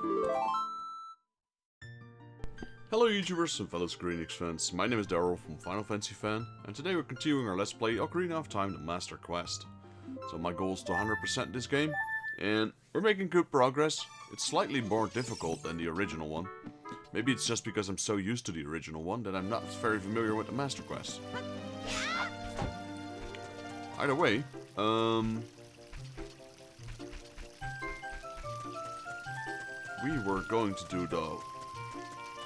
Hello YouTubers and fellow Enix fans, my name is Daryl from Final Fantasy Fan, and today we're continuing our Let's Play Ocarina of Time, the Master Quest. So my goal is to 100% this game, and we're making good progress. It's slightly more difficult than the original one. Maybe it's just because I'm so used to the original one that I'm not very familiar with the Master Quest. Either way, we were going to do the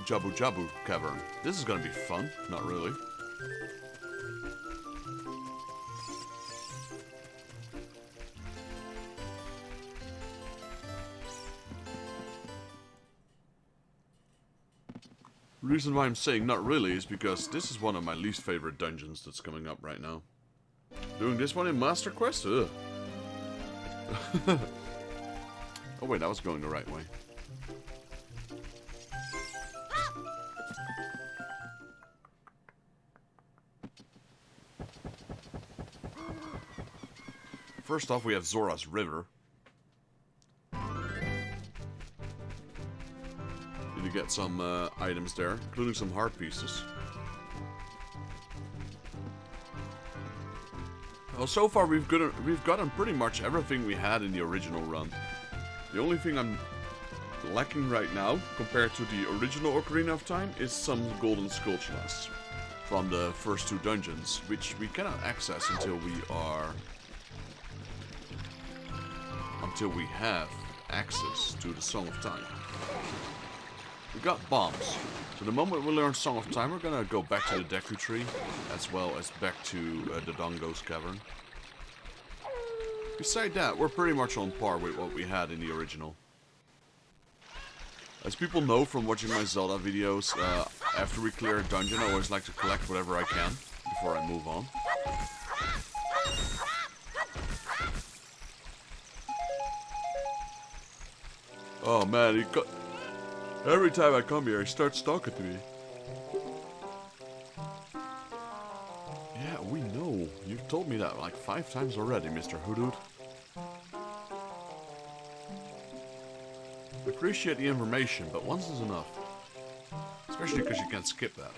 Jabu Jabu Cavern. This is gonna be fun. Not really. The reason why I'm saying not really is because this is one of my least favorite dungeons that's coming up right now. Doing this one in Master Quest? Ugh. Oh wait, I was going the right way. First off, we have Zora's River. Need to get some items there, including some heart pieces. Well, so far we've gotten pretty much everything we had in the original run. The only thing I'm lacking right now, compared to the original Ocarina of Time, is some golden sculptures from the first two dungeons, which we cannot access until we have access to the Song of Time. We got bombs. So the moment we learn Song of Time, we're gonna go back to the Deku Tree, as well as back to the Dongo's Cavern. Besides that, we're pretty much on par with what we had in the original. As people know from watching my Zelda videos, after we clear a dungeon, I always like to collect whatever I can before I move on. Oh man, every time I come here, he starts talking to me. Yeah, we know. You've told me that like 5 times already, Mr. Hoodoo. Appreciate the information, but once is enough. Especially because you can't skip that.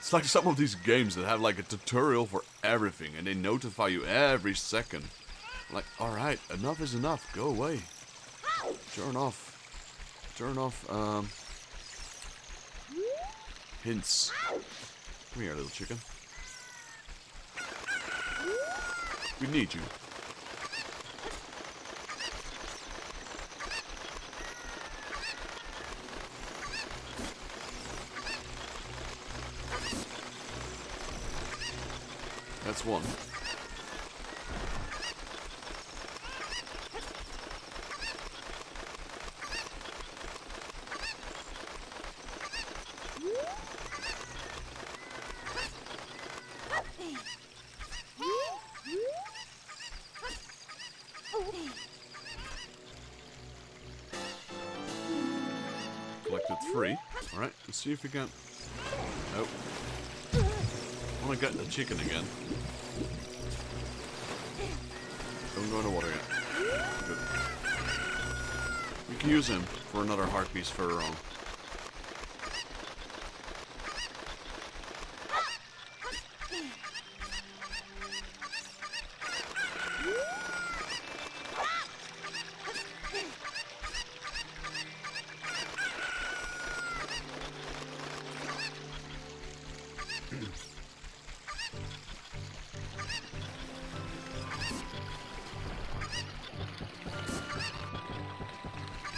It's like some of these games that have like a tutorial for everything and they notify you every second. Like, alright, enough is enough, go away. Turn off, hints. Come here, little chicken. We need you. That's one. Collected 3. Alright, let's see if we can... Nope. I want to get the chicken again. Don't go in the water yet. Good. We can use him for another heart piece further on.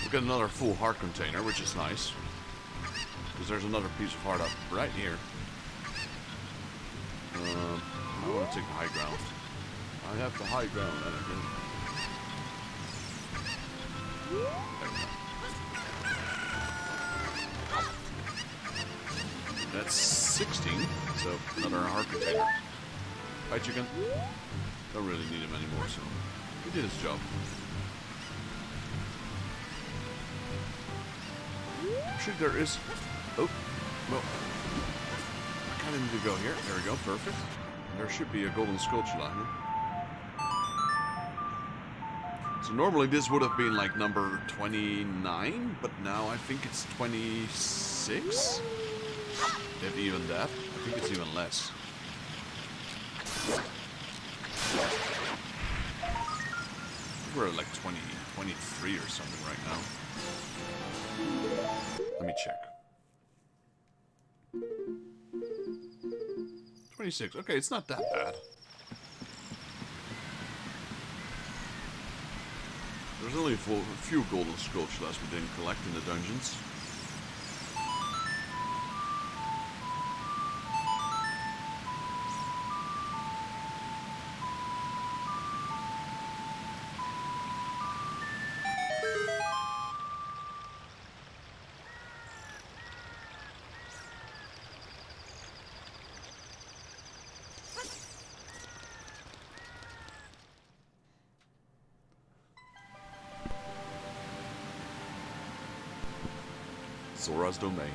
We got another full heart container, which is nice. Because there's another piece of heart up right here. I want to take the high ground. I have the high ground, Anakin. There we go. That's 16, so another heart container. Bye, chicken. Don't really need him anymore, so he did his job. Actually, there is... Oh, well... I kind of need to go here. There we go, perfect. There should be a golden sculpture here. So normally this would have been like number 29, but now I think it's 26? If even that. I think it's even less. We're at like 20, 23 or something right now. Let me check. 26. Okay, it's not that bad. There's only a few golden scroll shells we didn't collect in the dungeons. Zora's Domain.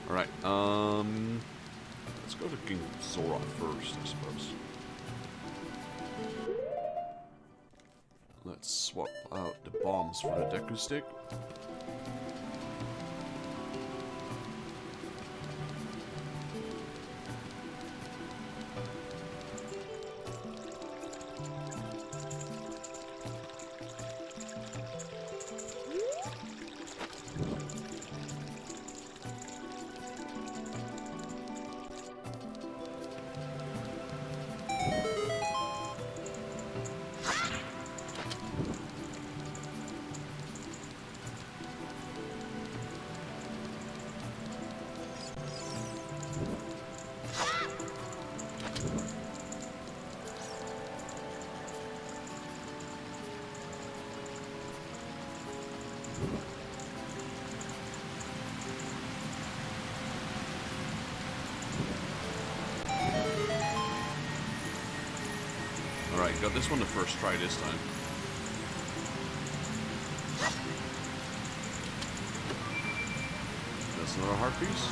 Alright, let's go to King Zora first, I suppose. Let's swap out the bombs for the Deku Stick. Alright, got this one the first try this time. That's another heart piece.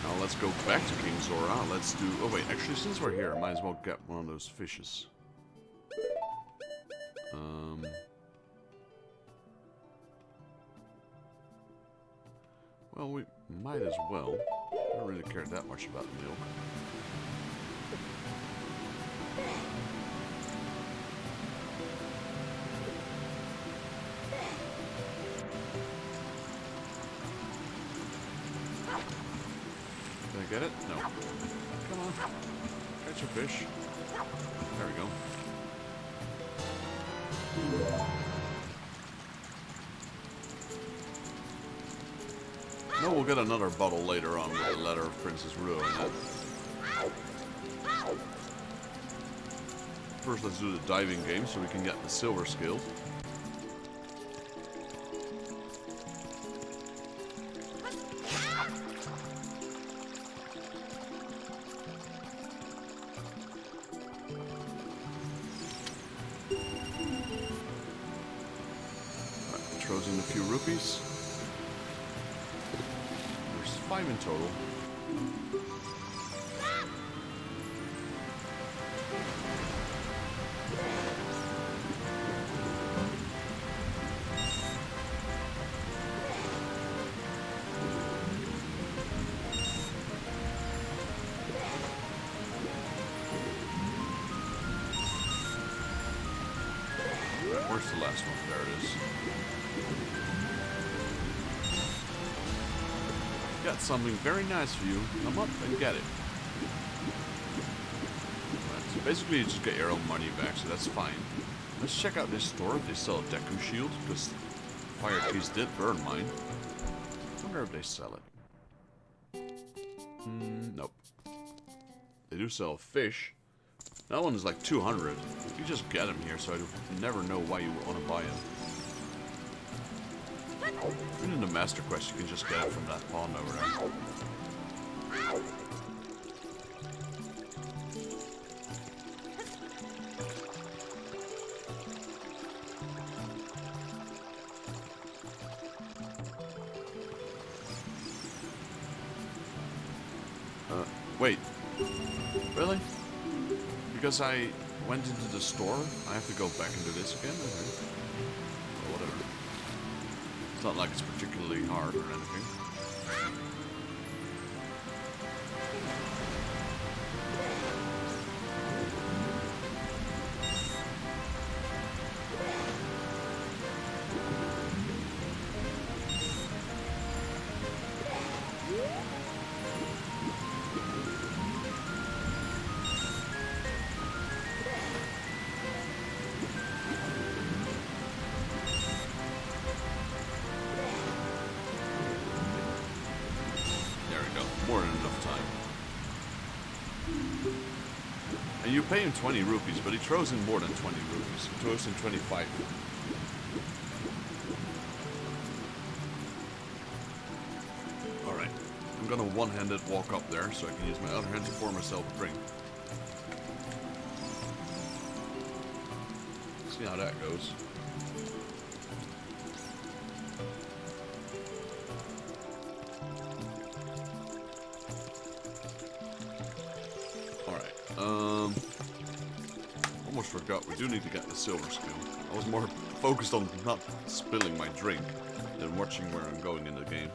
Now let's go back to King Zora. Let's do... Oh wait, actually since we're here, I might as well get one of those fishes. Well, we might as well. I don't really care that much about the milk. Did I get it? No. Come on. Catch a fish. There we go. No, we'll get another bottle later on with the letter of Princess Ruo in it. First, let's do the diving game so we can get the silver skill. Right, throws in a few rupees. 5 in total. Where's the last one? There it is. Got something very nice for you. Come up and get it. Right, so basically you just get your own money back, so that's fine. Let's check out this store if they sell a Deku Shield, because Fire Keys did burn mine. I wonder if they sell it. Nope. They do sell a fish. That one is like 200. You just get them here, so I never know why you would want to buy them. Even in the Master Quest, you can just get it from that pond over there. Wait. Really? Because I went into the store, I have to go back into this again? Okay. Well, whatever. It's not like it's particularly hard or anything. More than enough time. And you pay him 20 rupees, but he throws in more than 20 rupees. He throws in 25. Alright. I'm gonna one-handed walk up there so I can use my other hand to pour myself a drink. See how that goes. Almost forgot, we do need to get the silver skill. I was more focused on not spilling my drink than watching where I'm going in the game.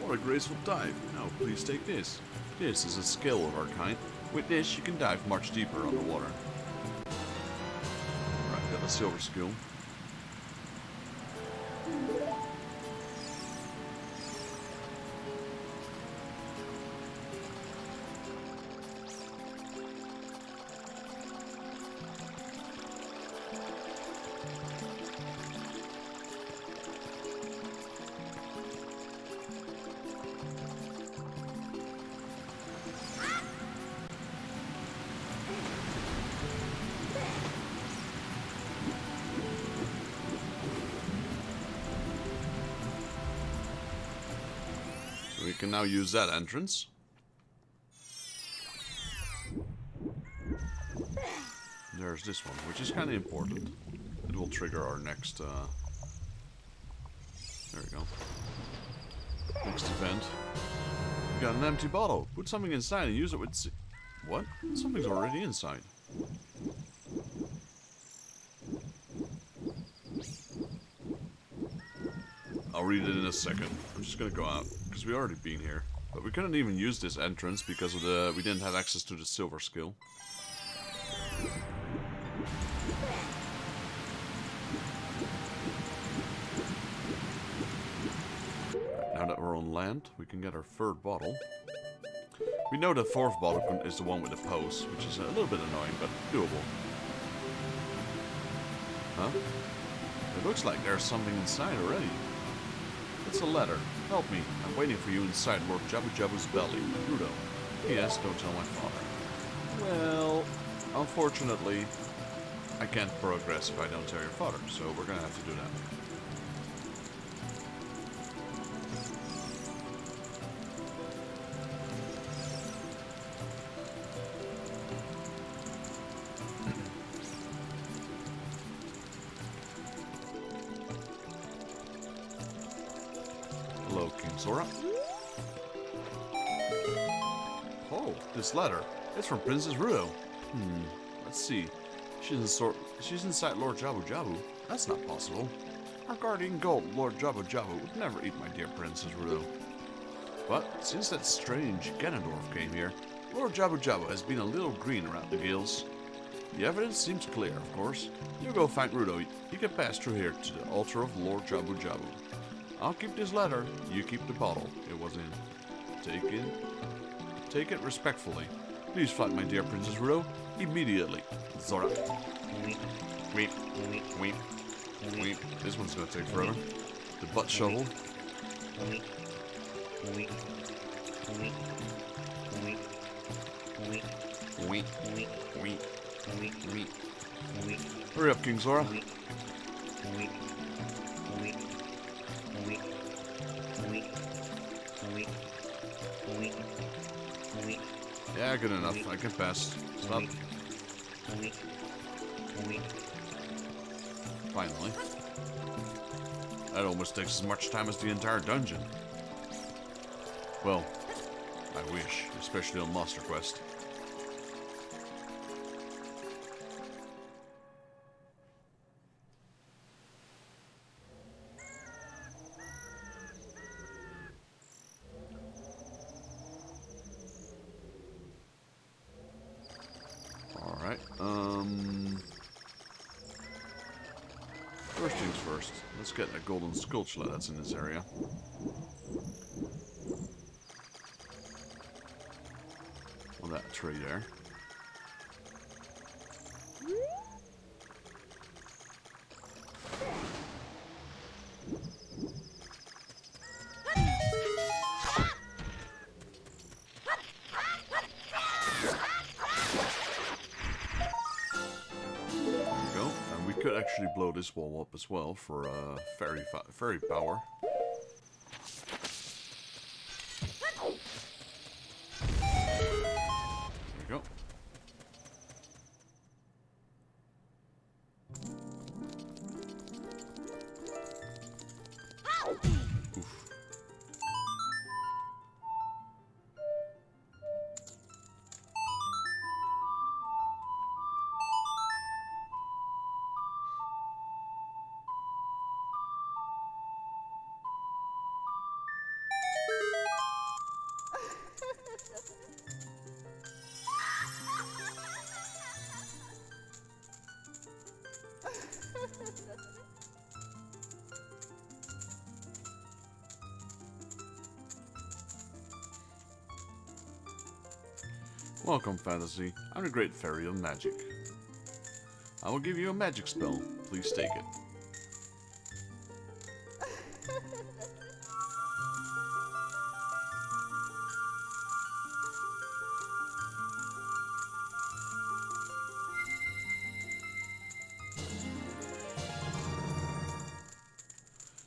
What a graceful dive. Now please take this. This is a skill of our kind. With this you can dive much deeper underwater. Right, got the silver skill. We can now use that entrance. There's this one, which is kind of important. It will trigger our next, there we go. Next event. We got an empty bottle. Put something inside and use it with... What? Something's already inside. I'll read it in a second. I'm just gonna go out, because we already been here. But we couldn't even use this entrance because of the... we didn't have access to the silver skill. Now that we're on land, we can get our third bottle. We know the fourth bottle is the one with the pose, which is a little bit annoying, but doable. Huh? It looks like there's something inside already. It's a letter. Help me. I'm waiting for you inside Lord Jabu Jabu's belly. Rudo. P.S. Don't tell my father. Well, unfortunately, I can't progress if I don't tell your father, so we're gonna have to do that. Hello, King Sora. Oh, this letter. It's from Princess Rudo. Let's see. She's inside Lord Jabu Jabu. That's not possible. Our guardian gold, Lord Jabu Jabu, would never eat my dear Princess Rudo. But since that strange Ganondorf came here, Lord Jabu Jabu has been a little green around the gills. The evidence seems clear, of course. You go find Rudo. You can pass through here to the altar of Lord Jabu Jabu. I'll keep this letter. You keep the bottle it was in. Take it respectfully. Please fight my dear Princess Rudo immediately. Zora. Weep. This one's gonna take forever. The butt shovel. Hurry up, King Zora. Yeah, good enough. I can pass. Stop. Finally. That almost takes as much time as the entire dungeon. Well, I wish, especially on Master Quest. Alright, first things first, let's get a golden sculpture that's in this area. On that tree there. Could actually blow this wall up as well for fairy power. There we go. Oof. Welcome, Fantasy. I'm the Great Fairy of Magic. I will give you a magic spell. Please take it.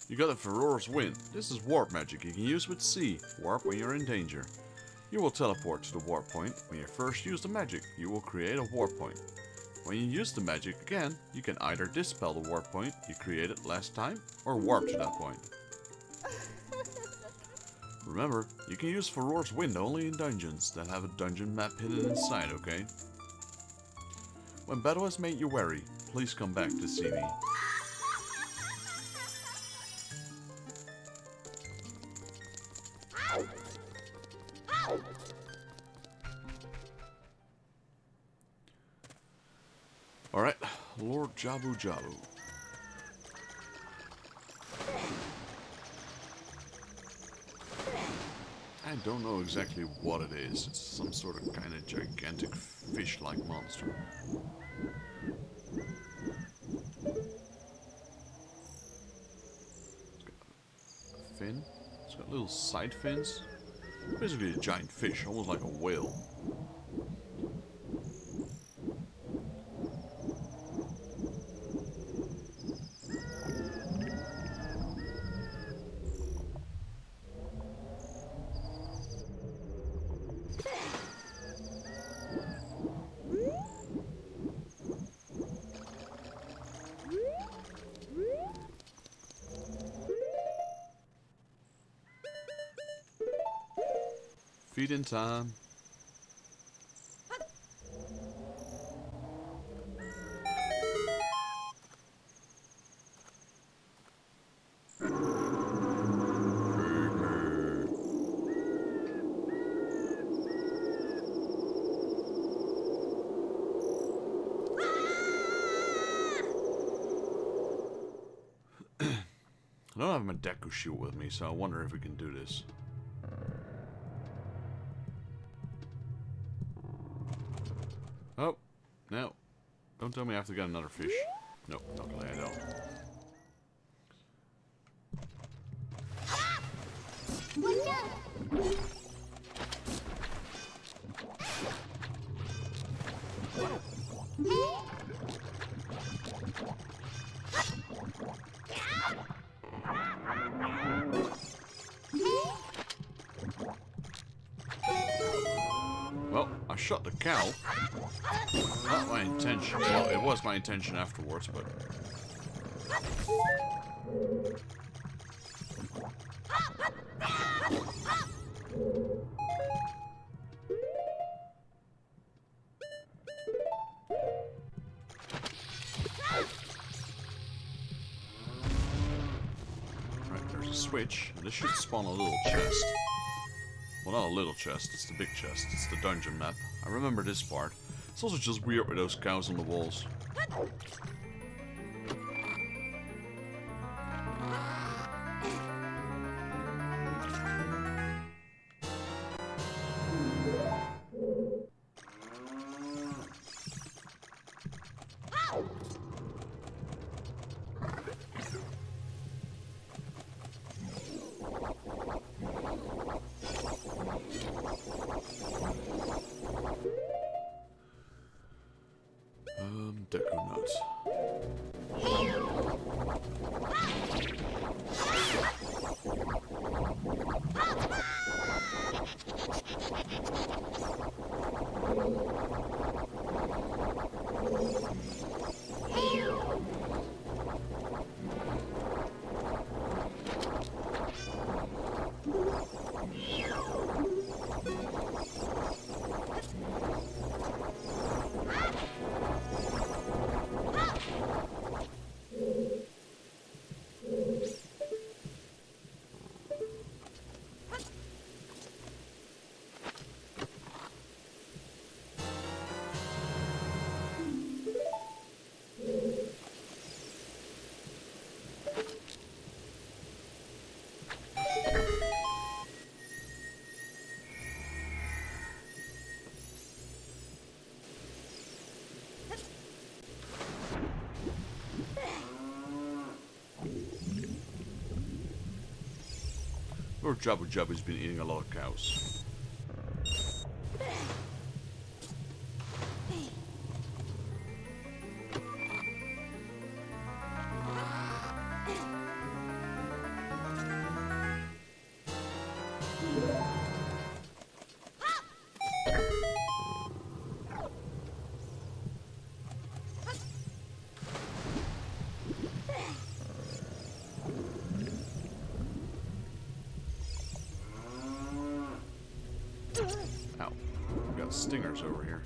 You got a Feror's Wind. This is warp magic you can use with C. Warp when you're in danger. You will teleport to the warp point. When you first use the magic, you will create a warp point. When you use the magic again, you can either dispel the warp point you created last time, or warp to that point. Remember, you can use Feror's Wind only in dungeons that have a dungeon map hidden inside, okay? When battle has made you wary, please come back to see me. Alright, Lord Jabu Jabu. I don't know exactly what it is. It's some sort of kind of gigantic fish-like monster. It's got a fin. It's got little side fins. Basically a giant fish, almost like a whale. Feeding time. I don't have my Deku shield with me, so I wonder if we can do this. Oh, no. Don't tell me I have to get another fish. Nope, luckily I don't. Well, I shot the cow. Not my intention. Well, it was my intention afterwards, but... a switch, and this should spawn a little chest. Well, not a little chest, it's the big chest. It's the dungeon map. I remember this part. It's also just weird with those cows on the walls. Deco nuts. Lord Jabu Jabu's been eating a lot of cows. Ow. We've got stingers over here.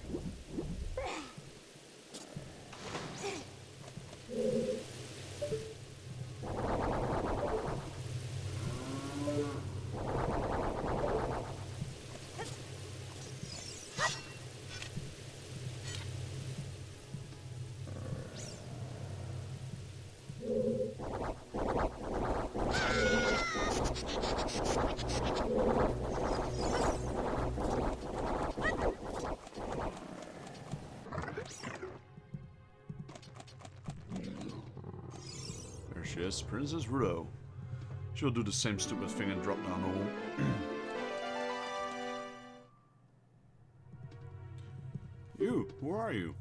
There she is, Princess Rudo. She'll do the same stupid thing and drop down the hole. You, who are you?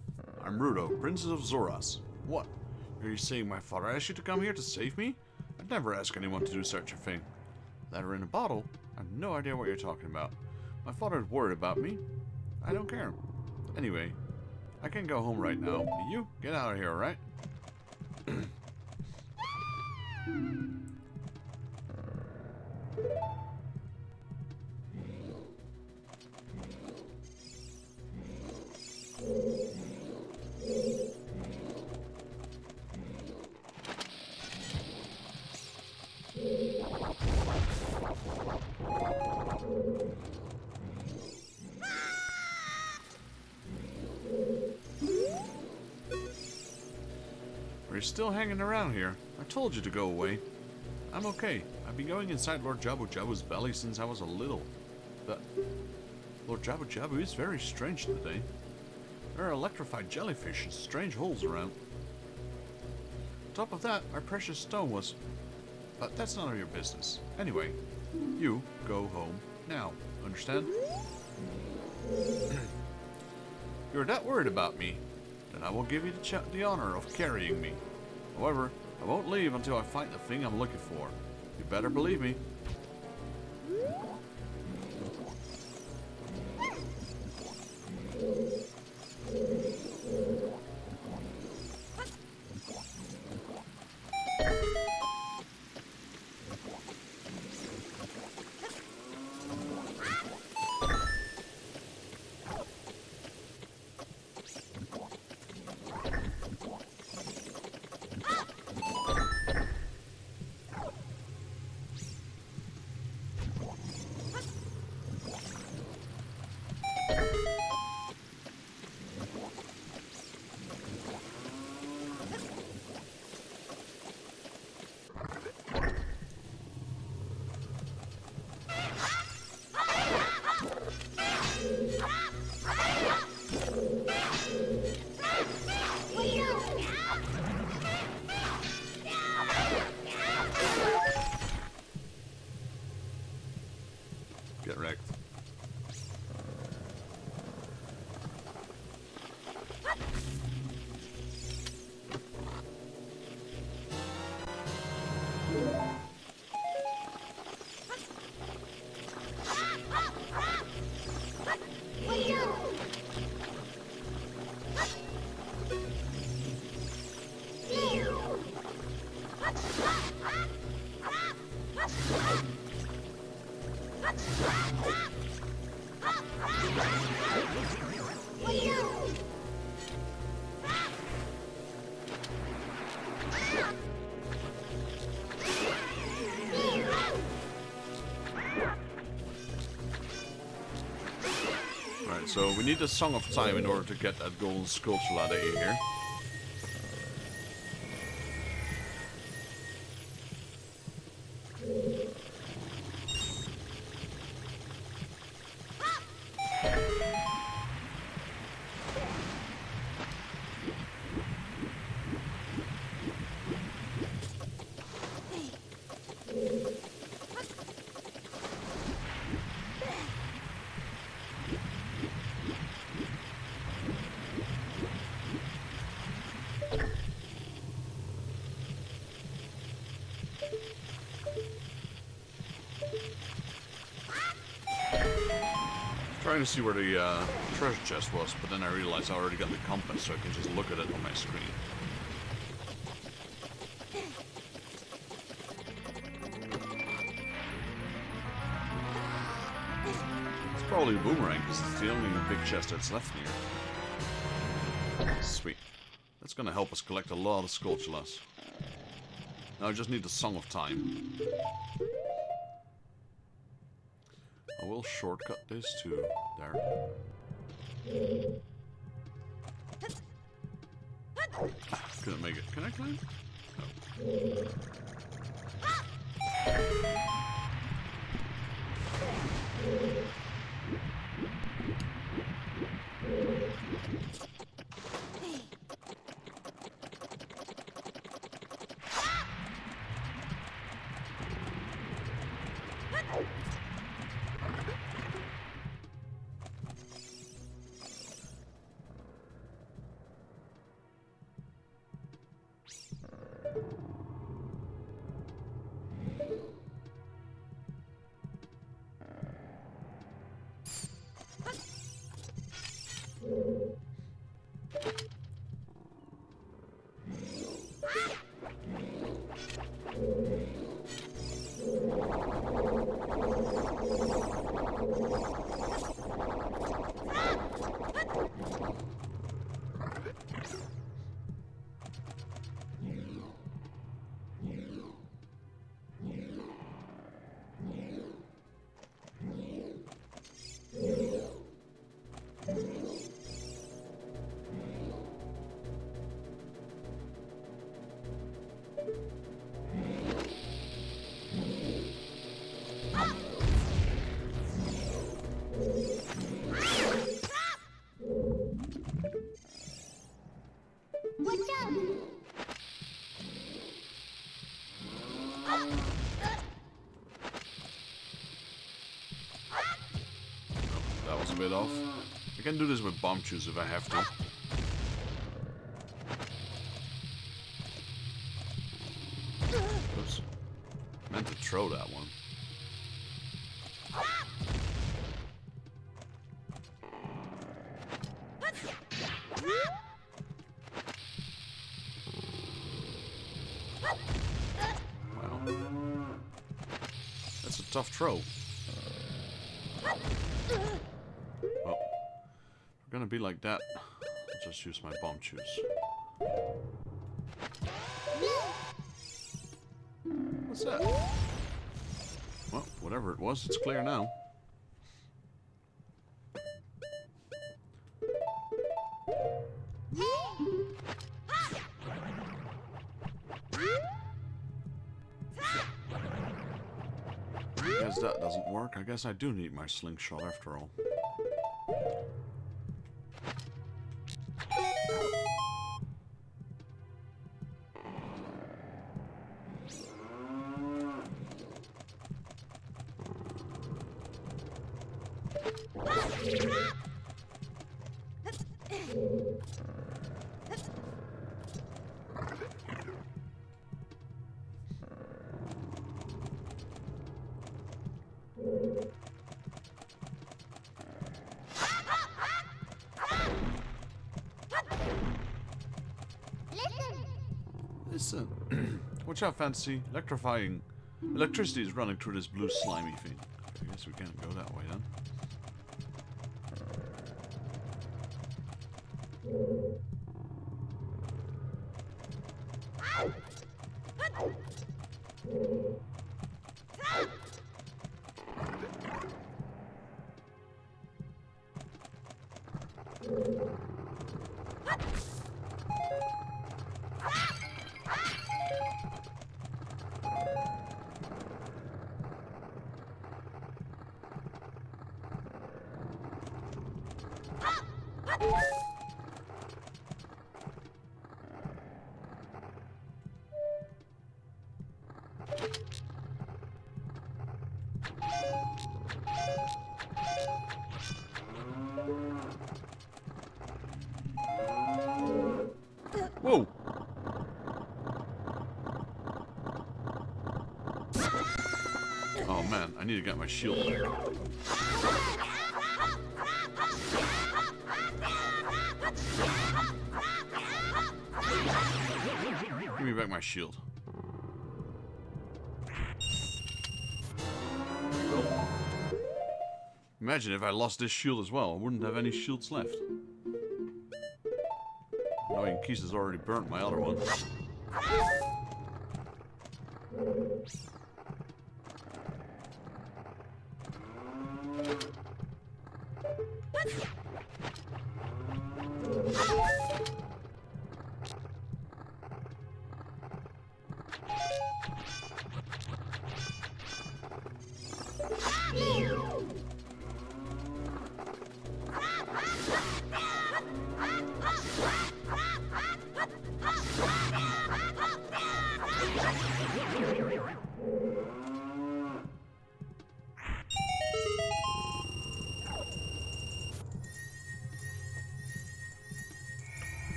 I'm Rudo, Princess of Zoras. What? Are you saying my father asked you to come here to save me? I'd never ask anyone to do such a thing. Letter in a bottle? I have no idea what you're talking about. My father's worried about me. I don't care. Anyway, I can go home right now. You, get out of here, alright? Are you still hanging around here? I told you to go away. I'm okay. I've been going inside Lord Jabu Jabu's belly since I was a little. But Lord Jabu Jabu is very strange today. There are electrified jellyfish and strange holes around. Top of that, our precious stone was... But that's none of your business. Anyway, you go home now. Understand? You're that worried about me? Then I will give you the honor of carrying me. However, I won't leave until I find the thing I'm looking for. You better believe me. Alright, so we need the Song of Time in order to get that golden sculpture ladder here. Trying to see where the treasure chest was, but then I realized I already got the compass, so I can just look at it on my screen. It's probably a boomerang, because it's the only big chest that's left here. Sweet. That's gonna help us collect a lot of sculptures. Now I just need the Song of Time. I will shortcut this to there. Couldn't make it. Can I climb? No. That was a bit off. I can do this with bomb shoes if I have to. Oops. Meant to throw that one. Wow. That's a tough throw. Well, if we're gonna be like that, I'll just use my bomb shoes. What's that? Well, whatever it was, it's clear now. I guess that doesn't work. I guess I do need my slingshot after all. Listen. Watch out, Fancy. Electricity is running through this blue slimy thing. I guess we can't go that way then. Whoa! Oh man, I need to get my shield back. Give me back my shield. Imagine if I lost this shield as well, I wouldn't have any shields left. Knowing Keys has already burnt my other one.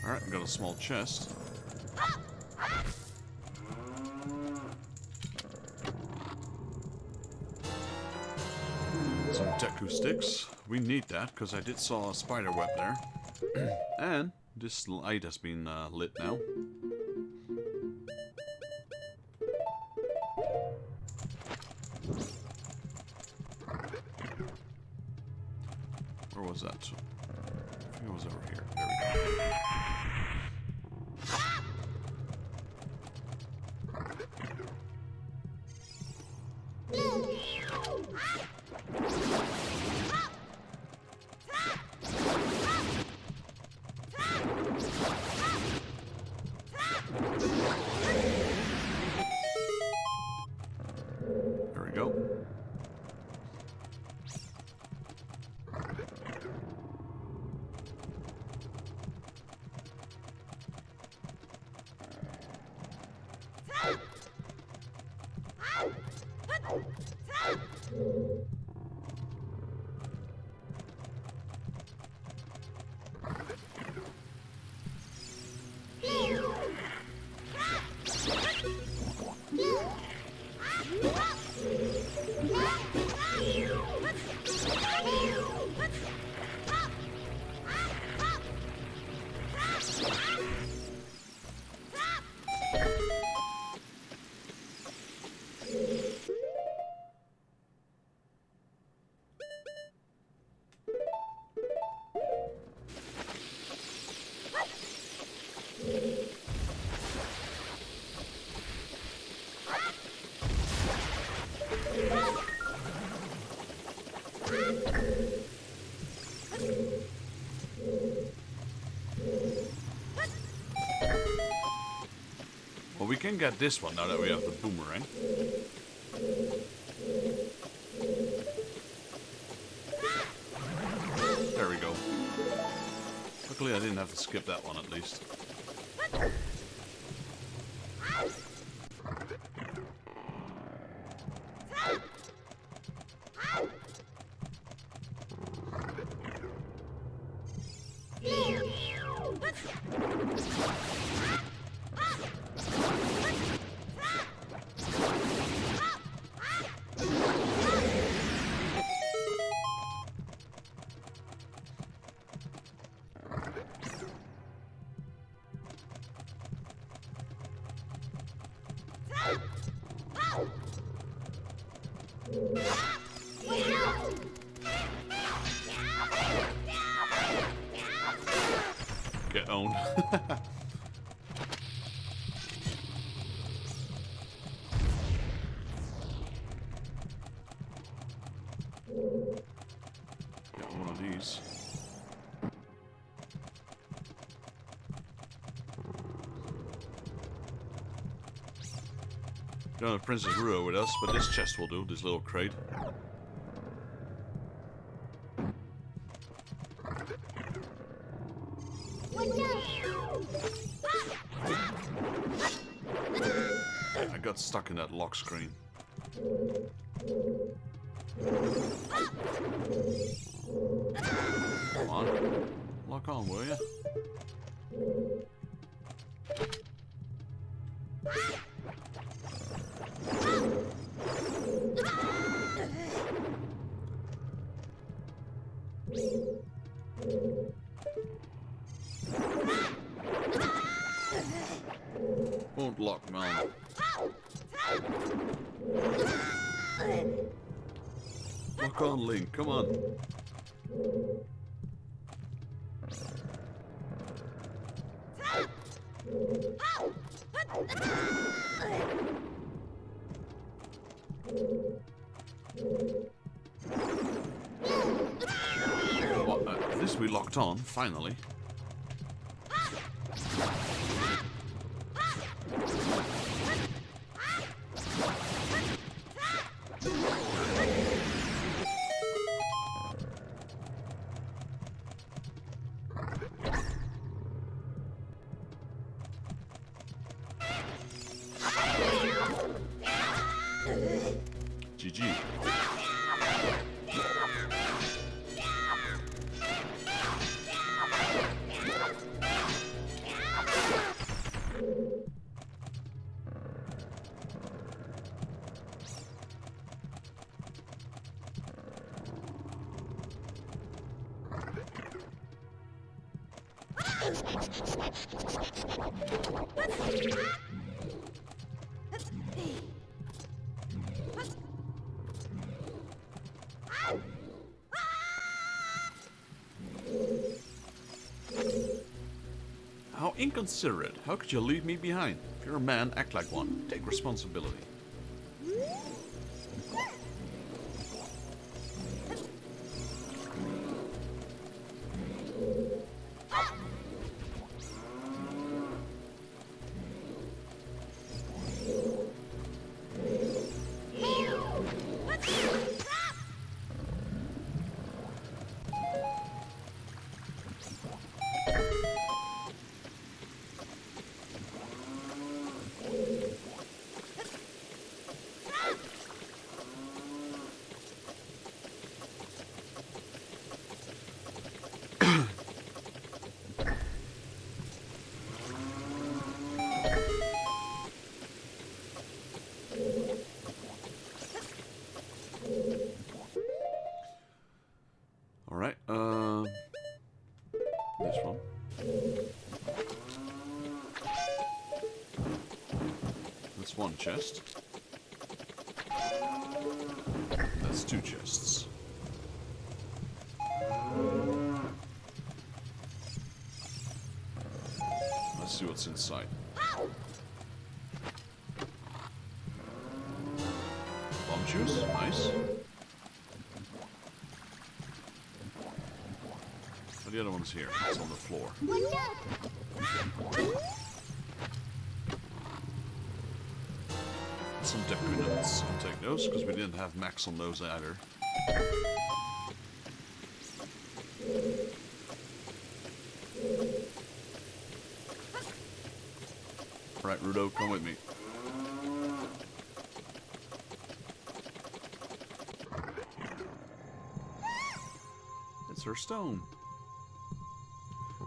Alright, I got a small chest. Some Deku sticks. We need that, because I did saw a spider web there. And this light has been lit now. Where was that? I think it was over here. There we go. There we go. Well, we can get this one now that we have the boomerang. There we go. Luckily I didn't have to skip that one at least. Get owned. Got one of these. Don't have Princess Rua with us, but this chest will do, this little crate. I got stuck in that lock screen. Come on. Lock on, will ya? Won't lock, man. Lock on, Link, come on. Well, at least we locked on, finally. GG. How inconsiderate. How could you leave me behind? If you're a man, act like one. Take responsibility. Alright, this one. That's one chest. That's two chests. Let's see what's inside. Bomb juice, nice. Oh, the other one's here. It's on the floor. Some deku nuts. I'll take those because we didn't have max on those either. Alright, Rudo, come with me. It's her stone.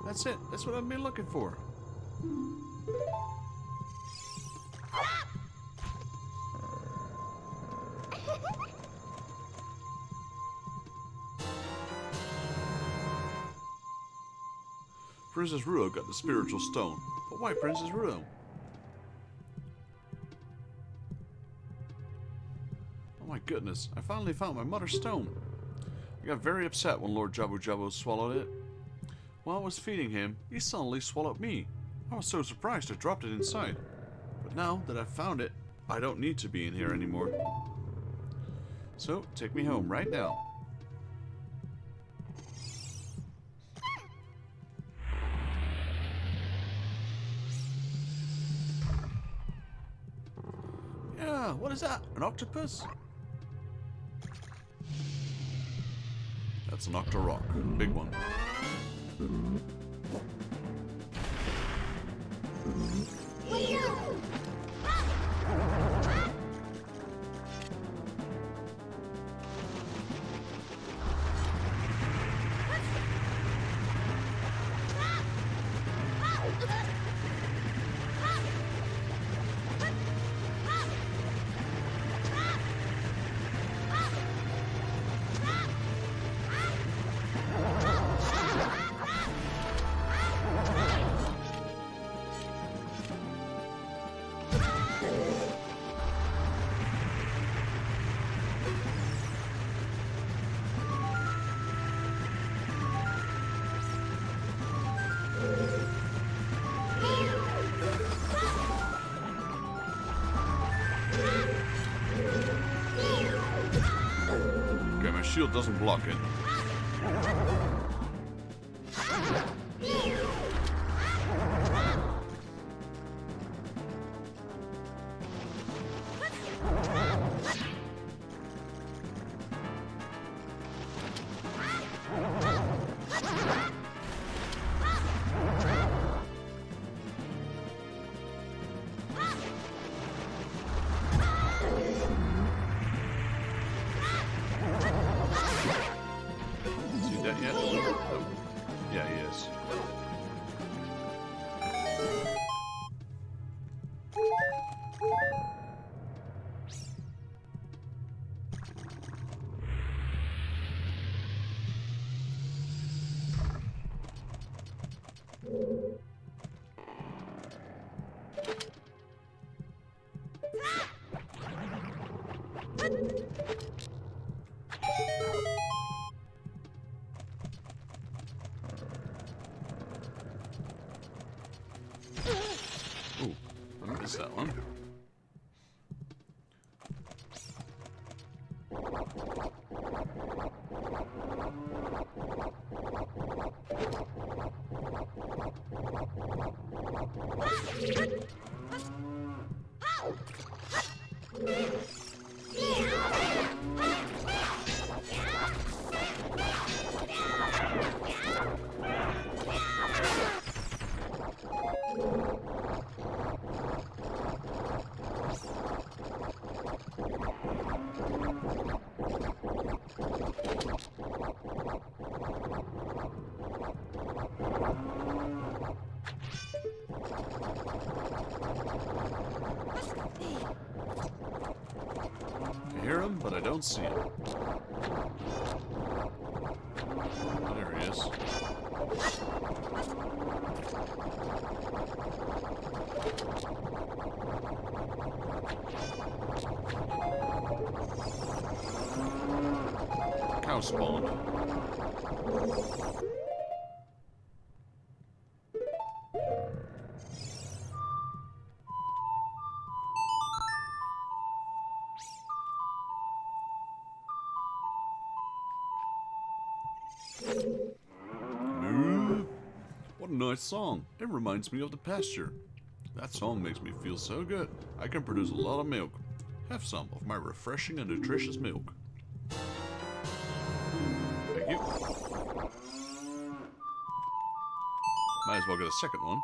That's it. That's what I've been looking for. Princess Ruo got the spiritual stone. But why Princess Ruo? my goodness, I finally found my mother's stone. I got very upset when Lord Jabu Jabu swallowed it. While I was feeding him, he suddenly swallowed me. I was so surprised I dropped it inside. But now that I've found it, I don't need to be in here anymore. So, take me home right now. Yeah, what is that? An octopus? That's an octorock. Big one. Okay, my shield doesn't block it. Yet? Oh. Yeah, he is. Ooh, I missed that one. I hear him, but I don't see him. There he is. Cow spawned. What a nice song. It reminds me of the pasture. That song makes me feel so good. I can produce a lot of milk. Have some of my refreshing and nutritious milk. Thank you. Might as well get a second one.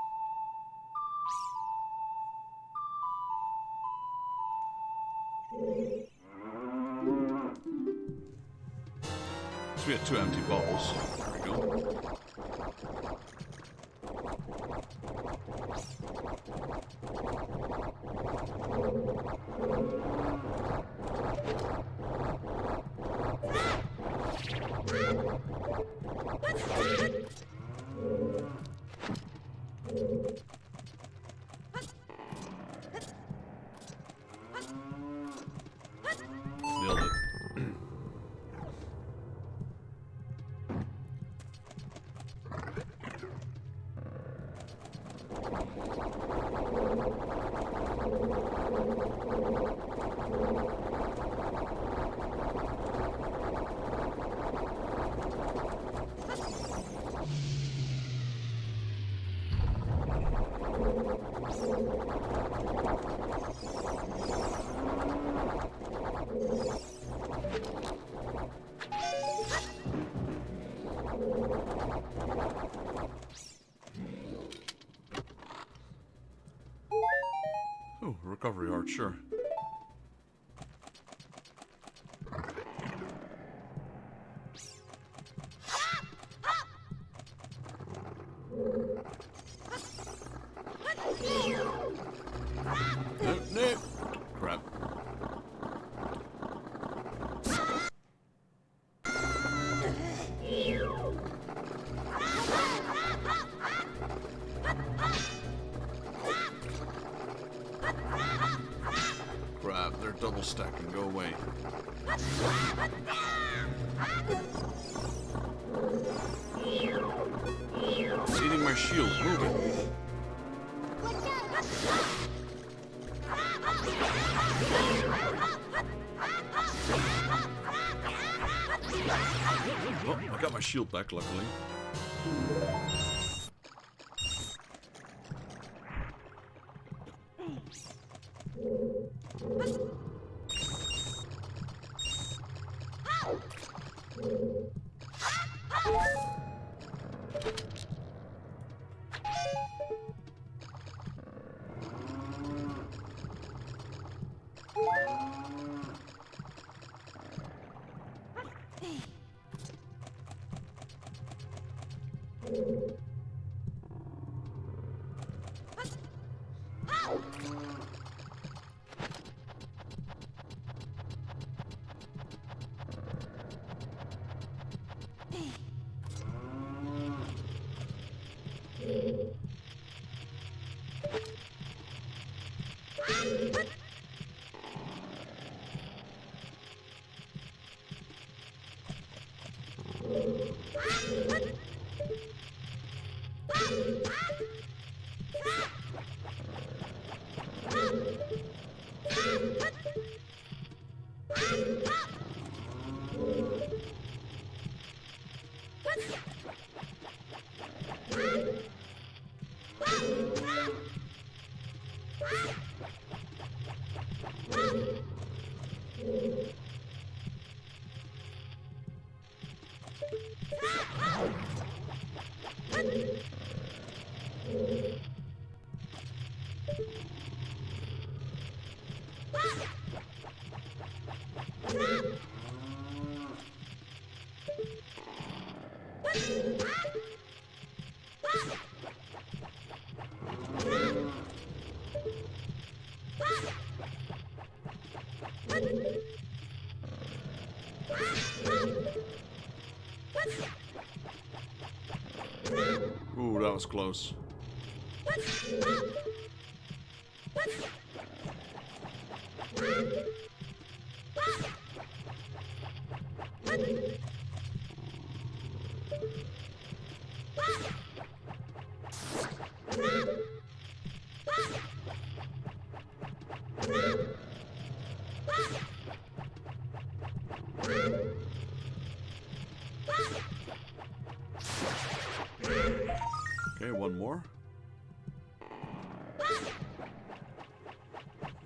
So we had 2 empty bottles. There we go. Nailed it. recovery heart, sure. No. Crap. Crap, they're double stacking. Go away. It's eating my shield. Move it. Oh, I got my shield back, luckily. Ooh, that was close. Okay, one more.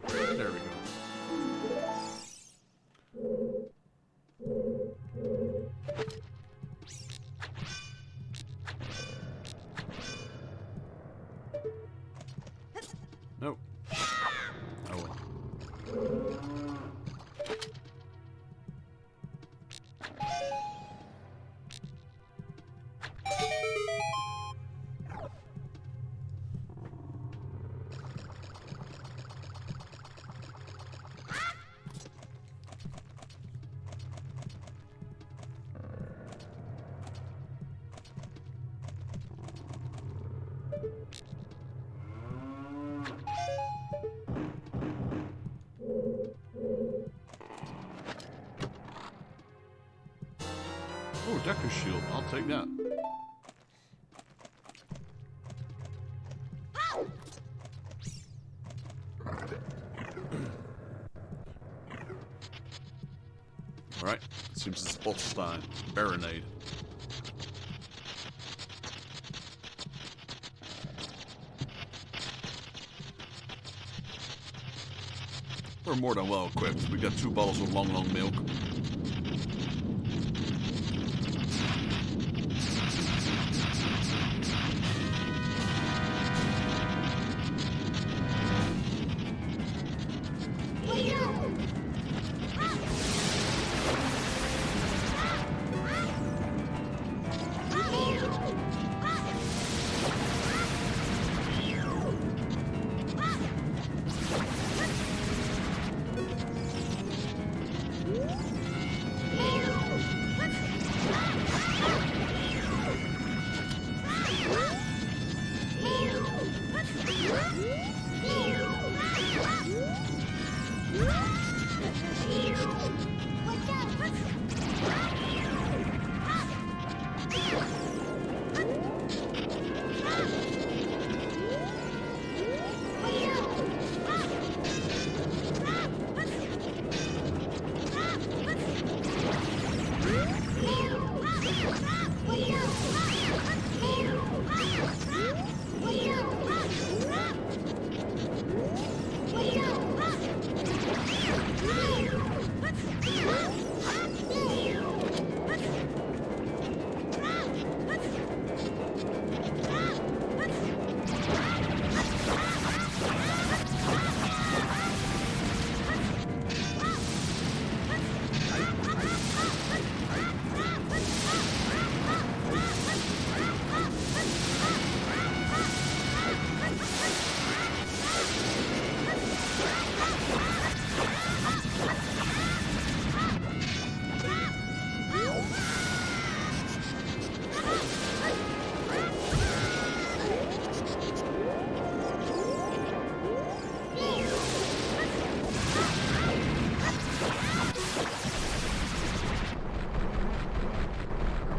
There we go. Nope. Oh well. Oh, Decker Shield. I'll take that. Alright, seems it's boss time. Baronade. We're more than well equipped. We got 2 bottles of long milk.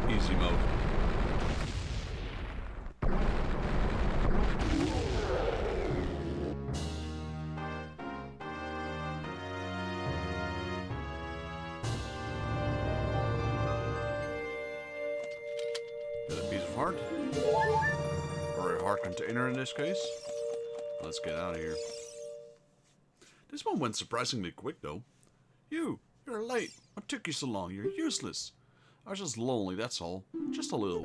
Easy mode. Got a piece of heart. Or a heart container in this case. Let's get out of here. This one went surprisingly quick though. You're late. What took you so long? You're useless. I was just lonely, that's all. Just a little.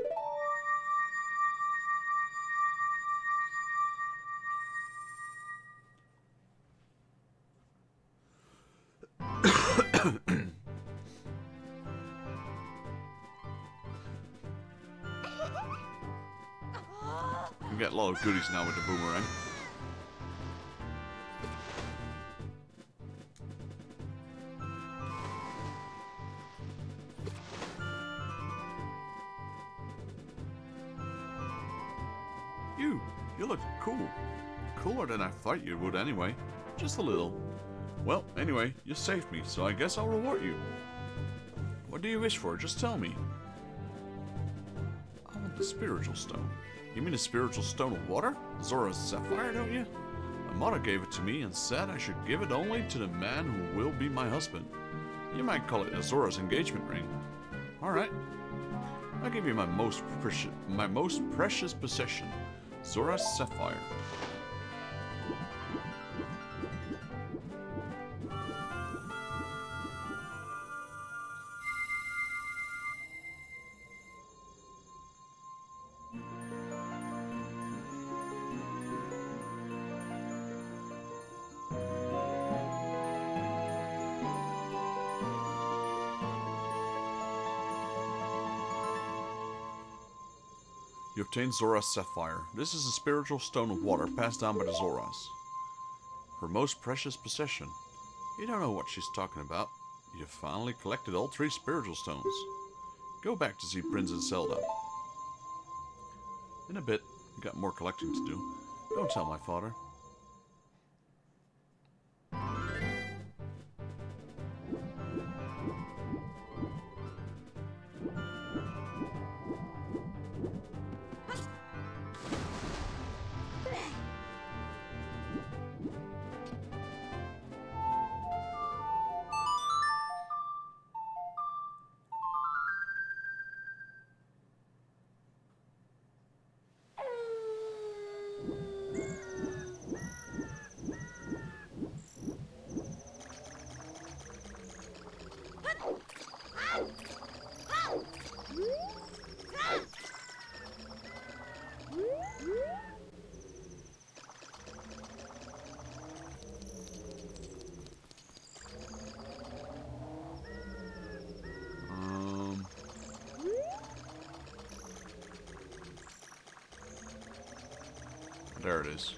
You get a lot of goodies now with the boomerang. You look cool. Cooler than I thought you would anyway. Just a little. Well, anyway, you saved me, so I guess I'll reward you. What do you wish for? Just tell me. I want the spiritual stone. You mean the spiritual stone of water? Zora's sapphire, don't you? My mother gave it to me and said I should give it only to the man who will be my husband. You might call it Zora's engagement ring. Alright. I'll give you my most precious possession. Zora's sapphire. You obtained Zora's sapphire. This is a spiritual stone of water passed down by the Zoras. Her most precious possession. You don't know what she's talking about. You've finally collected all 3 spiritual stones. Go back to see Princess Zelda. In a bit, you got more collecting to do. Don't tell my father. There it is.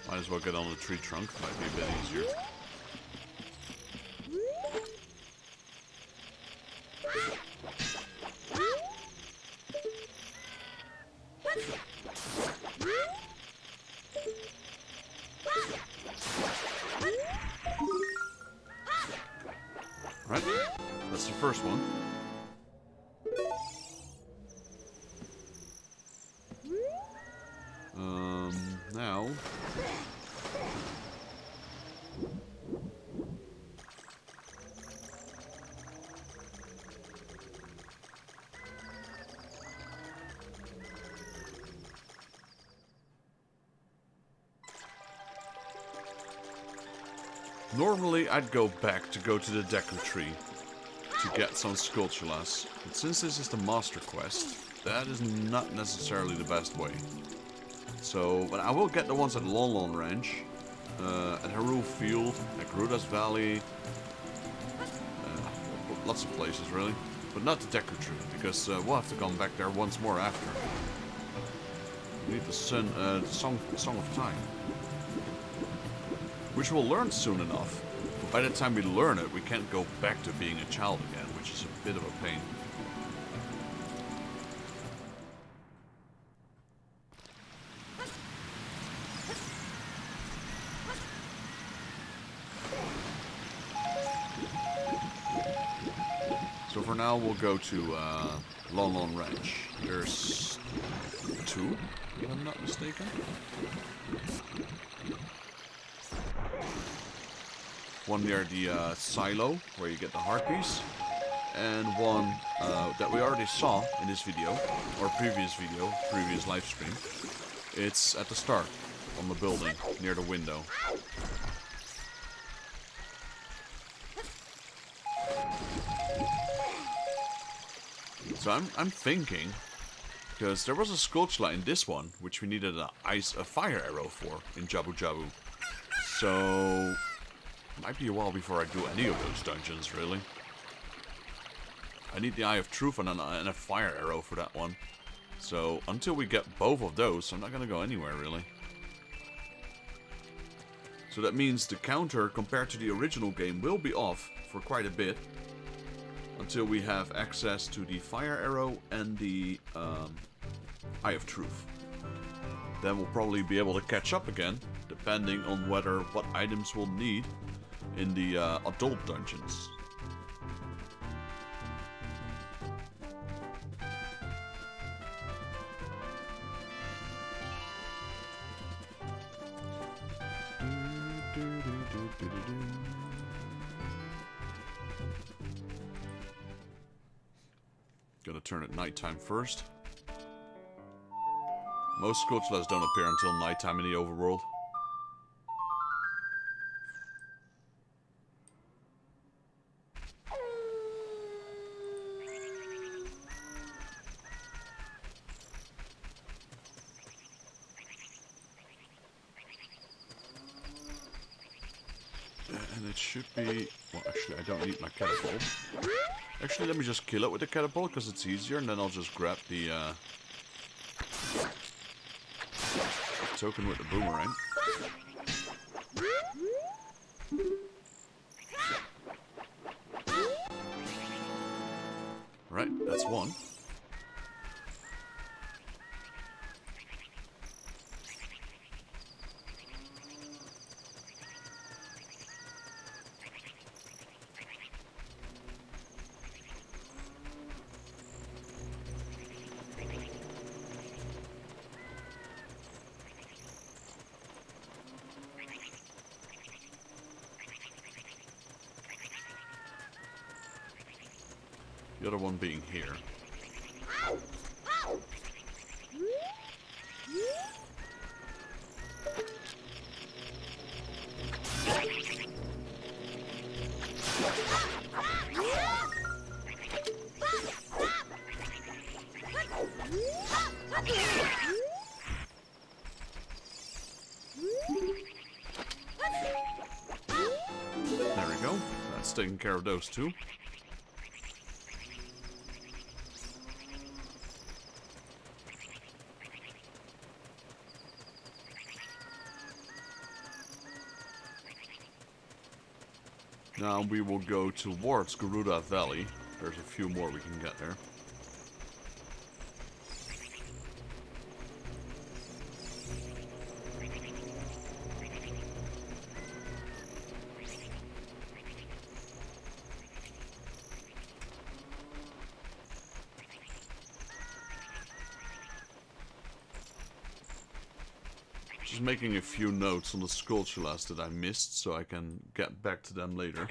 Might as well get on the tree trunk. Might be a bit easier. Right, that's the first one. Now... Normally, I'd go back to the Deku Tree to get some Skulltulas, but since this is the Master Quest, that is not necessarily the best way. So, but I will get the ones at Lon Lon Ranch, at Hyrule Field, at Gerudo's Valley, lots of places really, but not the Deku Tree, because we'll have to come back there once more after. We need the Song of Time, which we'll learn soon enough, but by the time we learn it, we can't go back to being a child again, which is a bit of a pain. So for now, we'll go to Lon Lon Ranch. There's 2, if I'm not mistaken. One near the silo, where you get the heart piece, and one that we already saw in this video, or previous live stream. It's at the start, on the building, near the window. So I'm thinking, because there was a Skulltula in this one, which we needed a fire arrow for in Jabu Jabu. So might be a while before I do any of those dungeons, really. I need the Eye of Truth and a fire arrow for that one. So until we get both of those, I'm not gonna go anywhere, really. So that means the counter compared to the original game will be off for quite a bit, until we have access to the fire arrow and the Eye of Truth. Then we'll probably be able to catch up again, depending on what items we'll need in the adult dungeons. Gonna turn it nighttime first. Most Skulltulas don't appear until nighttime in the overworld. And it should be... Well, actually, I don't need my catapult. Actually, let me just kill it with the catapult, because it's easier, and then I'll just grab the token with the boomerang. Right, that's one. The other one being here. There we go. That's taking care of those two. Now we will go towards Gerudo Valley. There's a few more we can get there. Just making a few notes on the Skulltulas that I missed, so I can get back to them later.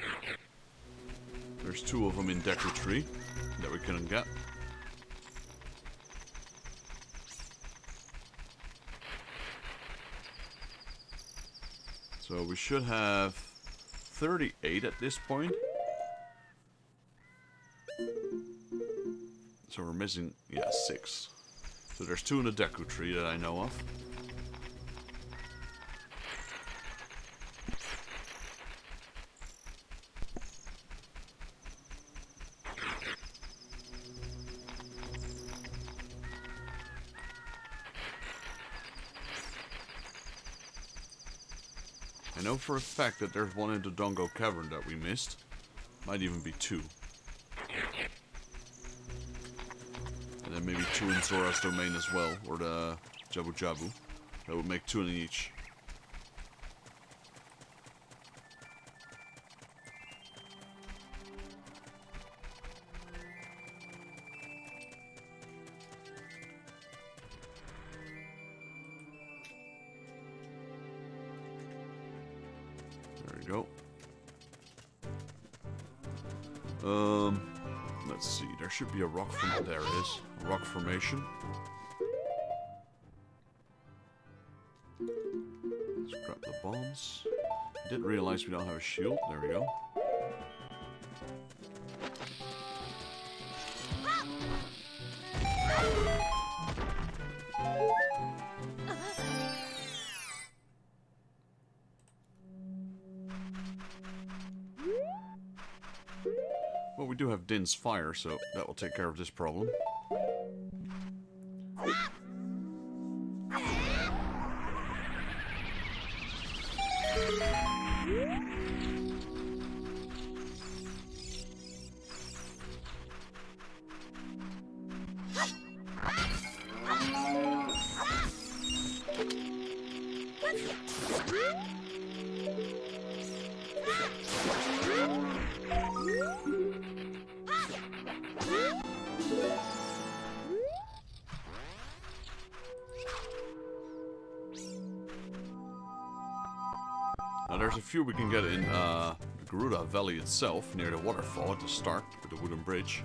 There's 2 of them in Deku Tree that we couldn't get. So we should have 38 at this point. So we're missing, yeah, 6. So there's 2 in the Deku Tree that I know of. I know for a fact that there's 1 in the Dongo Cavern that we missed. Might even be 2. And then maybe 2 in Zora's Domain as well, or the Jabu Jabu. That would make 2 in each. There we go. Let's see. There should be a rock from there. Is a rock formation. Let's grab the bombs. I didn't realize we don't have a shield. There we go. Well, we do have Din's fire, so that will take care of this problem. Now there's a few we can get in the Gerudo Valley itself, near the waterfall at the start, with the wooden bridge,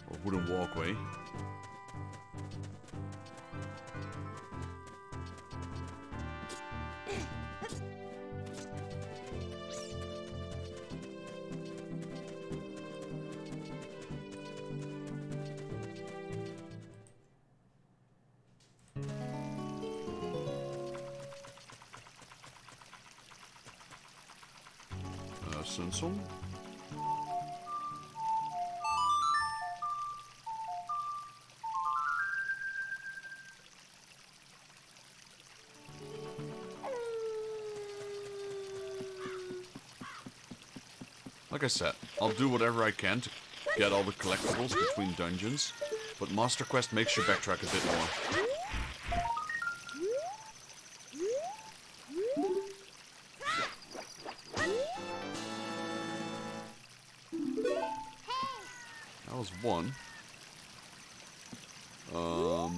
or wooden walkway. Sensum. Like I said, I'll do whatever I can to get all the collectibles between dungeons, but Master Quest makes you backtrack a bit more. That was one.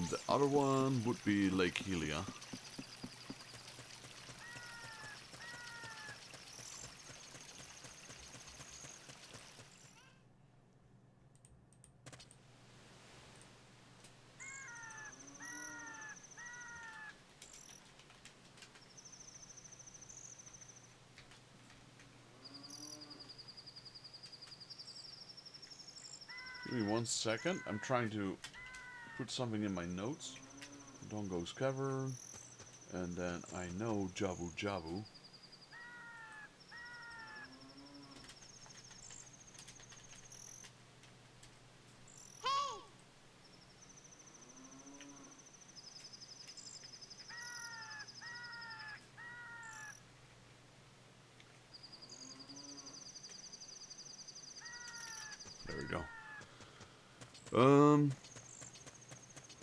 The other one would be Lake Helia. Give me 1 second. I'm trying to put something in my notes. Dongo's Cavern. And then I know Jabu Jabu.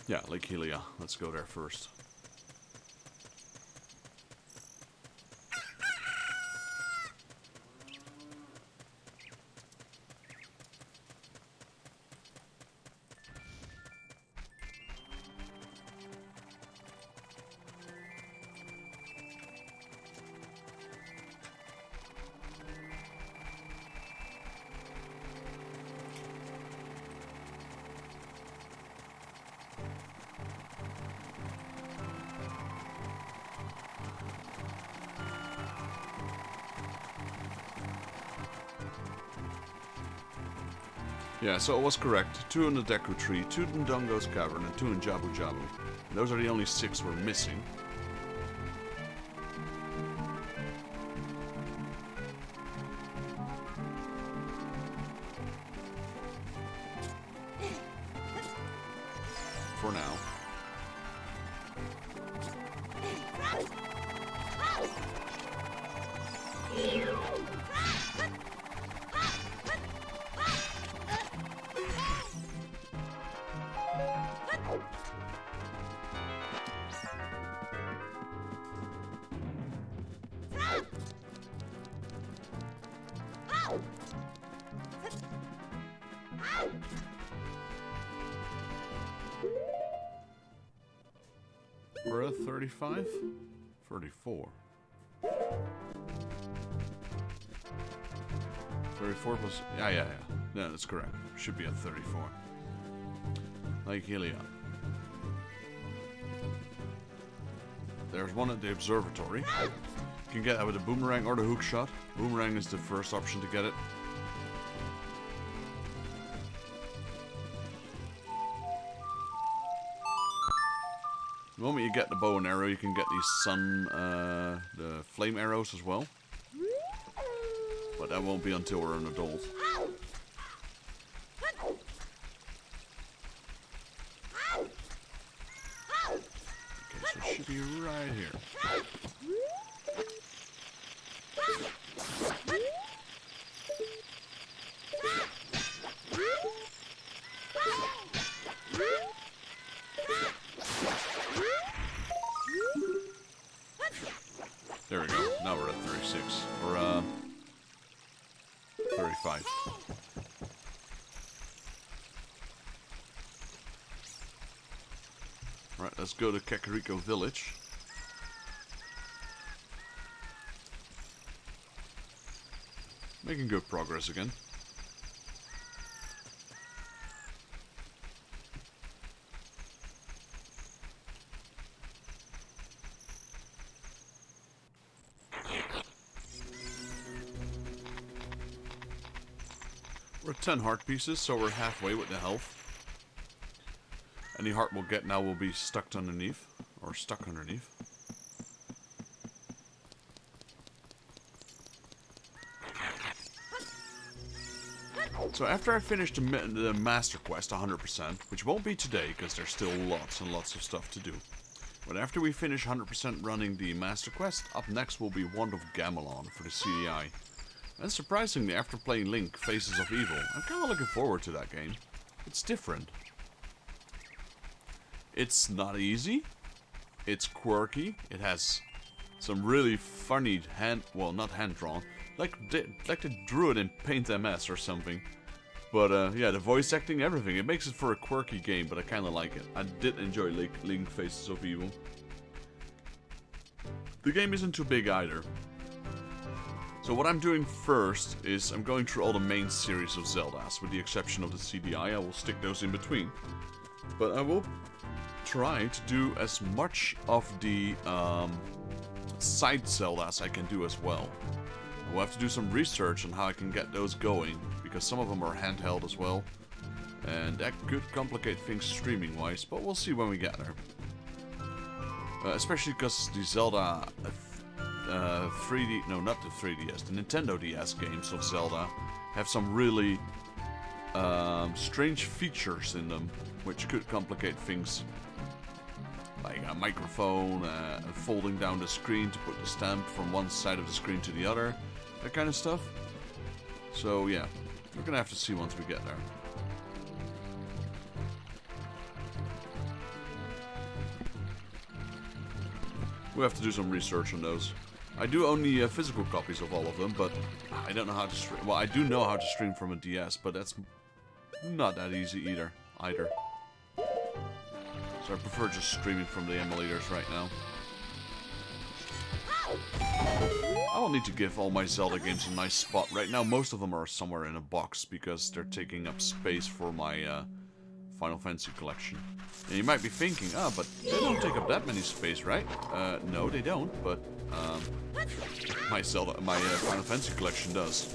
Yeah, Lake Helia. Let's go there first. Yeah, so it was correct. 2 in the Deku Tree, 2 in Dongo's Cavern, and 2 in Jabu Jabu. And those are the only 6 we're missing. For now. We're at 35? 34. 34 plus... Yeah. No, that's correct. Should be at 34. Lake Helia. There's one at the observatory. You can get that with a boomerang or the hook shot. Boomerang is the first option to get it. The moment you get the bow and arrow, you can get these the flame arrows as well. But that won't be until we're an adult. Okay, so it should be right here. There we go. Now we're at 36. Or, 35. Alright, let's go to Kakariko Village. Making good progress again. We're at 10 heart pieces, so we're halfway with the health. Any heart we'll get now will be stuck underneath. Or stuck underneath. So after I finish the Master Quest 100%, which won't be today because there's still lots and lots of stuff to do. But after we finish 100% running the Master Quest, up next will be Wand of Gamelon for the CDI. And surprisingly, after playing Link, Faces of Evil, I'm kind of looking forward to that game. It's different. It's not easy. It's quirky. It has some really funny not hand-drawn, like they drew it in Paint MS or something. But yeah, the voice acting, everything. It makes it for a quirky game, but I kind of like it. I did enjoy Link, Faces of Evil. The game isn't too big either. So what I'm doing first is I'm going through all the main series of Zeldas, with the exception of the CDI. I will stick those in between. But I will try to do as much of the side Zeldas I can do as well. I will have to do some research on how I can get those going, because some of them are handheld as well. And that could complicate things streaming-wise, but we'll see when we get there. Especially because the Zelda 3D, no, not the 3DS, the Nintendo DS games of Zelda have some really strange features in them, which could complicate things. Like a microphone, folding down the screen to put the stamp from one side of the screen to the other, that kind of stuff. So yeah, we're gonna have to see once we get there. We have to do some research on those. I do own the physical copies of all of them, but I don't know how to stream. Well, I do know how to stream from a DS, but that's not that easy either. So I prefer just streaming from the emulators right now. I will need to give all my Zelda games a nice spot. Right now, most of them are somewhere in a box because they're taking up space for my Final Fantasy collection. And you might be thinking, but they don't take up that many space, right? No, they don't, but my Final Fantasy collection does.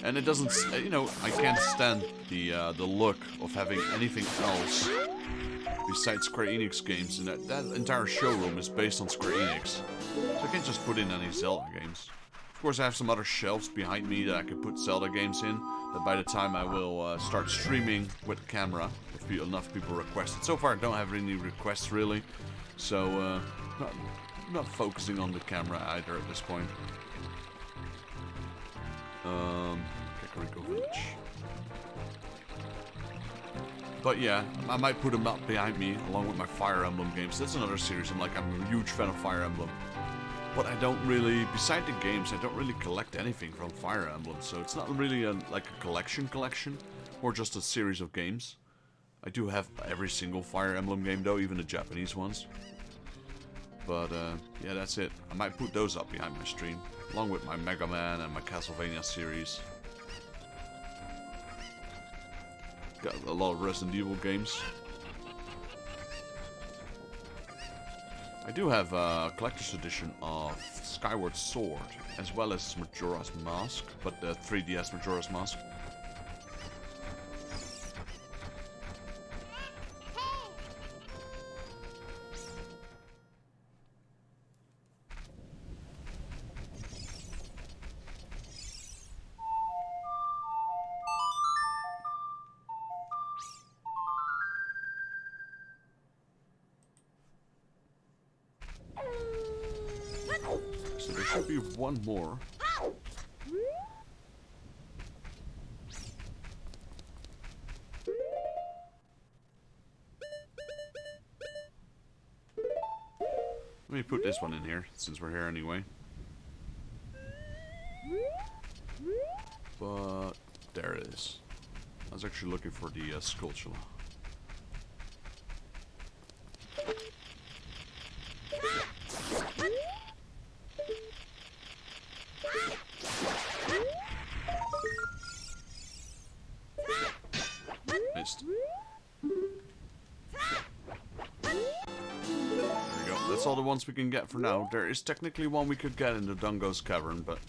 And it doesn't, you know, I can't stand the look of having anything else besides Square Enix games, and that entire showroom is based on Square Enix. So I can't just put in any Zelda games. Of course, I have some other shelves behind me that I can put Zelda games in, that by the time I will start streaming with the camera, if enough people request it. So far, I don't have any requests really, so not focusing on the camera either at this point. Kakariko Village. But yeah, I might put them up behind me along with my Fire Emblem games. That's another series. I'm a huge fan of Fire Emblem. But I don't really, beside the games, I don't really collect anything from Fire Emblem. So it's not really like a collection, or just a series of games. I do have every single Fire Emblem game though, even the Japanese ones. But yeah, that's it. I might put those up behind my stream, along with my Mega Man and my Castlevania series. Got a lot of Resident Evil games. I do have a collector's edition of Skyward Sword, as well as Majora's Mask, but the 3DS Majora's Mask. So there should be one more. Let me put this one in here, since we're here anyway. But there it is. I was actually looking for the Skulltula. Missed. There we go. That's all the ones we can get for now. There is technically one we could get in the Dungo's Cavern, but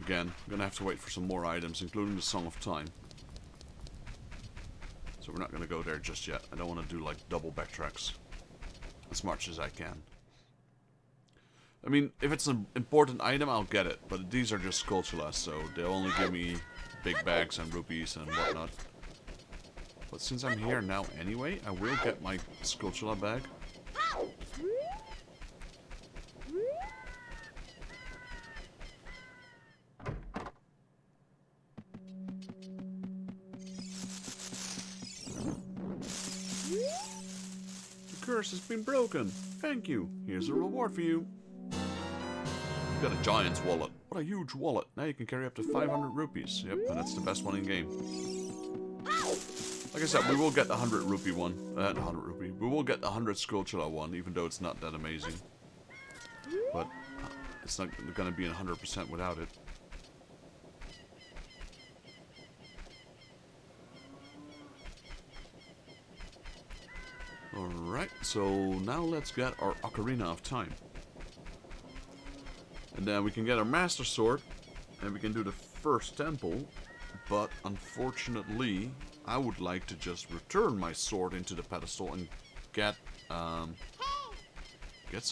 again, I'm gonna have to wait for some more items, including the Song of Time. So we're not gonna go there just yet. I don't want to do like double backtracks as much as I can. I mean, if it's an important item, I'll get it, but these are just Skulltulas, so they'll only give me big bags and rupees and whatnot. But since I'm here now anyway, I will get my Skulltula bag. The curse has been broken. Thank you. Here's a reward for you. You got a giant's wallet. What a huge wallet. Now you can carry up to 500 rupees. Yep, and that's the best one in game. Like I said, we will get the 100 rupee one. We will get the 100 Skulltula one, even though it's not that amazing. But it's not going to be 100% without it. Alright, so now let's get our Ocarina of Time. And then we can get our Master Sword, and we can do the first temple. But unfortunately, I would like to just return my sword into the pedestal and get some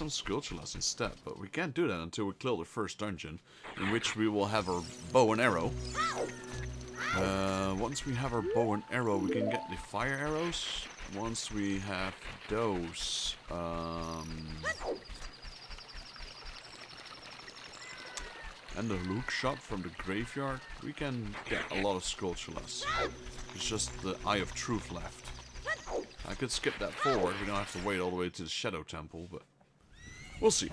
Skulltulas instead. But we can't do that until we clear the first dungeon, in which we will have our bow and arrow. Once we have our bow and arrow, we can get the fire arrows. Once we have those, and the look shot from the graveyard, we can get a lot of Skulltulas. It's just the Eye of Truth left. I could skip that forward, we don't have to wait all the way to the Shadow Temple, but we'll see.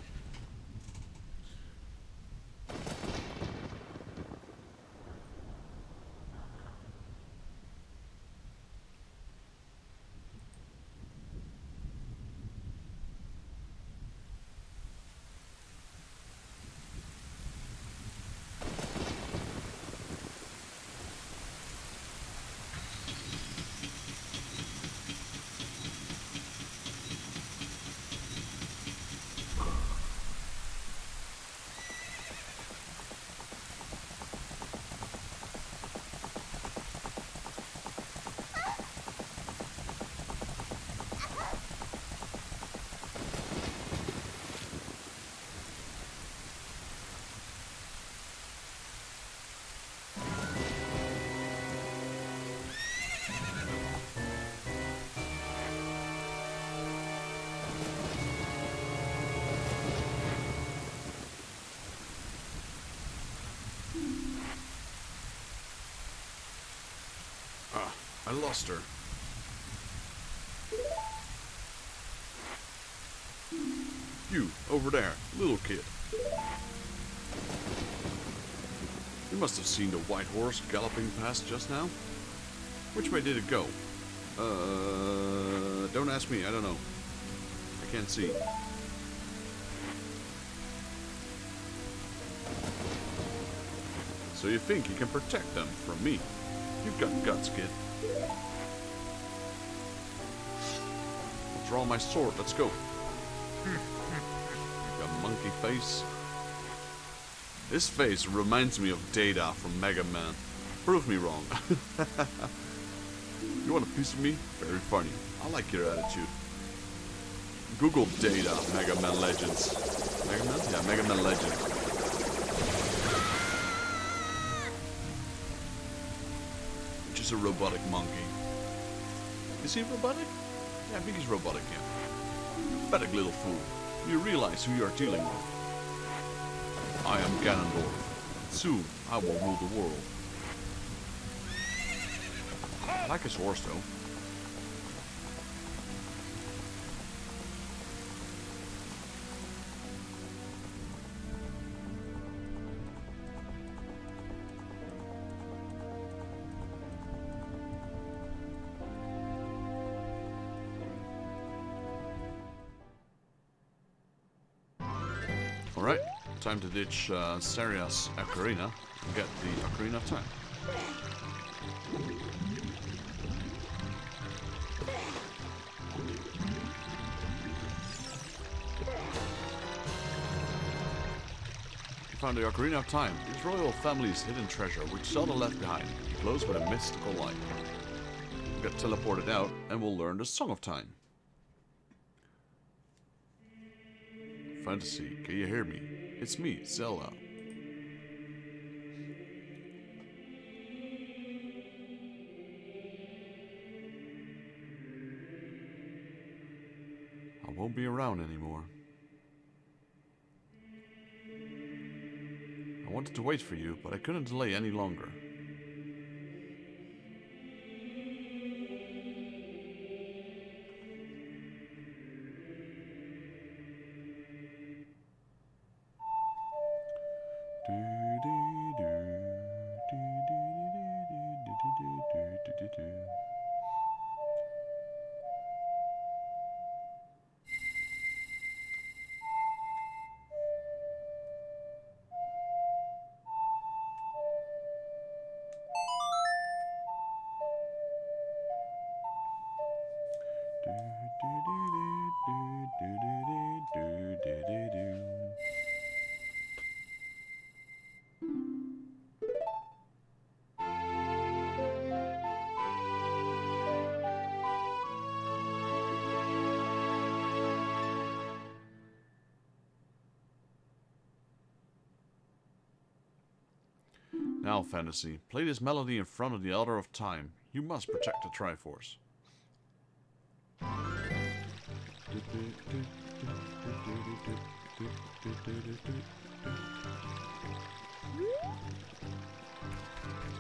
I lost her. You, over there, little kid. You must have seen the white horse galloping past just now. Which way did it go? Don't ask me, I don't know. I can't see. So you think you can protect them from me? You've got guts, kid. I'll draw my sword, let's go. Got a monkey face. This face reminds me of Data from Mega Man. Prove me wrong. You want a piece of me? Very funny. I like your attitude. Google Data Mega Man Legends. Mega Man? Yeah, Mega Man Legends. Which is a robotic monkey. Is he robotic? Yeah, I think he's robotic, yeah. Pathetic little fool. You realize who you are dealing with. I am Ganondorf. Soon, I will rule the world. I like his horse, though. Alright, time to ditch Seria's Ocarina and get the Ocarina of Time. You found the Ocarina of Time, his royal family's hidden treasure, which Zelda left behind. It glows with a mystical light. We'll get teleported out and we'll learn the Song of Time. Fantasy, can you hear me? It's me, Zelda. I won't be around anymore. I wanted to wait for you, but I couldn't delay any longer. Now, Fantasy, play this melody in front of the Elder of Time. You must protect the Triforce.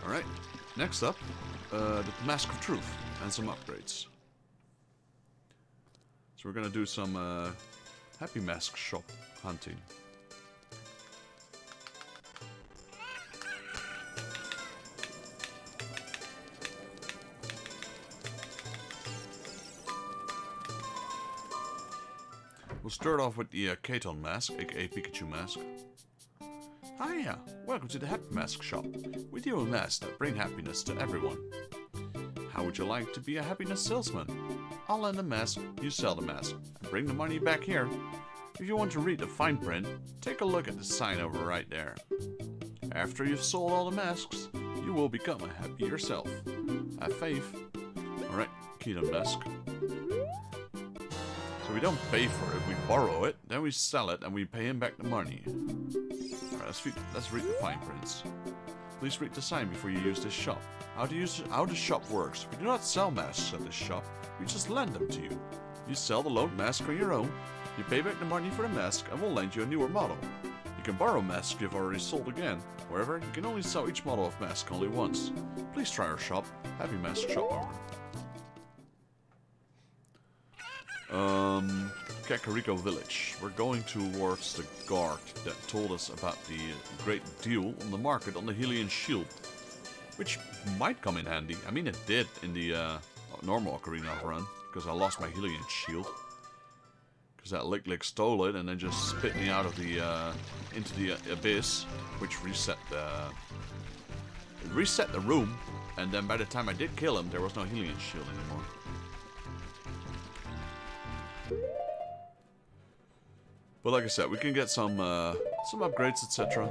Alright, next up, the Mask of Truth and some upgrades. So we're gonna do some Happy Mask shop hunting. We'll start off with the Katon mask, aka Pikachu mask. Hiya! Welcome to the Happy Mask shop. We deal with masks that bring happiness to everyone. How would you like to be a happiness salesman? I'll lend a mask, you sell the mask, and bring the money back here. If you want to read the fine print, take a look at the sign over right there. After you've sold all the masks, you will become a happy yourself. Have faith. Alright, Katon mask. So we don't pay for it, we borrow it, then we sell it, and we pay him back the money. Alright, let's read the fine prints. Please read the sign before you use this shop. How the shop works. We do not sell masks at this shop, we just lend them to you. You sell the loaned mask on your own, you pay back the money for the mask, and we'll lend you a newer model. You can borrow masks you've already sold again. However, you can only sell each model of mask only once. Please try our shop. Happy Mask Shop Owner. Kakariko Village. We're going towards the guard that told us about the great deal on the market on the Hylian shield, which might come in handy. I mean, it did in the normal Ocarina of run, because I lost my Hylian shield. Because that Lick stole it and then just spit me out of the into the abyss, which reset the room. And then by the time I did kill him, there was no Hylian shield anymore. But like I said, we can get some upgrades, etc.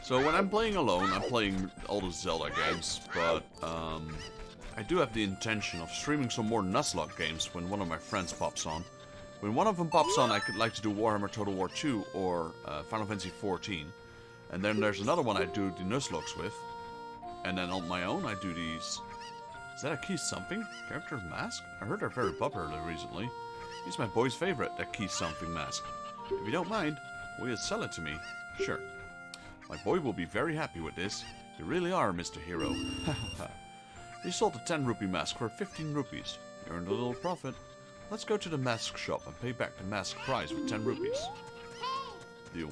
So when I'm playing alone, I'm playing all the Zelda games, but I do have the intention of streaming some more Nuzlocke games when one of my friends pops on. When one of them pops on, I could like to do Warhammer Total War 2 or Final Fantasy 14. And then there's another one I do the Nuzlocks with. And then on my own, I do these... Is that a Key Something character mask? I heard they're very popular recently. He's my boy's favorite, that Key Something mask. If you don't mind, will you sell it to me? Sure. My boy will be very happy with this. You really are, Mr. Hero. You sold the 10 rupee mask for 15 rupees. You earned a little profit. Let's go to the mask shop and pay back the mask price with 10 rupees. Deal.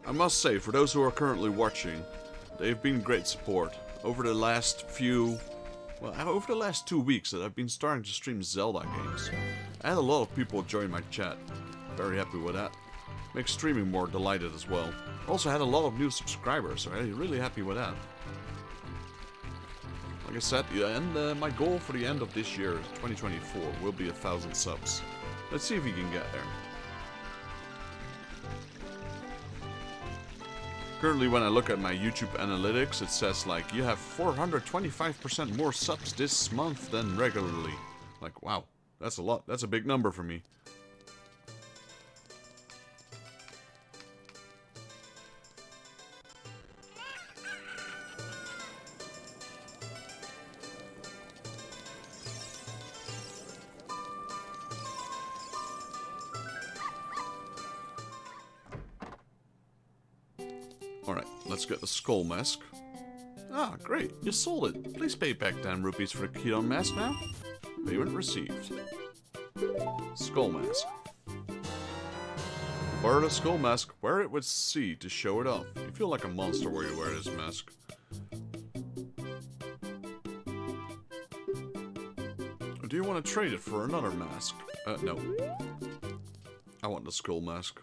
I must say, for those who are currently watching, they've been great support. Over the last 2 weeks that I've been starting to stream Zelda games. I had a lot of people join my chat. Very happy with that. Makes streaming more delighted as well. Also had a lot of new subscribers, so I'm really happy with that. Like I said, my goal for the end of this year, 2024, will be 1,000 subs. Let's see if we can get there. Currently, when I look at my YouTube analytics, it says like you have 425% more subs this month than regularly. Like, wow, that's a lot. That's a big number for me. Alright, let's get the skull mask. Ah, great, you sold it. Please pay back 10 rupees for the Katon mask now. Payment received. Skull mask. Borrow the skull mask, wear it with C to show it off. You feel like a monster where you wear this mask. Or do you want to trade it for another mask? No. I want the skull mask.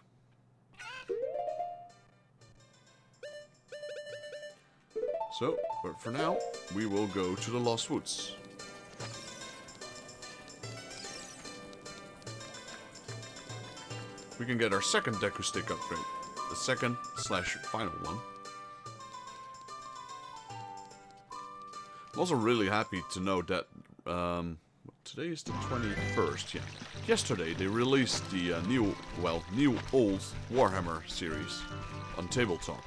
So, but for now, we will go to the Lost Woods. We can get our second Deku Stick upgrade. The second / final one. I'm also really happy to know that today is the 21st, yeah. Yesterday they released the new old Warhammer series on tabletop.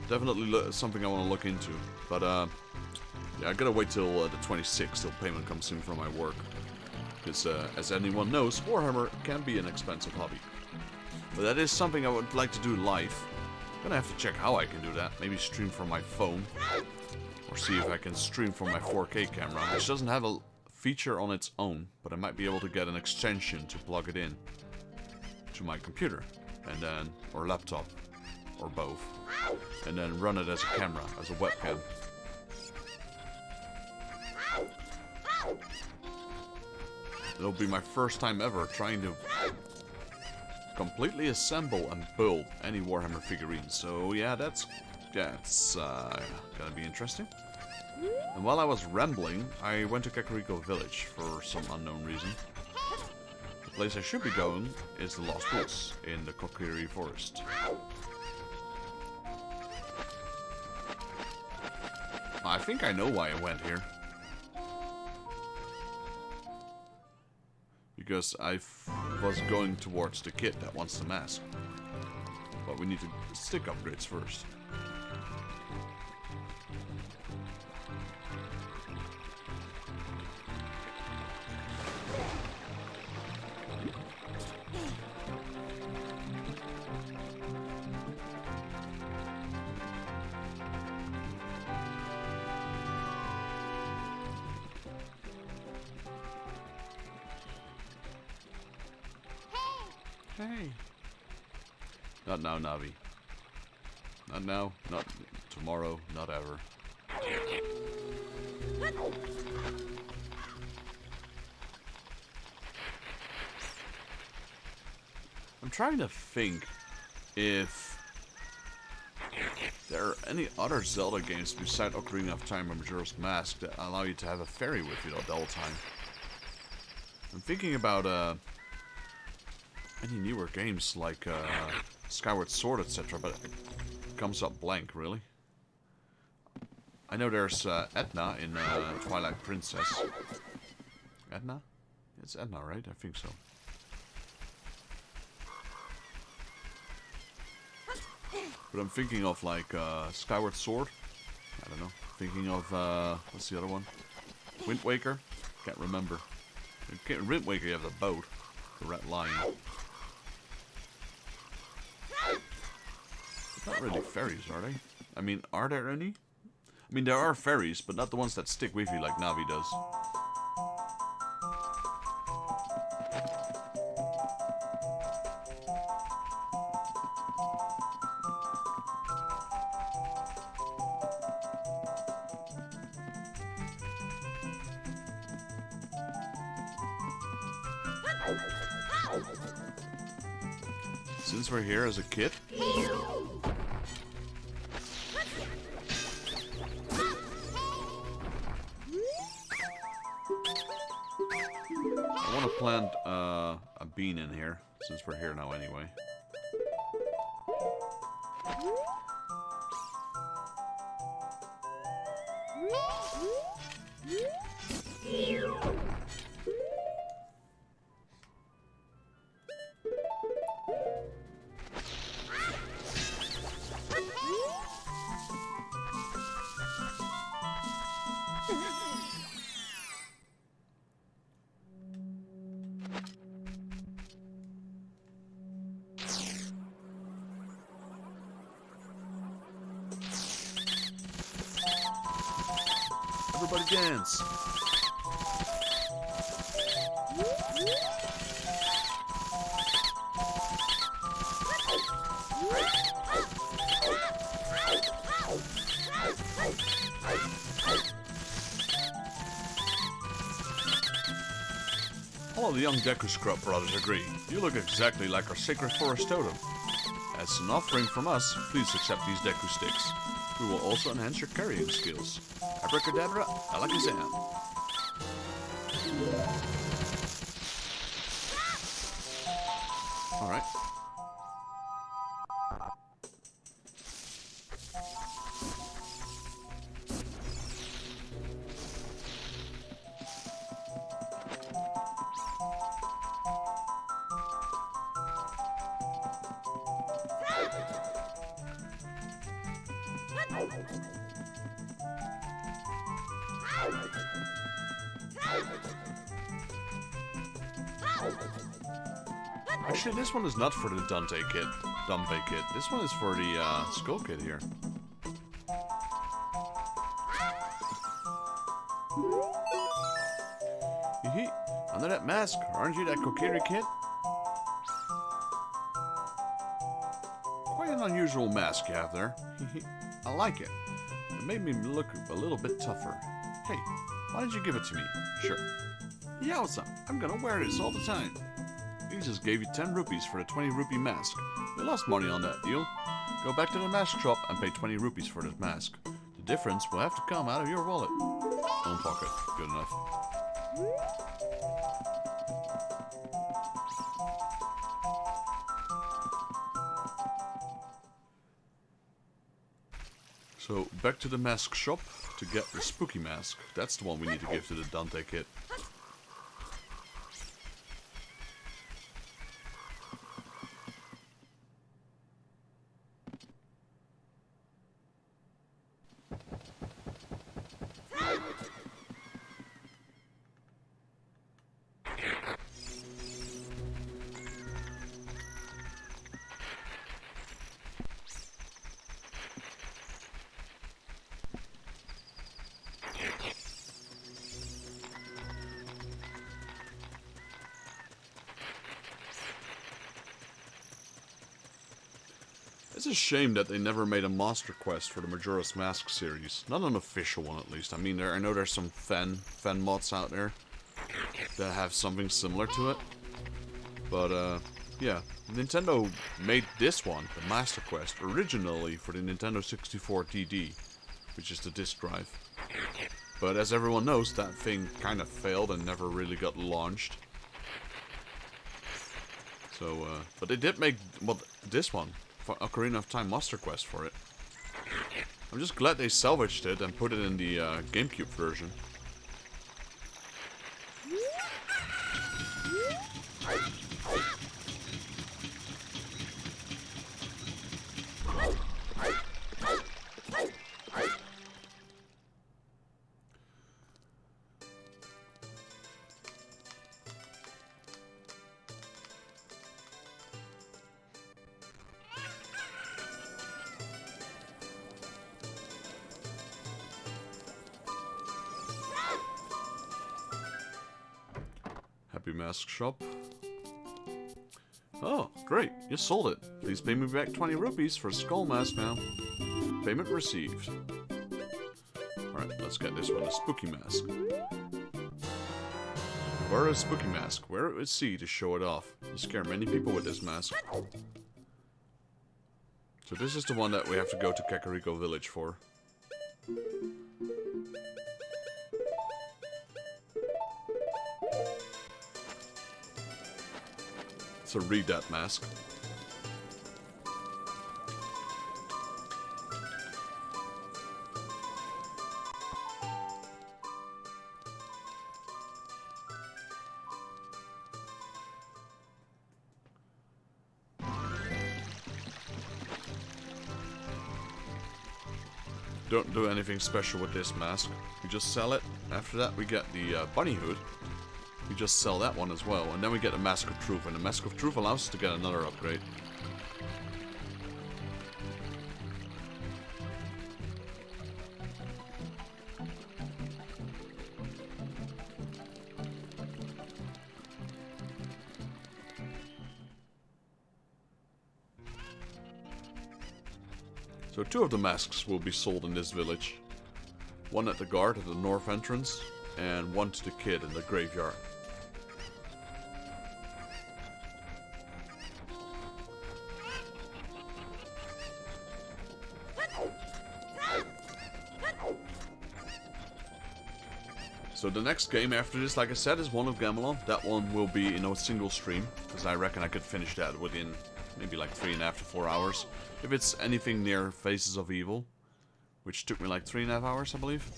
Definitely something I want to look into. But yeah, I gotta wait till the 26th till payment comes in from my work. Because as anyone knows, Warhammer can be an expensive hobby. But that is something I would like to do live. I'm gonna have to check how I can do that. Maybe stream from my phone. Or see if I can stream from my 4K camera, which doesn't have a feature on its own, but I might be able to get an extension to plug it in to my computer, and then, or laptop, or both, and then run it as a camera, as a webcam. It'll be my first time ever trying to completely assemble and build any Warhammer figurines, so yeah, that's gonna be interesting. And while I was rambling, I went to Kakariko Village for some unknown reason. The place I should be going is the Lost Woods in the Kokiri Forest. I think I know why I went here. Because I was going towards the kid that wants the mask. But we need to stick upgrades first. Hey! Not now, Navi. Not now, not tomorrow, not ever. I'm trying to think if there are any other Zelda games besides Ocarina of Time or Majora's Mask that allow you to have a fairy with you the whole time. I'm thinking about any newer games like Skyward Sword, etc., but it comes up blank, really. I know there's Edna in Twilight Princess. Edna? It's Edna, right? I think so. But I'm thinking of like Skyward Sword. I don't know. Thinking of what's the other one? Wind Waker. Can't remember. In Wind Waker you have the boat, the Red Lion. Not really fairies, are they? I mean, are there any? I mean, there are fairies, but not the ones that stick with you like Navi does. Since we're here as a kid, I want to plant a bean in here, since we're here now anyway. Everybody dance! All the young Deku Scrub brothers agree. You look exactly like our sacred forest totem. As an offering from us, please accept these Deku sticks. We will also enhance your carrying skills. Abracadabra, alakazam. Alright. Actually, this one is not for the Dumpe kit. This one is for the Skull kit here. Hee. Under that mask, aren't you that Kokiri kid? Quite an unusual mask you have there. I like it. It made me look a little bit tougher. Hey, why don't you give it to me? Sure. Yowza, I'm gonna wear this all the time. He just gave you 10 rupees for the 20 rupee mask. You lost money on that deal. Go back to the mask shop and pay 20 rupees for this mask. The difference will have to come out of your wallet. Own pocket. Good enough. So, back to the mask shop to get the spooky mask. That's the one we need to give to the Dante kid. It's a shame that they never made a monster quest for the Majora's Mask series. Not an official one, at least. I mean, I know there's some fan mods out there that have something similar to it. But, yeah. Nintendo made this one, the Master Quest, originally for the Nintendo 64 DD, which is the disk drive. But as everyone knows, that thing kind of failed and never really got launched. So, but they did make, well, this one. Ocarina of Time Master Quest for it. I'm just glad they salvaged it and put it in the GameCube version. Happy Mask Shop. Oh, great. You sold it. Please pay me back 20 rupees for a skull mask now. Payment received. Alright, let's get this one, a spooky mask. Wear a spooky mask. Wear it with C to show it off. You scare many people with this mask. So this is the one that we have to go to Kakariko Village for. So read that mask. Don't do anything special with this mask. We just sell it. After that we get the bunny hood. We just sell that one as well, and then we get the Mask of Truth, and the Mask of Truth allows us to get another upgrade. So 2 of the masks will be sold in this village. One at the guard at the north entrance, and one to the kid in the graveyard. So the next game after this, like I said, is one of Gamelon. That one will be in a single stream, because I reckon I could finish that within maybe like 3.5 to 4 hours. If it's anything near Faces of Evil, which took me like 3.5 hours, I believe.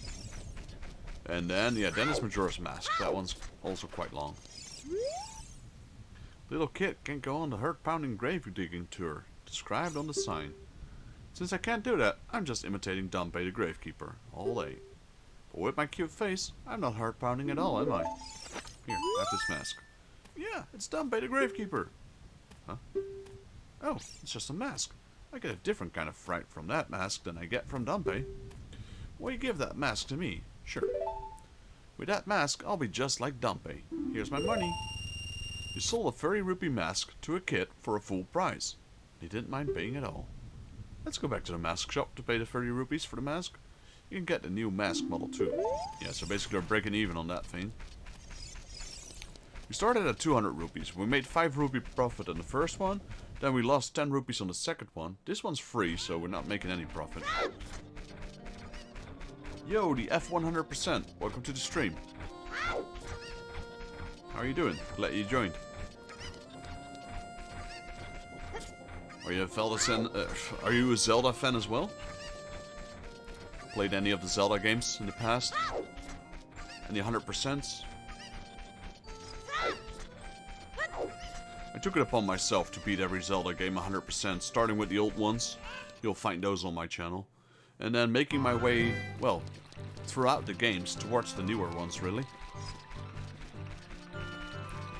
And then, yeah, then it's Majora's Mask. That one's also quite long. Little kid can't go on the heart-pounding grave digging tour, described on the sign. Since I can't do that, I'm just imitating Dumpy the Gravekeeper all day. But with my cute face, I'm not heart-pounding at all, am I? Here, have this mask. Yeah, it's Dumpy the Gravekeeper. Huh? Oh, it's just a mask. I get a different kind of fright from that mask than I get from Dumpy. Well, you give that mask to me. Sure. With that mask, I'll be just like Dumpy. Here's my money. You sold a furry rupee mask to a kid for a full price. He didn't mind paying at all. Let's go back to the mask shop to pay the 30 rupees for the mask. You can get the new mask model too. Yeah, so basically we're breaking even on that thing. We started at 200 rupees. We made 5 rupee profit on the first one. Then we lost 10 rupees on the second one. This one's free, so we're not making any profit. Yo, the F100%. Welcome to the stream. How are you doing? Glad you joined. Are you a Zelda fan as well? Played any of the Zelda games in the past? Any 100%s? I took it upon myself to beat every Zelda game 100%, starting with the old ones. You'll find those on my channel. And then making my way, well, throughout the games towards the newer ones, really.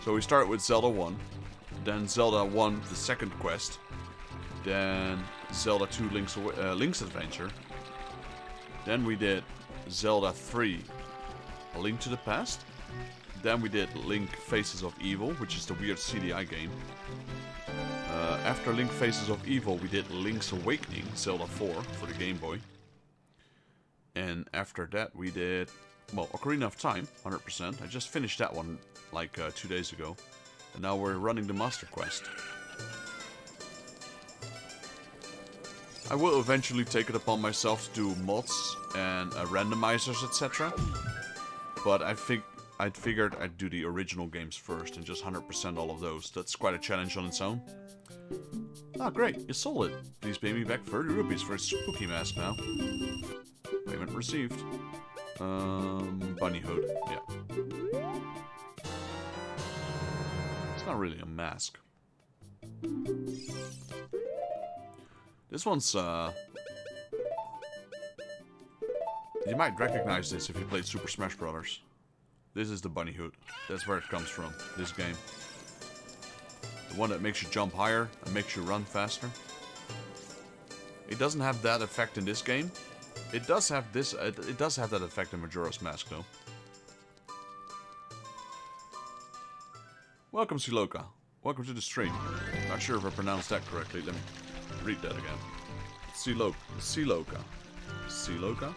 So we started with Zelda 1, then Zelda 1, the second quest, then Zelda 2, Link's Adventure. Then we did Zelda 3, A Link to the Past. Then we did Link Faces of Evil, which is the weird CDI game. After Link Faces of Evil, we did Link's Awakening, Zelda 4, for the Game Boy. And after that, we did, well, Ocarina of Time, 100%. I just finished that one like 2 days ago. And now we're running the Master Quest. I will eventually take it upon myself to do mods and randomizers, etc. But I figured I'd do the original games first and just 100% all of those. That's quite a challenge on its own. Ah, great, you sold it. Please pay me back 30 rupees for a spooky mask now. Payment received. Bunny hood, yeah. It's not really a mask. This one's, you might recognize this if you played Super Smash Bros. This is the bunny hood. That's where it comes from, this game. The one that makes you jump higher and makes you run faster. It doesn't have that effect in this game. It does have this, it does have that effect in Majora's Mask though. Welcome, Siloka. Welcome to the stream. Not sure if I pronounced that correctly. Let me read that again. Siloka. Siloka?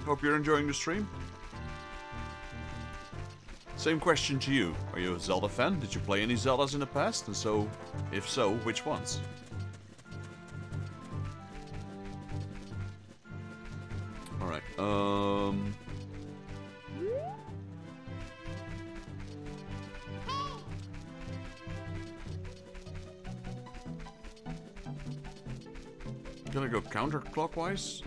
Hope you're enjoying the stream. Same question to you. Are you a Zelda fan? Did you play any Zeldas in the past? And so, if so, which ones? Alright, gonna go counterclockwise.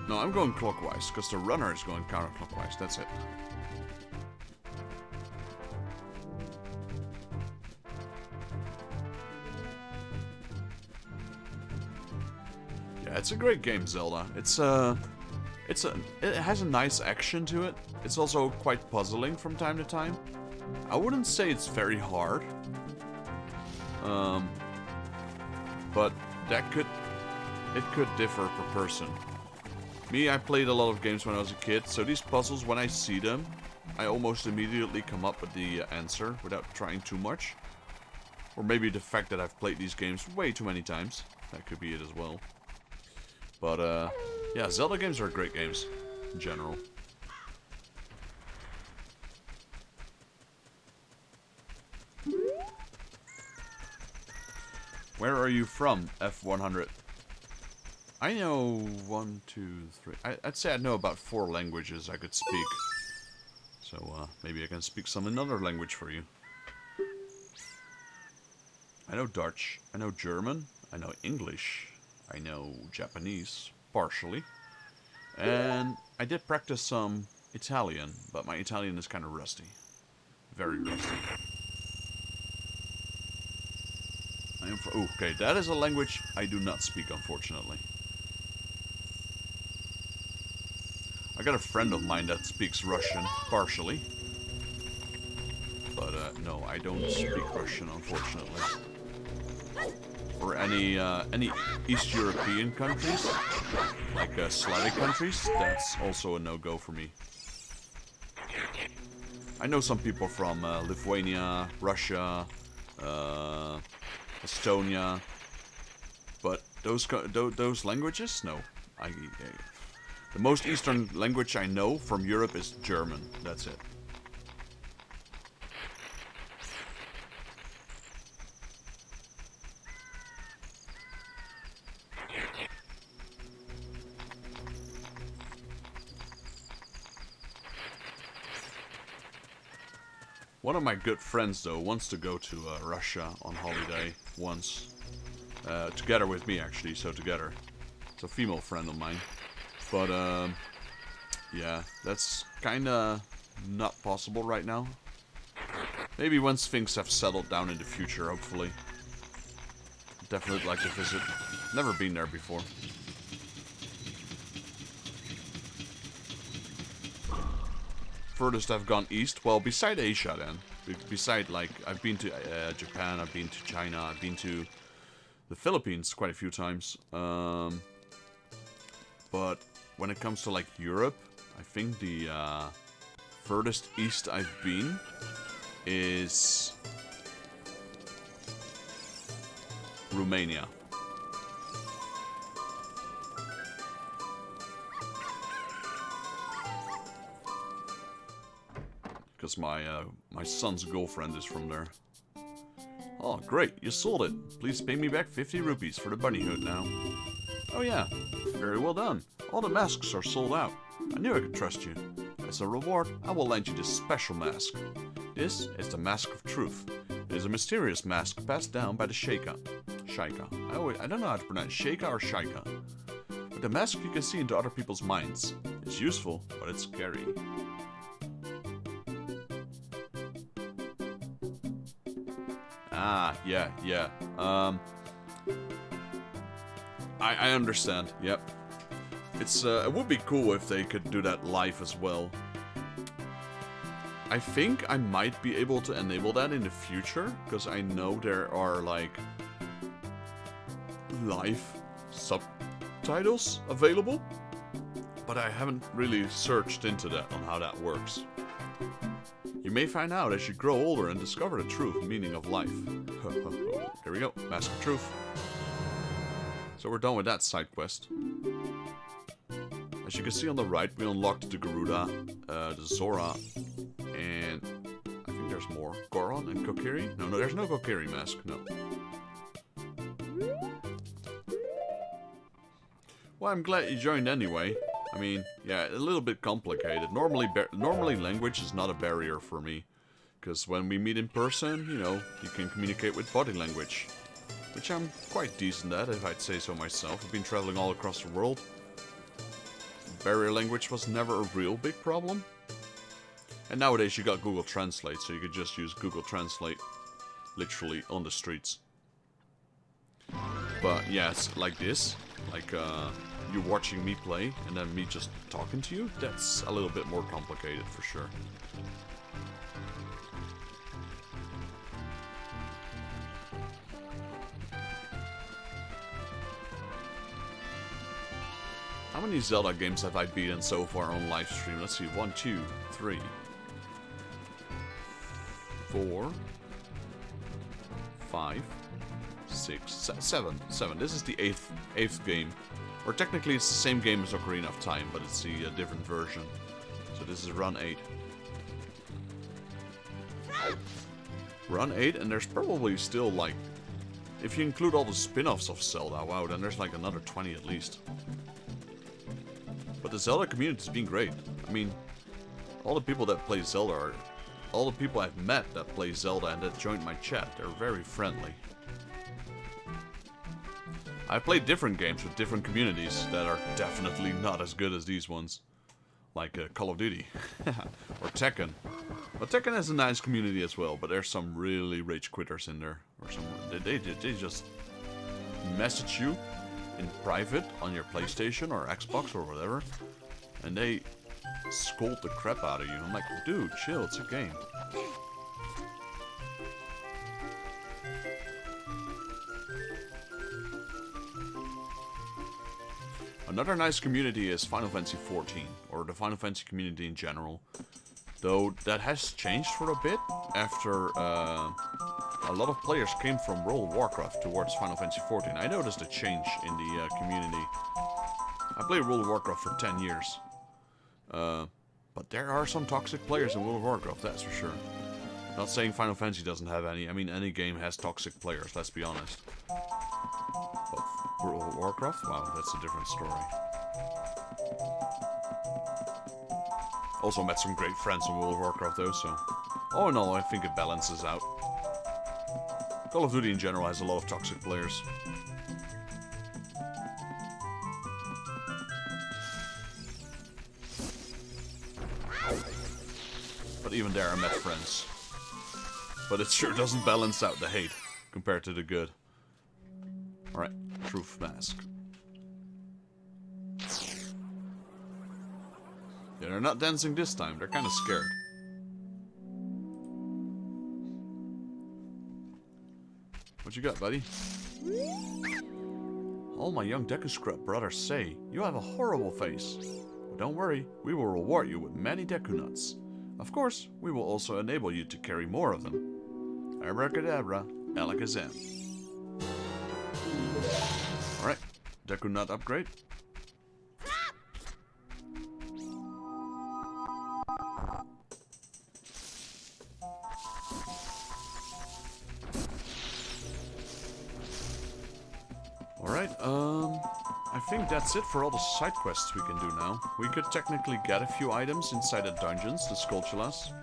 No, I'm going clockwise, because the runner is going counterclockwise, that's it. Yeah, it's a great game, Zelda. It has a nice action to it. It's also quite puzzling from time to time. I wouldn't say it's very hard. But it could differ per person. Me, I played a lot of games when I was a kid, so these puzzles, when I see them, I almost immediately come up with the answer without trying too much. Or maybe the fact that I've played these games way too many times. That could be it as well. But, yeah, Zelda games are great games, in general. Where are you from, F100? I know 1, 2, 3. I'd say I know about 4 languages I could speak. So maybe I can speak some another language for you. I know Dutch. I know German. I know English. I know Japanese, partially. And I did practice some Italian, but my Italian is kind of rusty. Very rusty. Okay, that is a language I do not speak, unfortunately. I got a friend of mine that speaks Russian, partially. But no, I don't speak Russian, unfortunately. For any East European countries, like Slavic countries, that's also a no-go for me. I know some people from Lithuania, Russia, Estonia, but those languages, no. The most Eastern language I know from Europe is German. That's it. One of my good friends, though, wants to go to Russia on holiday once. Together with me, actually, so together. It's a female friend of mine. But, yeah, that's kinda not possible right now. Maybe once things have settled down in the future, hopefully. Definitely like to visit. Never been there before. Furthest I've gone east? Well, beside Asia, then. Beside, like, I've been to Japan, I've been to China, I've been to the Philippines quite a few times. But when it comes to, like, Europe, I think the furthest east I've been is Romania. Because my son's girlfriend is from there. Oh, great, you sold it. Please pay me back 50 rupees for the bunny hood now. Oh yeah, very well done. All the masks are sold out. I knew I could trust you. As a reward, I will lend you this special mask. This is the Mask of Truth. It is a mysterious mask passed down by the Sheikah. I don't know how to pronounce Sheikah or Shaika. With the mask you can see into other people's minds. It's useful, but it's scary. Ah, yeah. I understand, yep. It would be cool if they could do that live as well. I think I might be able to enable that in the future, because I know there are, like, live subtitles available, but I haven't really searched into that on how that works. You may find out as you grow older and discover the true meaning of life. Here we go, Mask of Truth. So we're done with that side quest. As you can see on the right, we unlocked the Garuda, the Zora, and I think there's more. Goron and Kokiri? No, there's no Kokiri mask, no. Well, I'm glad you joined anyway. I mean, yeah, a little bit complicated. Normally language is not a barrier for me. Because when we meet in person, you know, you can communicate with body language. Which I'm quite decent at, if I'd say so myself. I've been traveling all across the world. Barrier language was never a real big problem. And nowadays you got Google Translate, so you could just use Google Translate literally on the streets. But yeah, it's like this. Like, you watching me play, and then me just talking to you, that's a little bit more complicated for sure. How many Zelda games have I beaten so far on live stream? Let's see, 1, 2, 3, 4, 5, 6, 7. This is the eighth game. Or technically it's the same game as Ocarina of Time, but it's a different version. So this is run 8. Run 8, and there's probably still like if you include all the spin-offs of Zelda, wow, then there's like another 20 at least. But the Zelda community's been great. I mean, all the people that play Zelda are... all the people I've met that play Zelda and that joined my chat, they're very friendly. I've played different games with different communities that are definitely not as good as these ones. Like Call of Duty. Or Tekken. But Tekken has a nice community as well, but there's some really rage quitters in there. Or some... They just message you in private on your PlayStation or Xbox or whatever. And they scold the crap out of you. I'm like, dude, chill, it's a game. Another nice community is Final Fantasy XIV, or the Final Fantasy community in general. Though that has changed for a bit after a lot of players came from World of Warcraft towards Final Fantasy XIV. I noticed a change in the community. I played World of Warcraft for 10 years. But there are some toxic players in World of Warcraft, that's for sure. Not saying Final Fantasy doesn't have any. I mean, any game has toxic players, let's be honest. But World of Warcraft? Wow, that's a different story. Also met some great friends in World of Warcraft though, so... all in all, I think it balances out. Call of Duty in general has a lot of toxic players. But even there I met friends. But it sure doesn't balance out the hate compared to the good. Alright, Truth Mask. Yeah, they're not dancing this time, they're kind of scared. What you got, buddy? All my young Deku Scrub brothers say, you have a horrible face. But don't worry, we will reward you with many Deku Nuts. Of course, we will also enable you to carry more of them. Abracadabra, Alakazam. Alright, Deku Nut upgrade. Alright, I think that's it for all the side quests we can do now. We could technically get a few items inside the dungeons, the Skulltulas.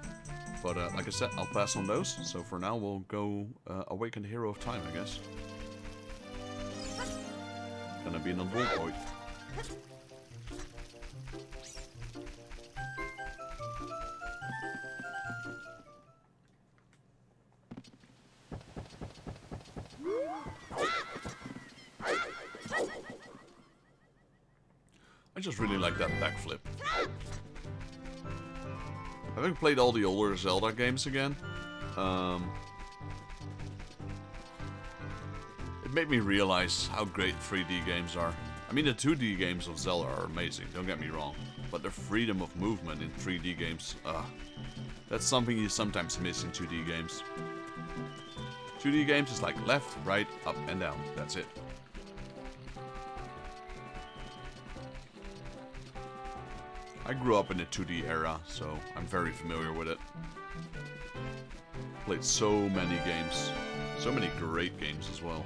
But like I said, I'll pass on those. So for now, we'll go awaken the Hero of Time, I guess. Gonna be an Bull Point. I just really like that backflip. Having played all the older Zelda games again, it made me realize how great 3D games are. I mean, the 2D games of Zelda are amazing, don't get me wrong, but the freedom of movement in 3D games, that's something you sometimes miss in 2D games. 2D games is like left, right, up and down, that's it. I grew up in the 2D era, so I'm very familiar with it. Played so many games. So many great games as well.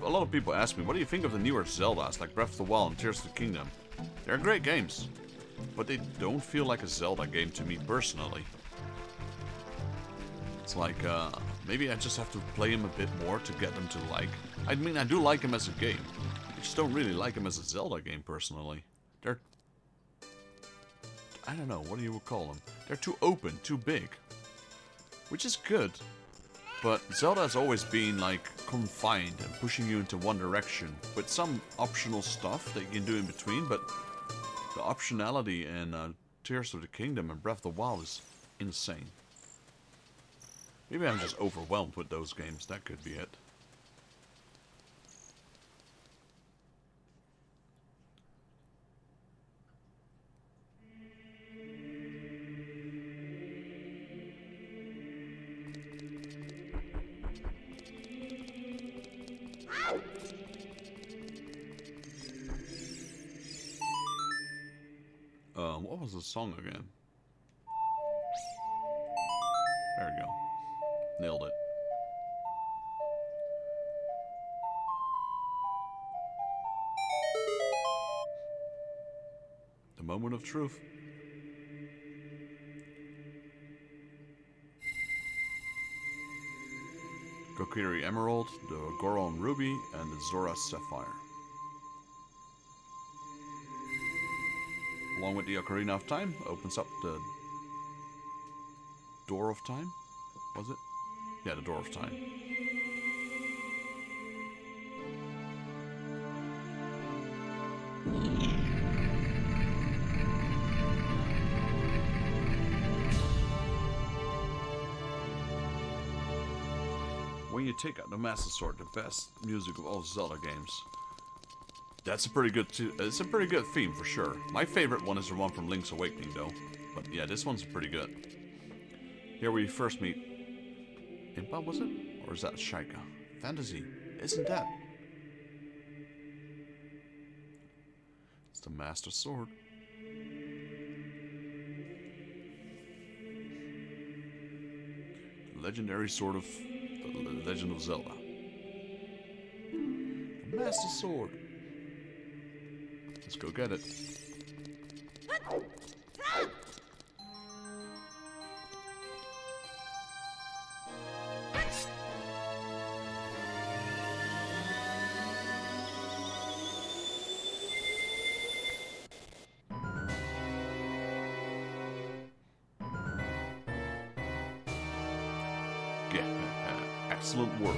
A lot of people ask me, what do you think of the newer Zeldas, like Breath of the Wild and Tears of the Kingdom? They're great games, but they don't feel like a Zelda game to me personally. It's like, maybe I just have to play them a bit more to get them to like. I mean, I do like them as a game. I just don't really like them as a Zelda game, personally. They're... I don't know, what do you call them? They're too open, too big. Which is good. But Zelda has always been, like, confined and pushing you into one direction. With some optional stuff that you can do in between, but... the optionality in Tears of the Kingdom and Breath of the Wild is insane. Maybe I'm just overwhelmed with those games, that could be it. What was the song again? There we go. Nailed it. The moment of truth. Kokiri Emerald, the Goron Ruby, and the Zora Sapphire. Along with the Ocarina of Time, opens up the Door of Time? Was it? Yeah, the Door of Time. When you take out the Master Sword, the best music of all Zelda games. That's a pretty good. It's a pretty good theme for sure. My favorite one is the one from Link's Awakening, though. But yeah, this one's pretty good. Here we first meet Impa, was it, or is that Shaika? Fantasy, isn't that? It's the Master Sword. The legendary sword of the Legend of Zelda. The Master Sword. Let's go get it. Excellent work.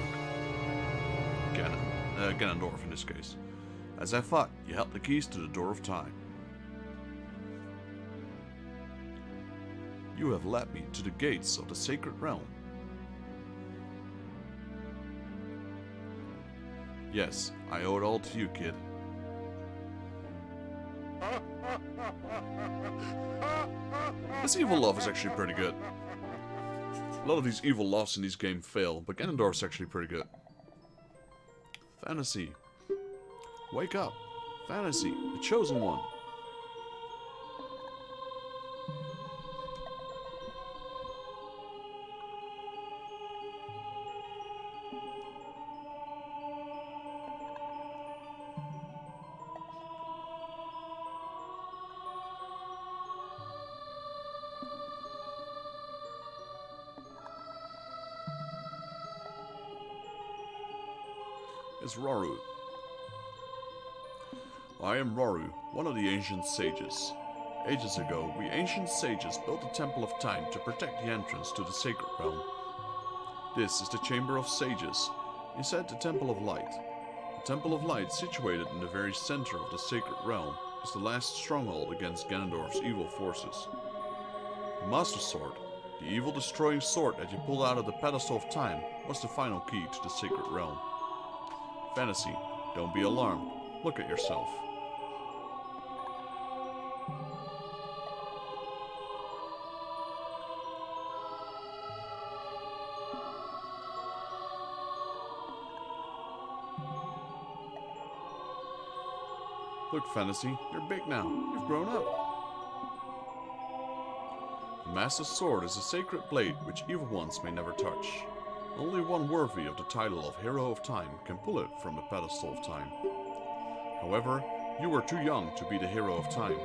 Ganondorf in this case. As I thought, you held the keys to the Door of Time. You have led me to the gates of the sacred realm. Yes, I owe it all to you, kid. This evil love is actually pretty good. A lot of these evil loves in this game fail, but Ganondorf's actually pretty good. Fantasy. Wake up. Fantasy, the chosen one. It's Roru. I am Roru, one of the ancient sages. Ages ago, we ancient sages built the Temple of Time to protect the entrance to the sacred realm. This is the Chamber of Sages, inside the Temple of Light. The Temple of Light, situated in the very center of the sacred realm, is the last stronghold against Ganondorf's evil forces. The Master Sword, the evil-destroying sword that you pulled out of the pedestal of time, was the final key to the sacred realm. Fantasy, don't be alarmed. Look at yourself. Look, Fantasy, you're big now. You've grown up. The Master Sword is a sacred blade which evil ones may never touch. Only one worthy of the title of Hero of Time can pull it from the pedestal of time. However, you were too young to be the Hero of Time.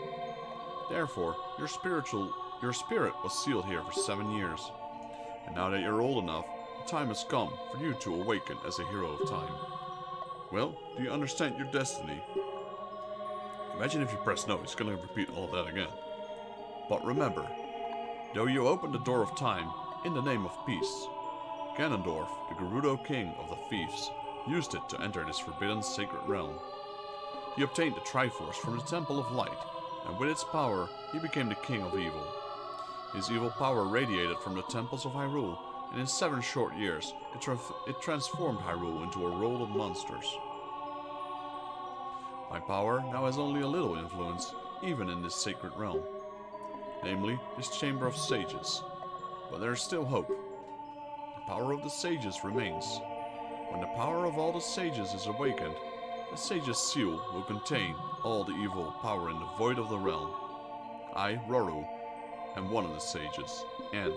Therefore, your spirit was sealed here for 7 years. And now that you're old enough, the time has come for you to awaken as a Hero of Time. Well, do you understand your destiny? Imagine if you press no, it's going to repeat all that again. But remember, though you opened the Door of Time in the name of peace, Ganondorf, the Gerudo King of the Thieves, used it to enter this forbidden sacred realm. He obtained the Triforce from the Temple of Light, and with its power, he became the King of Evil. His evil power radiated from the temples of Hyrule, and in 7 short years, it transformed Hyrule into a world of monsters. My power now has only a little influence, even in this sacred realm. Namely, this Chamber of Sages. But there is still hope. The power of the sages remains. When the power of all the sages is awakened, the sage's seal will contain all the evil power in the void of the realm. I, Roru, am one of the sages, and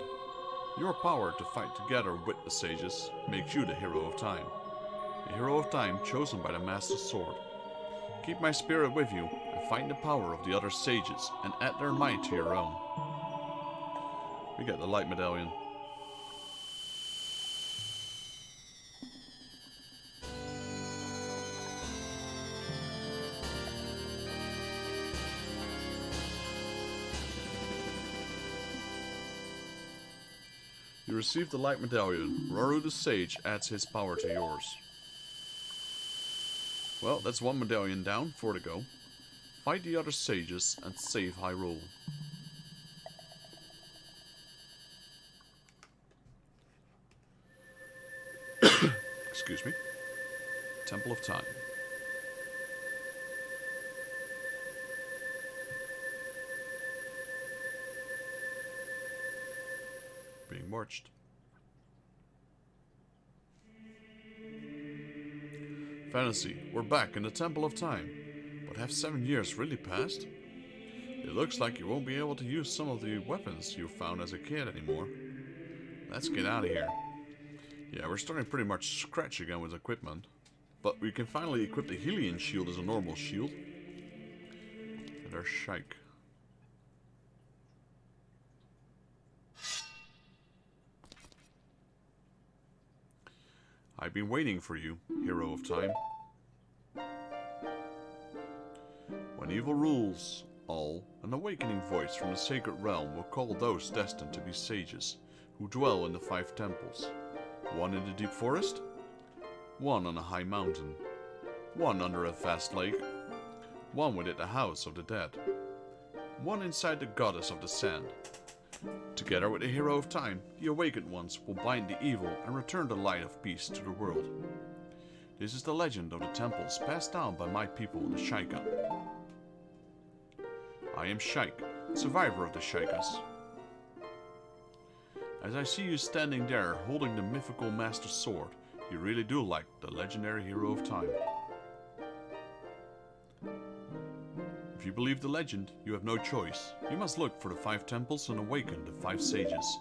Your power to fight together with the sages makes you the hero of time. The hero of time chosen by the Master's Sword. Keep my spirit with you and find the power of the other sages and add their might to your own. We get the light medallion. You receive the light medallion. Roru the Sage adds his power to yours. Well, that's one medallion down, 4 to go. Fight the other sages and save Hyrule. Excuse me. Temple of Time. Being marched. Fantasy, we're back in the Temple of Time. But have 7 years really passed? It looks like you won't be able to use some of the weapons you found as a kid anymore. Let's get out of here. Yeah, we're starting pretty much scratch again with equipment. But we can finally equip the Hylian shield as a normal shield. And there's Shike. I've been waiting for you, hero of time. When evil rules all, an awakening voice from the sacred realm will call those destined to be sages, who dwell in the 5 temples. One in the deep forest, one on a high mountain, one under a vast lake, one within the house of the dead, one inside the goddess of the sand. Together with the hero of time, the awakened ones will bind the evil and return the light of peace to the world. This is the legend of the temples passed down by my people, the Shaika. I am Shike, survivor of the Shaikas. As I see you standing there holding the mythical Master Sword, you really do like the legendary hero of time. If you believe the legend, you have no choice. You must look for the 5 temples and awaken the 5 sages.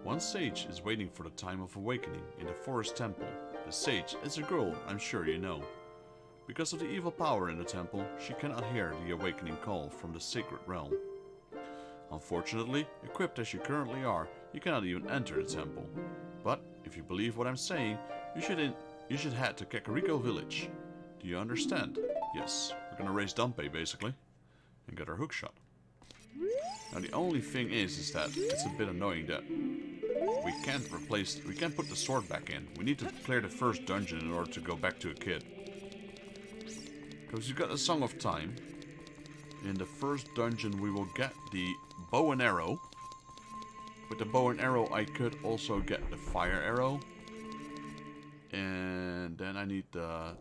One sage is waiting for the time of awakening in the forest temple. The sage is a girl I'm sure you know. Because of the evil power in the temple, she cannot hear the awakening call from the sacred realm. Unfortunately, equipped as you currently are, you cannot even enter the temple. But, if you believe what I'm saying, you should head to Kakariko village. Do you understand? Yes, we're gonna race Dumpe basically, and get our hookshot. Now the only thing is that it's a bit annoying that we can't put the sword back in. We need to clear the first dungeon in order to go back to a kid. Because you got a Song of Time. In the first dungeon we will get the bow and arrow. With the bow and arrow I could also get the fire arrow. And then I need the...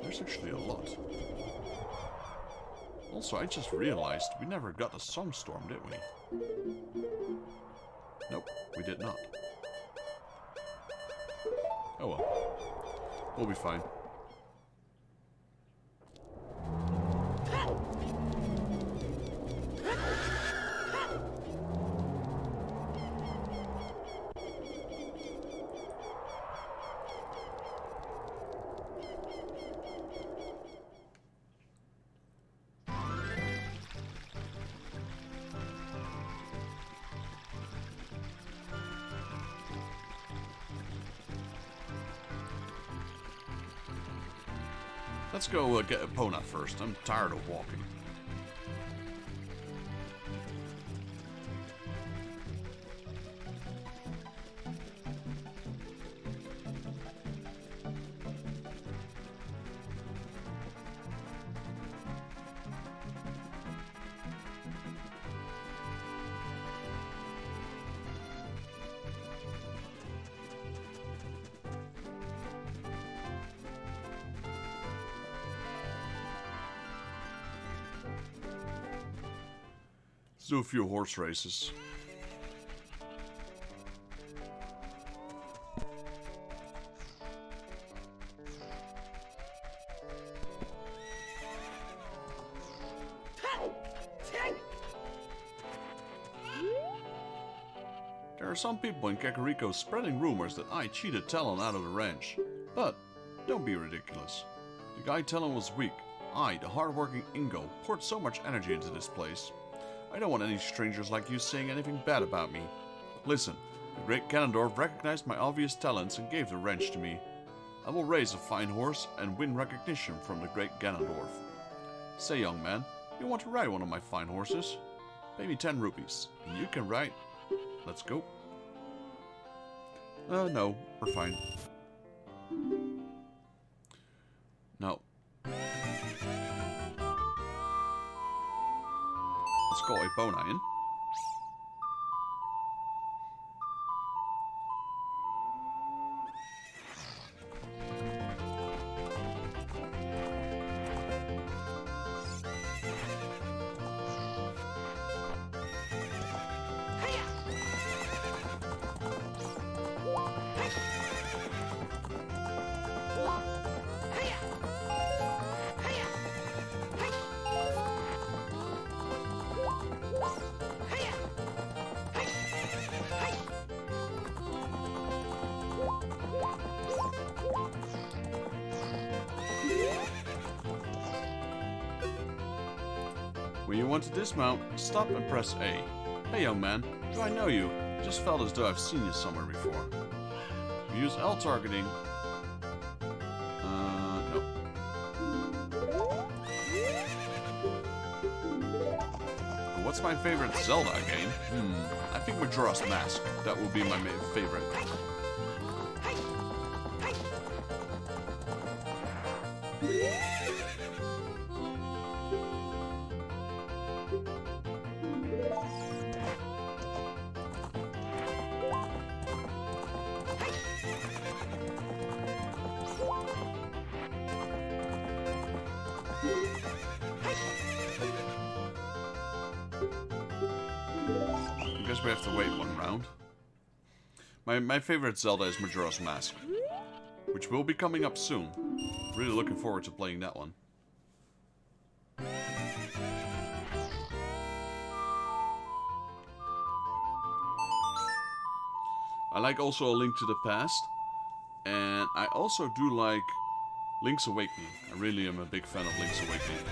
There's actually a lot. Also, I just realized we never got a Songstorm, did we? Nope, we did not. Oh well. We'll be fine. Let's go get Epona first. I'm tired of walking. Let's do a few horse races. are some people in Kakariko spreading rumors that I cheated Talon out of the ranch. But, don't be ridiculous. The guy Talon was weak. I, the hard-working Ingo, poured so much energy into this place. I don't want any strangers like you saying anything bad about me. Listen, the great Ganondorf recognized my obvious talents and gave the wrench to me. I will raise a fine horse and win recognition from the great Ganondorf. Say, young man, you want to ride one of my fine horses? Pay me 10 rupees, and you can ride. Let's go. No, we're fine. No. Let's call Epona in. When you want to dismount, stop and press A. Hey young man, do I know you? It just felt as though I've seen you somewhere before. You use L targeting. No. What's my favorite Zelda game? I think Majora's Mask. That would be my favorite. I guess we have to wait one round. My favorite Zelda is Majora's Mask, which will be coming up soon. Really looking forward to playing that one. I like also A Link to the Past, and I also do like Link's Awakening. I really am a big fan of Link's Awakening.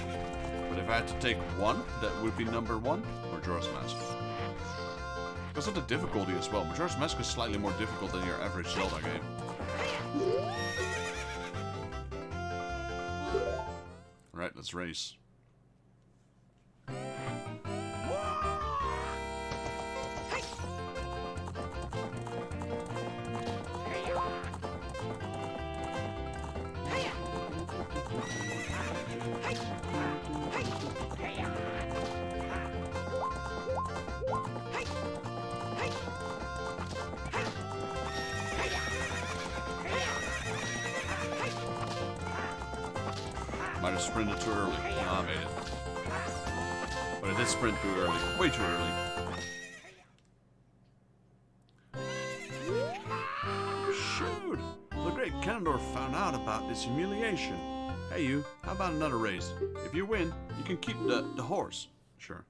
But if I had to take one, that would be number one, Majora's Mask. Because of the difficulty as well. Majora's Mask is slightly more difficult than your average Zelda game. Alright, let's race. Might have sprinted too early. No, I made it. But I did sprint too early. Way too early. Shoot! The great Ganondorf found out about this humiliation. Hey you, how about another race? If you win, you can keep the horse. Sure.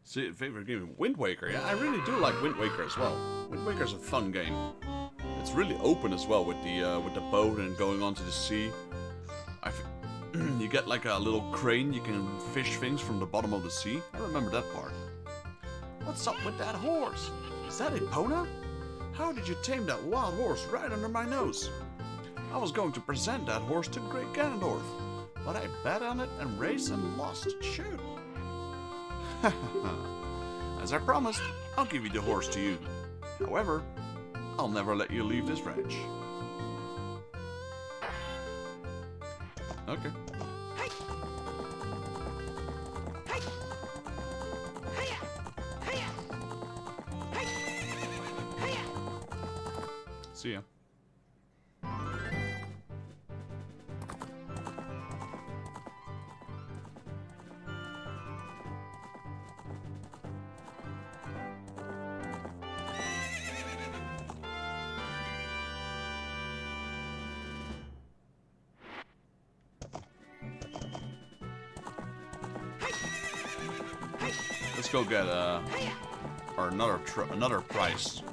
See, favorite game, Wind Waker. Yeah, I really do like Wind Waker as well. Wind Waker's a fun game. It's really open as well with the boat and going onto the sea. You get like a little crane. You can fish things from the bottom of the sea. I remember that part. What's up with that horse? Is that Epona? How did you tame that wild horse right under my nose? I was going to present that horse to Great Ganondorf, but I bet on it and raced and lost. Shoot. As I promised, I'll give you the horse to you. However, I'll never let you leave this ranch. Okay. See ya. Let's go get another prize.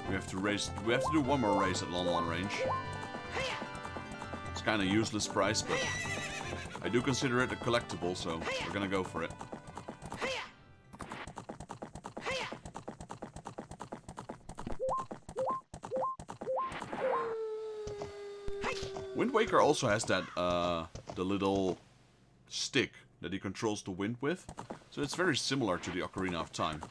We have to do one more race at long range. It's kind of useless prize, but I do consider it a collectible, so we're gonna go for it. Wind Waker also has that the little stick that he controls the wind with, so it's very similar to the Ocarina of Time.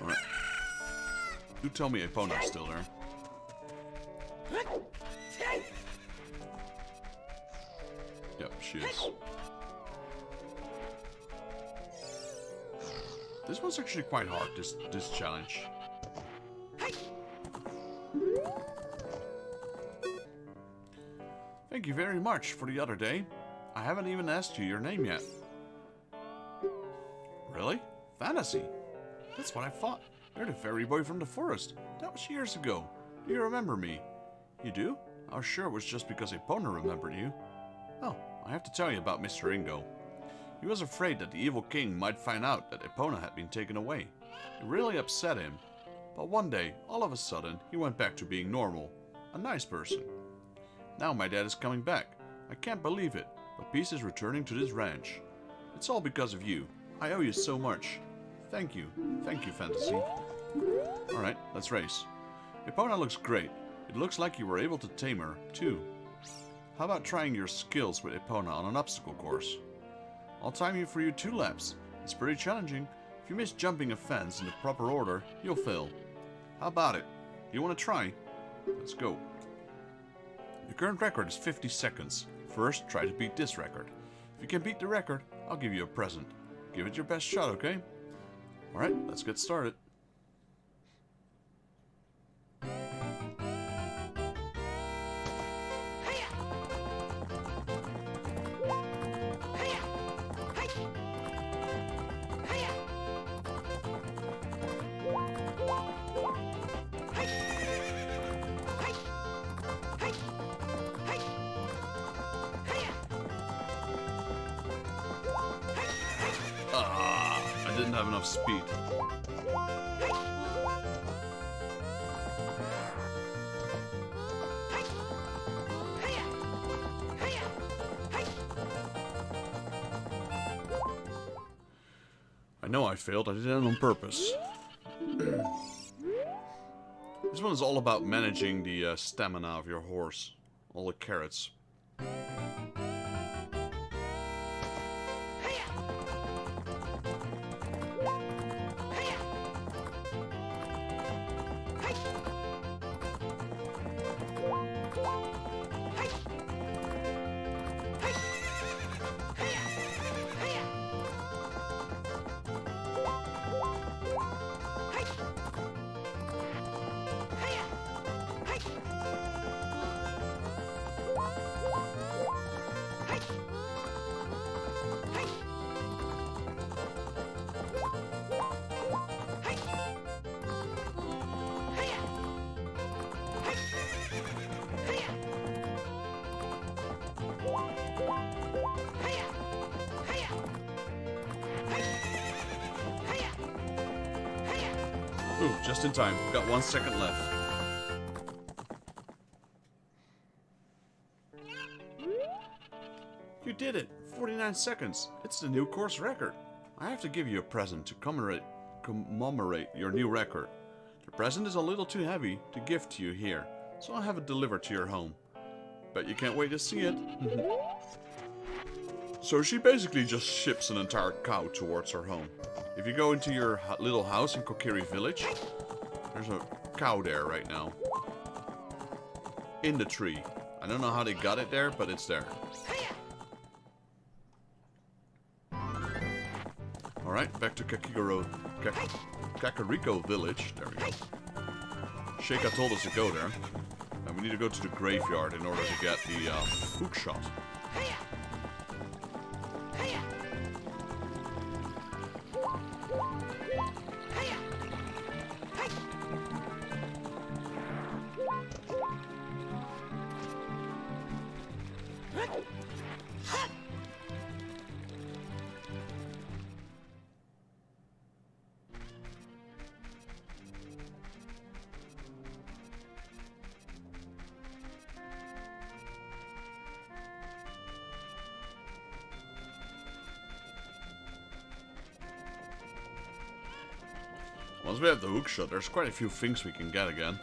Alright. Do tell me Epona's still there. Yep, she is. This one's actually quite hard, this challenge. Thank you very much for the other day. I haven't even asked you your name yet. Really? Fantasy? That's what I thought. You're the fairy boy from the forest. That was years ago. Do you remember me? You do? I was sure it was just because Epona remembered you. Oh, I have to tell you about Mr. Ingo. He was afraid that the evil king might find out that Epona had been taken away. It really upset him. But one day, all of a sudden, he went back to being normal. A nice person. Now my dad is coming back. I can't believe it, but peace is returning to this ranch. It's all because of you. I owe you so much. Thank you. Thank you, Fantasy. Alright, let's race. Epona looks great. It looks like you were able to tame her, too. How about trying your skills with Epona on an obstacle course? I'll time you for you 2 laps. It's pretty challenging. If you miss jumping a fence in the proper order, you'll fail. How about it? You want to try? Let's go. The current record is 50 seconds. First, try to beat this record. If you can beat the record, I'll give you a present. Give it your best shot, okay? Alright, let's get started. I didn't have enough speed. I know I failed. I did it on purpose. This one is all about managing the stamina of your horse. All the carrots. Ooh, just in time. Got 1 second left. You did it! 49 seconds. It's the new course record. I have to give you a present to commemorate your new record. The present is a little too heavy to gift to you here, so I'll have it delivered to your home. Bet you can't wait to see it. So she basically just ships an entire cow towards her home. If you go into your little house in Kokiri Village, there's a cow there right now. In the tree. I don't know how they got it there, but it's there. Alright, back to Kakariko Village. There we go. Sheikah told us to go there. And we need to go to the graveyard in order to get the hook shot. Once we have the hookshot, there's quite a few things we can get again.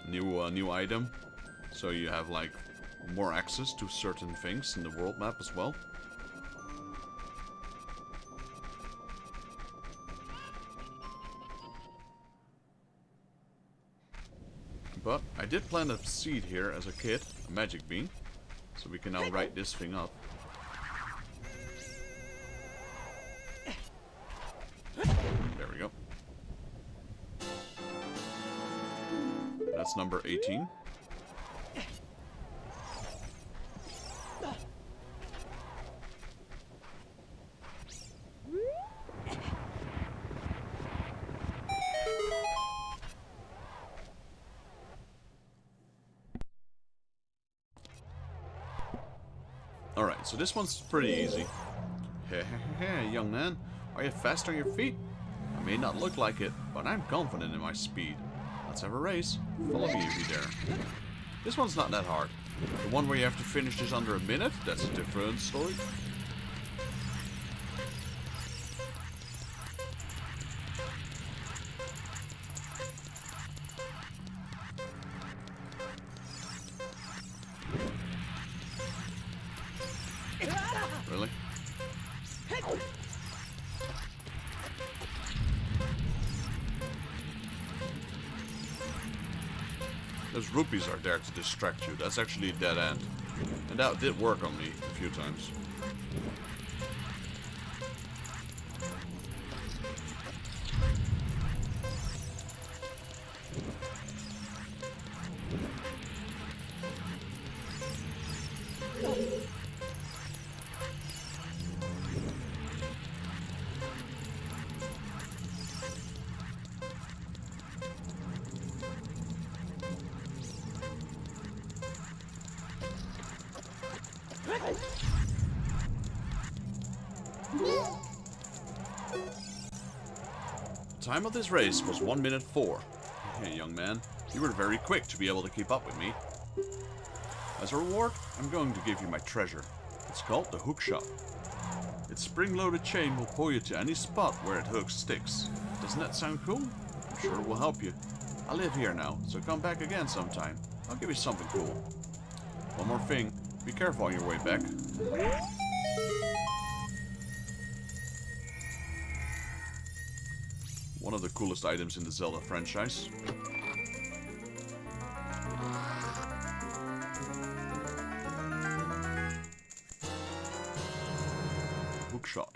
New item, so you have like more access to certain things in the world map as well. But I did plant a seed here as a kid, a magic bean, so we can now write this thing up. There we go. That's number 18. Alright, so this one's pretty easy. Hey, young man, are you fast on your feet? I may not look like it, but I'm confident in my speed. Let's have a race. Follow me if you dare. This one's not that hard. The one where you have to finish this under a minute, that's a different story. Really? Those rupees are there to distract you. That's actually a dead end. And that did work on me a few times. The time of this race was 1 minute 4. Hey, young man, you were very quick to be able to keep up with me. As a reward, I'm going to give you my treasure. It's called the hook shot. Its spring-loaded chain will pull you to any spot where it hooks sticks. Doesn't that sound cool? I'm sure it will help you. I live here now, so come back again sometime. I'll give you something cool. One more thing, be careful on your way back. One of the coolest items in the Zelda franchise. Hookshot.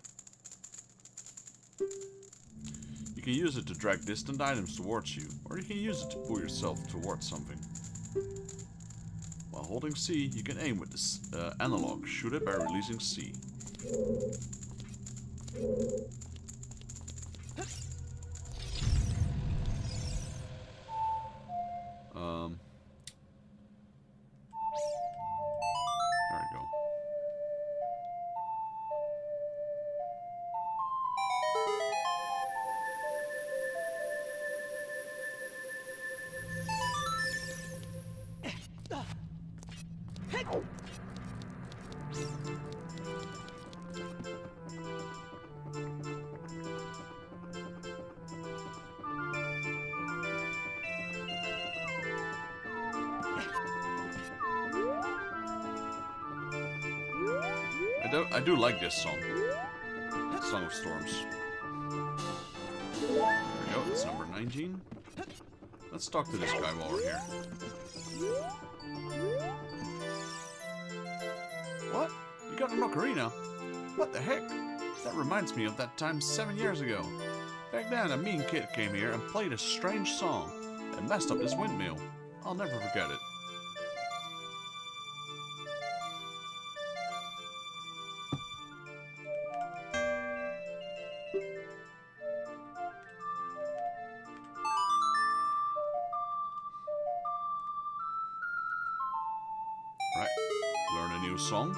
You can use it to drag distant items towards you, or you can use it to pull yourself towards something. While holding C, you can aim with this analog. Shoot it by releasing C. There we go. I do like this song. Song of Storms. There we go, it's number 19. Let's talk to this guy while we're here. What? You got an ocarina? What the heck? That reminds me of that time 7 years ago. Back then, a mean kid came here and played a strange song and messed up this windmill. I'll never forget it. Right, learn a new song.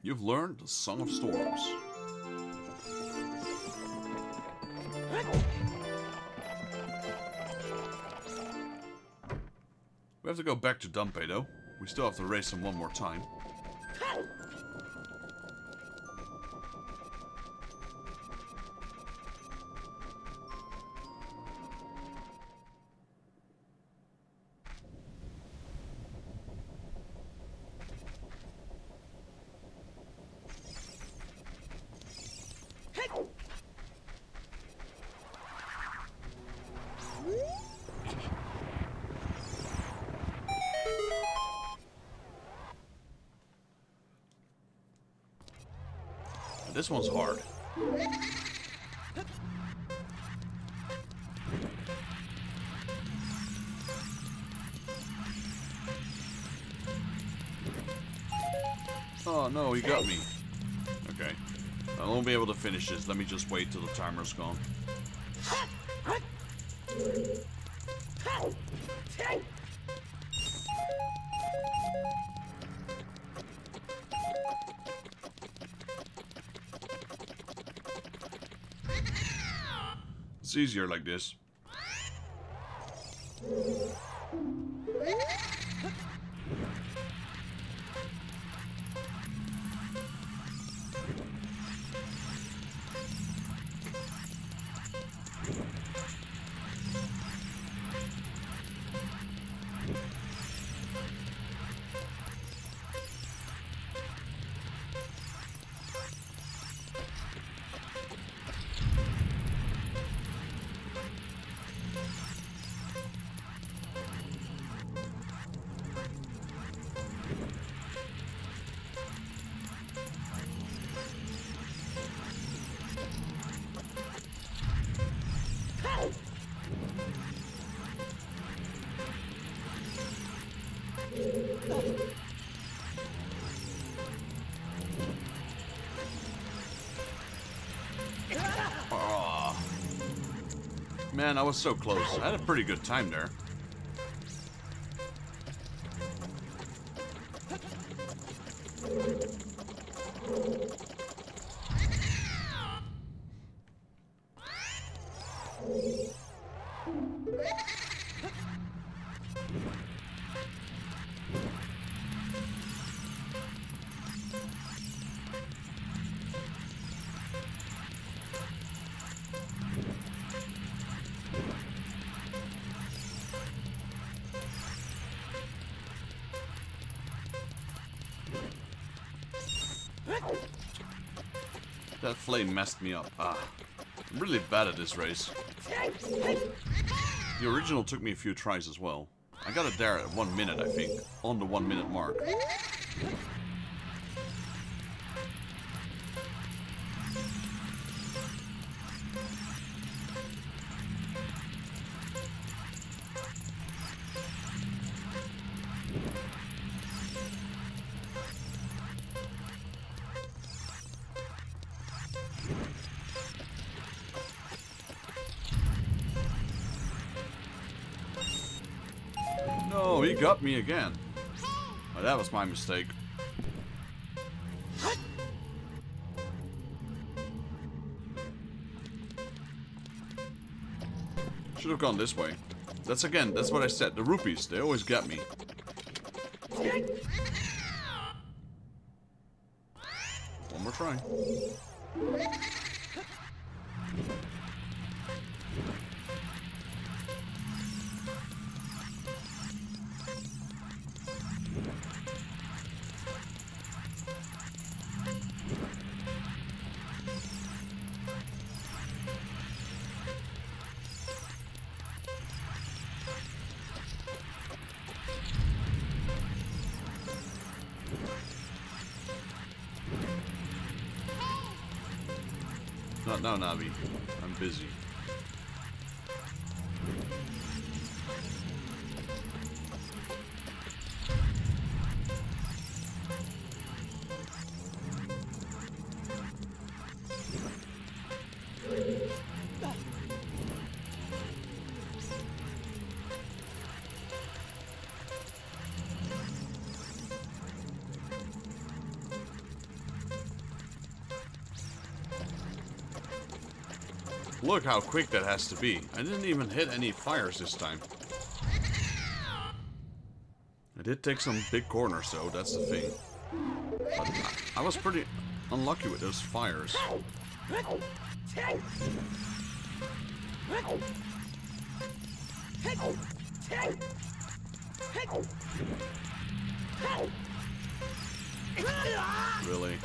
You've learned the Song of Storms. We have to go back to Dumpe though. We still have to race him one more time. This one's hard. Oh no, he got me. Okay. I won't be able to finish this. Let me just wait till the timer's gone. It's easier like this. Oh. Man, I was so close. I had a pretty good time there. That flame messed me up. I'm really bad at this race. The original took me a few tries as well. I got it there at 1 minute, I think. On the 1 minute mark. No, he got me again. Oh, that was my mistake. Should have gone this way. That's what I said. The rupees, they always get me. One more try. no, Navi. I'm busy. Look how quick that has to be. I didn't even hit any fires this time. I did take some big corners though, that's the thing. But I was pretty unlucky with those fires. Really?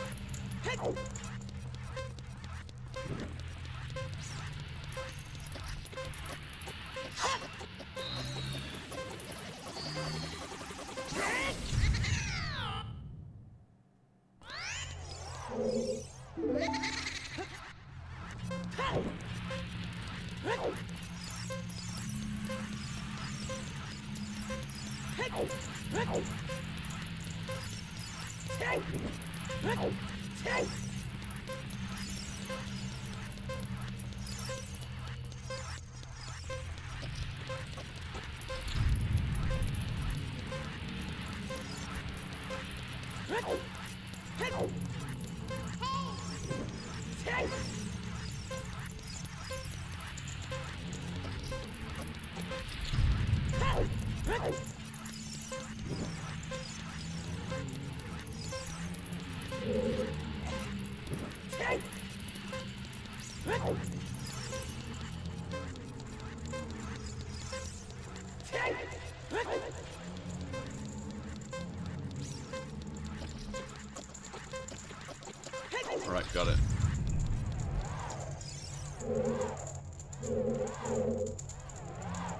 Alright, got it.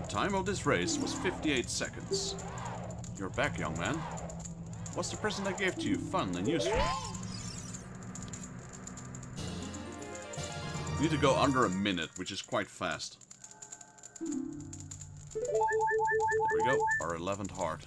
The time of this race was 58 seconds. You're back, young man. What's the present I gave to you? Fun and useful. You need to go under a minute, which is quite fast. There we go, our 11th heart.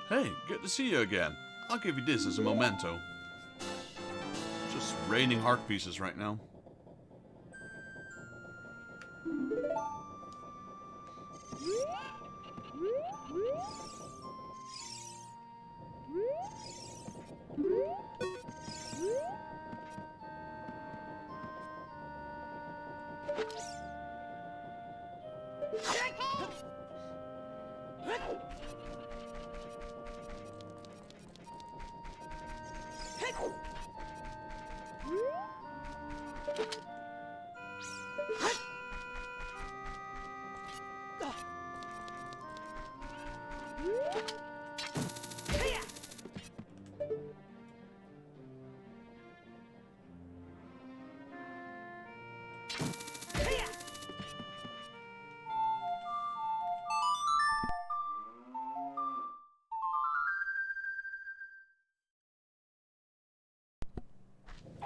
Hey, good to see you again. I'll give you this as a memento. Just raining heart pieces right now.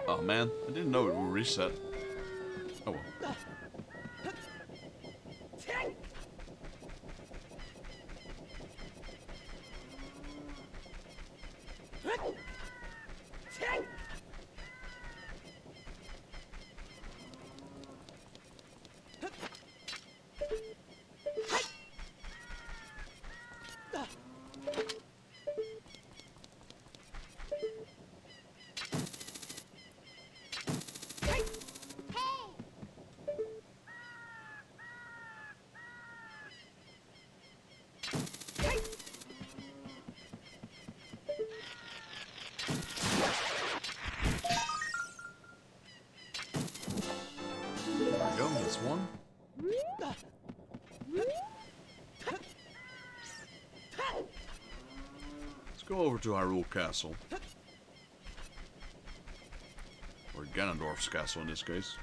Oh man, I didn't know it would reset. Oh well. go over to Hyrule Castle. Or Ganondorf's castle in this case.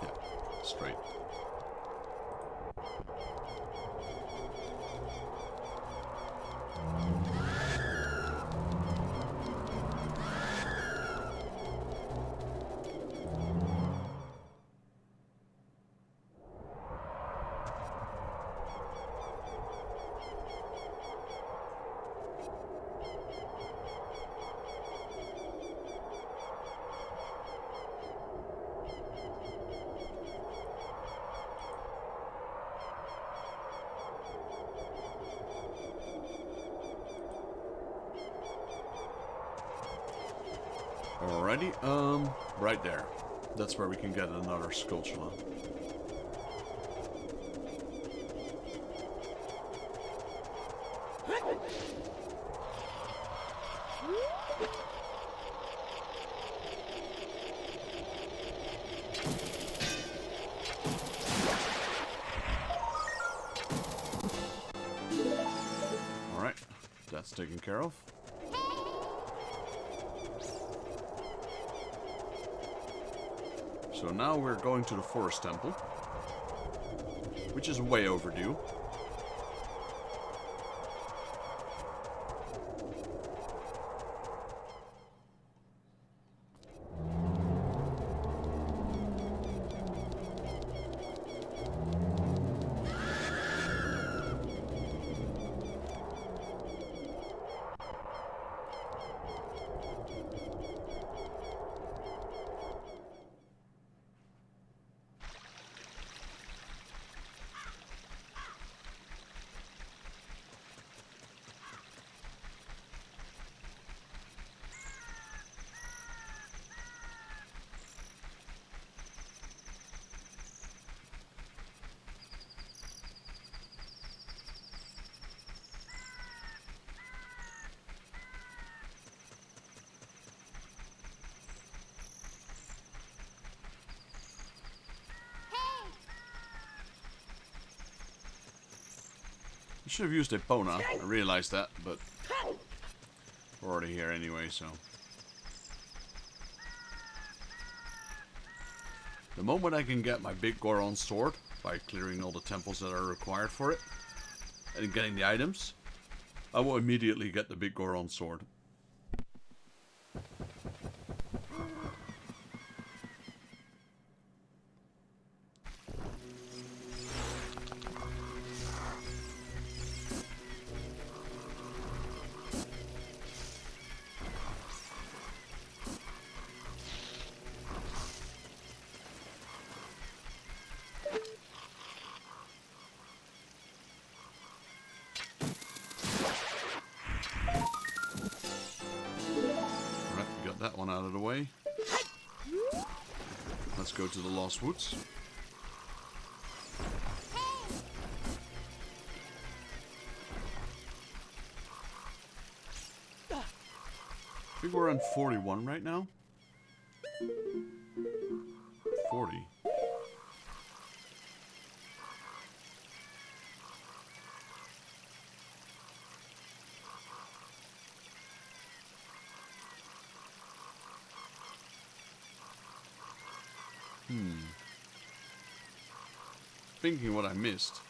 Yeah, straight. Alrighty, right there. That's where we can get another Skulltula. Alright, that's taken care of. So now we're going to the Forest Temple, which is way overdue. I should have used Epona. I realized that, but we're already here anyway, so. The moment I can get my big Goron sword, by clearing all the temples that are required for it, and getting the items, I will immediately get the big Goron sword. That one out of the way. Let's go to the Lost Woods. I think we're on 41 right now. 40. Thinking what I missed.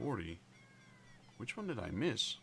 40. Which one did I miss?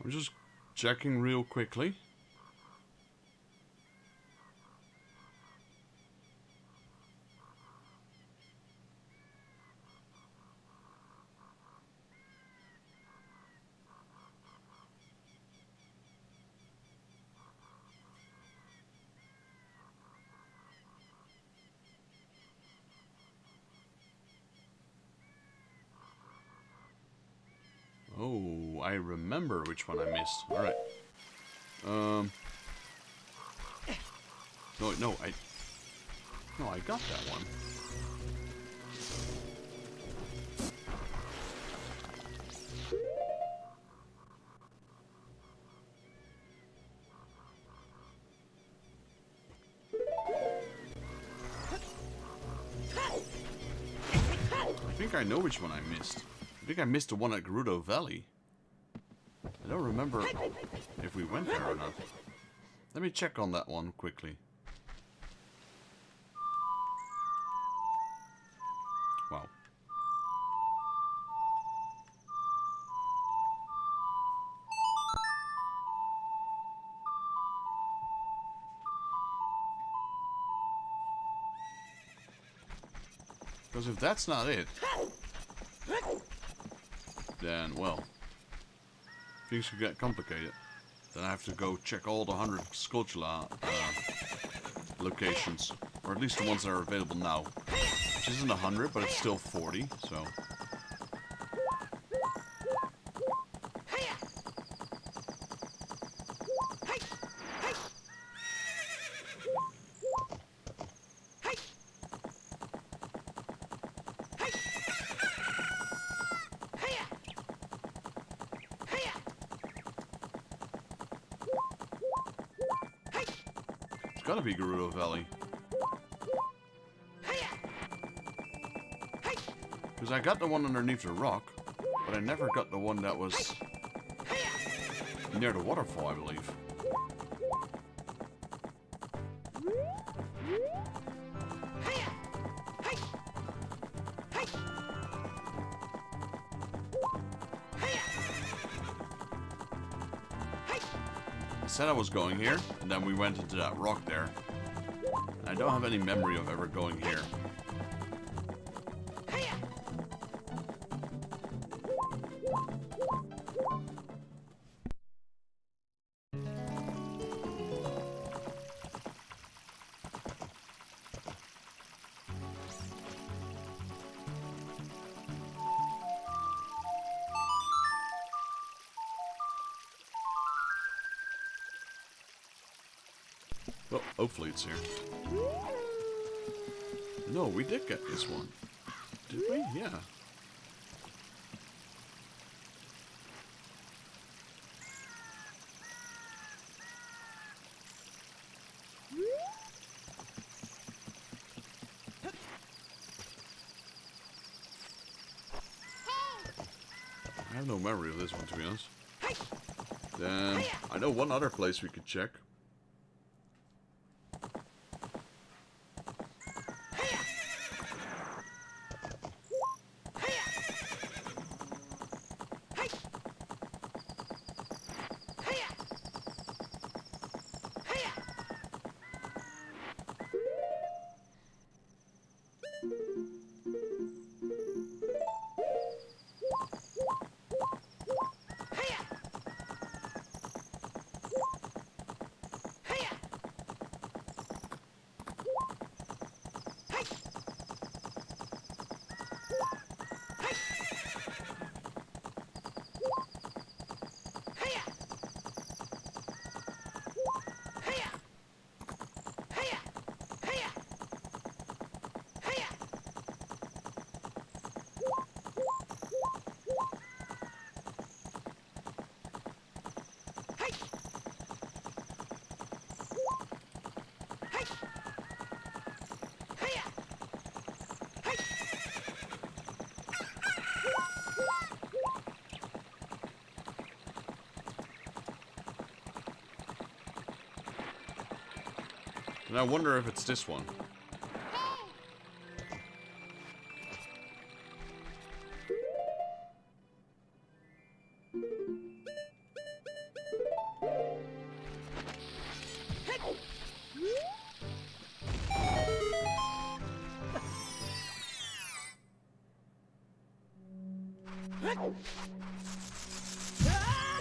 I'm just checking real quickly. Oh, I remember which one I missed. Alright. No, I got that one. I think I know which one I missed. I think I missed the one at Gerudo Valley. I don't remember if we went there or not. Let me check on that one quickly. Wow. Because if that's not it, then, well, things could get complicated. Then I have to go check all the 100 Skulltula locations. Or at least the ones that are available now. Which isn't 100, but it's still 40, so... It's gotta be Gerudo Valley. Because I got the one underneath the rock, but I never got the one that was near the waterfall, I believe. I said I was going here, and then we went into that rock there. I don't have any memory of ever going here. Well, hopefully it's here. No, we did get this one. Did we? Yeah. I have no memory of this one, to be honest. Then, I know one other place we could check. And I wonder if it's this one.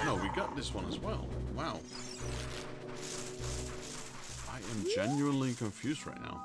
No, we got this one as well. Wow. I am genuinely confused right now.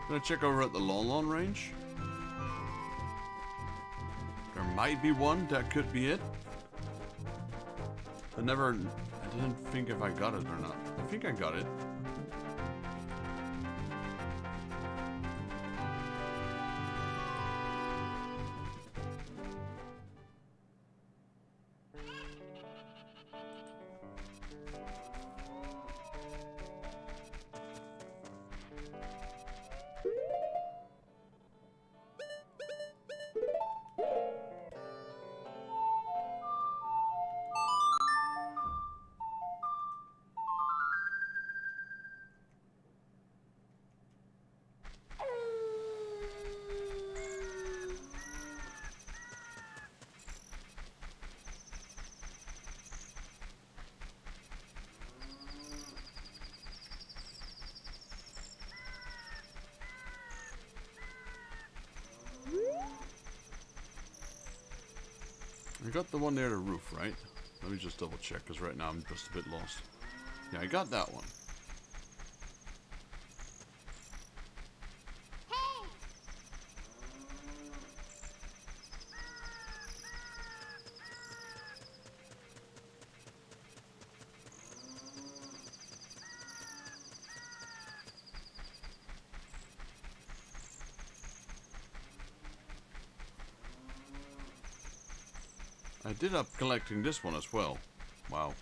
I'm gonna check over at the Lon range. There might be one that could be it. I didn't think if I got it or not. I think I got it. I got the one near the roof, right? Let me just double check, because right now I'm just a bit lost. Yeah, I got that one. I did up collecting this one as well. Wow.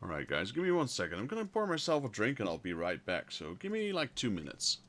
Alright guys, give me 1 second. I'm gonna pour myself a drink and I'll be right back. So give me like 2 minutes.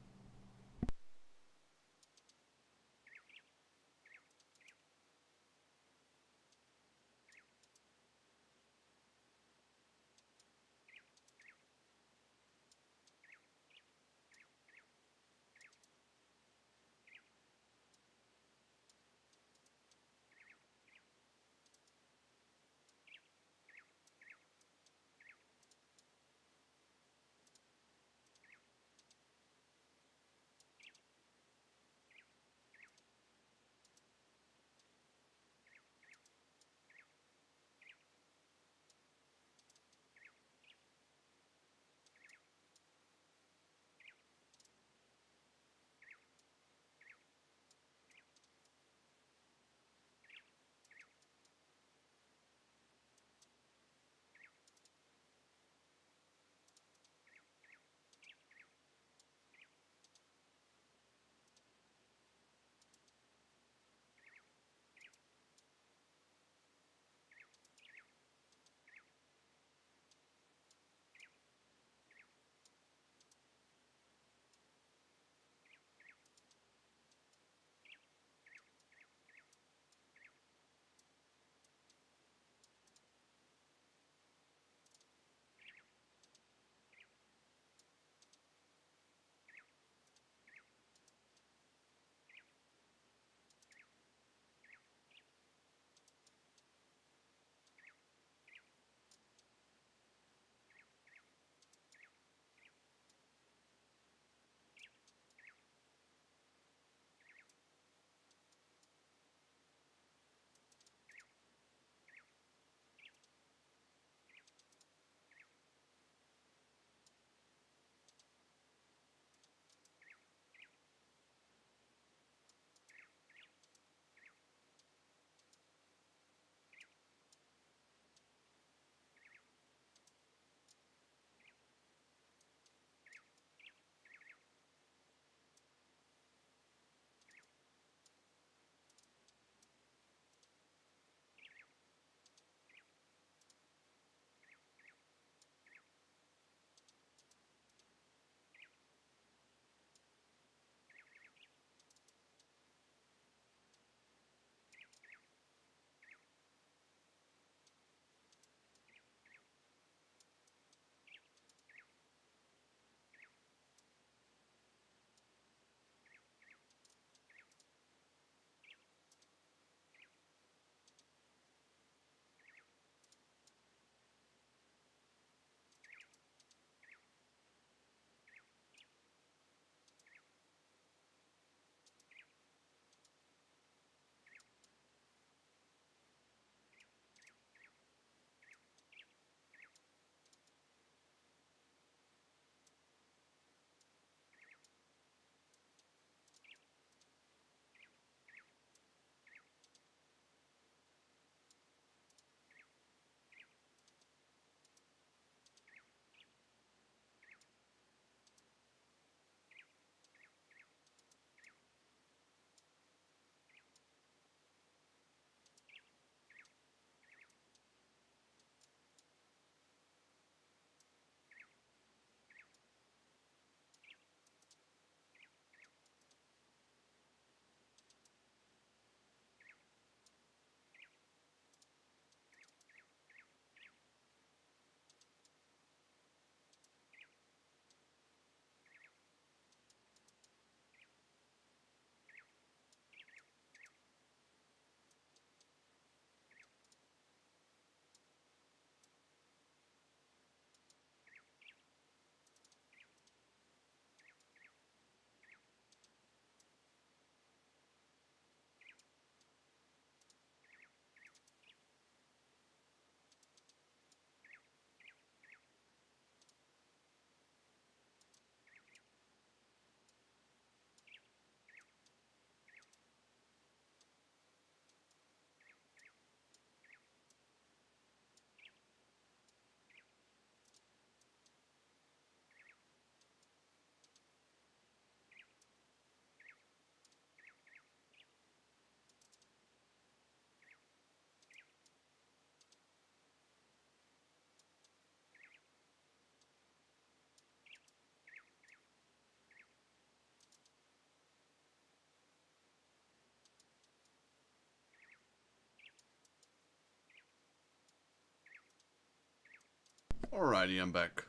Alrighty, I'm back.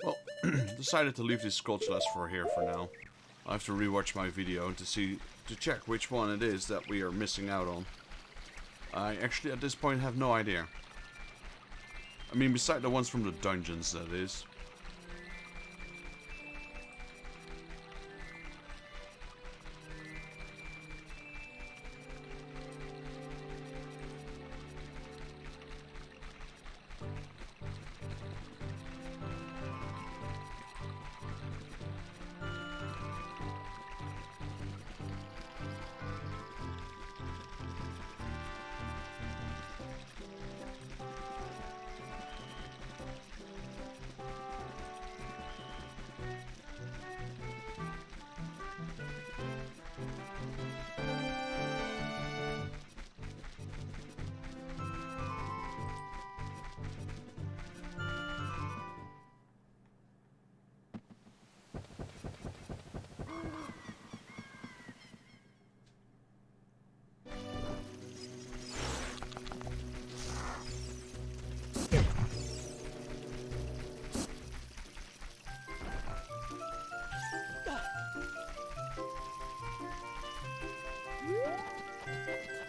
Well, decided to leave these sculptures for here for now. I have to rewatch my video to check which one it is that we are missing out on. I actually at this point have no idea. I mean, beside the ones from the dungeons, that is.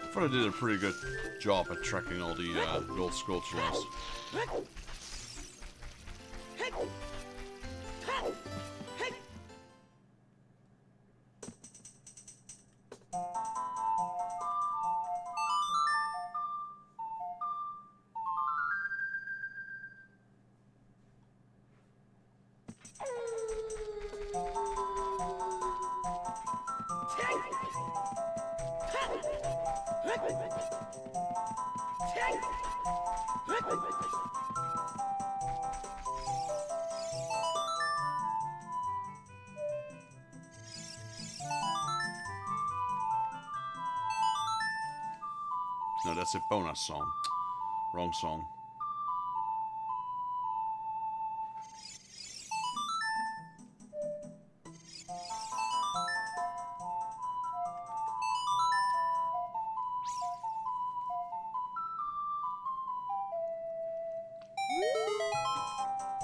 I thought I did a pretty good job at tracking all the gold sculptures. No, that's a bonus song. Wrong song.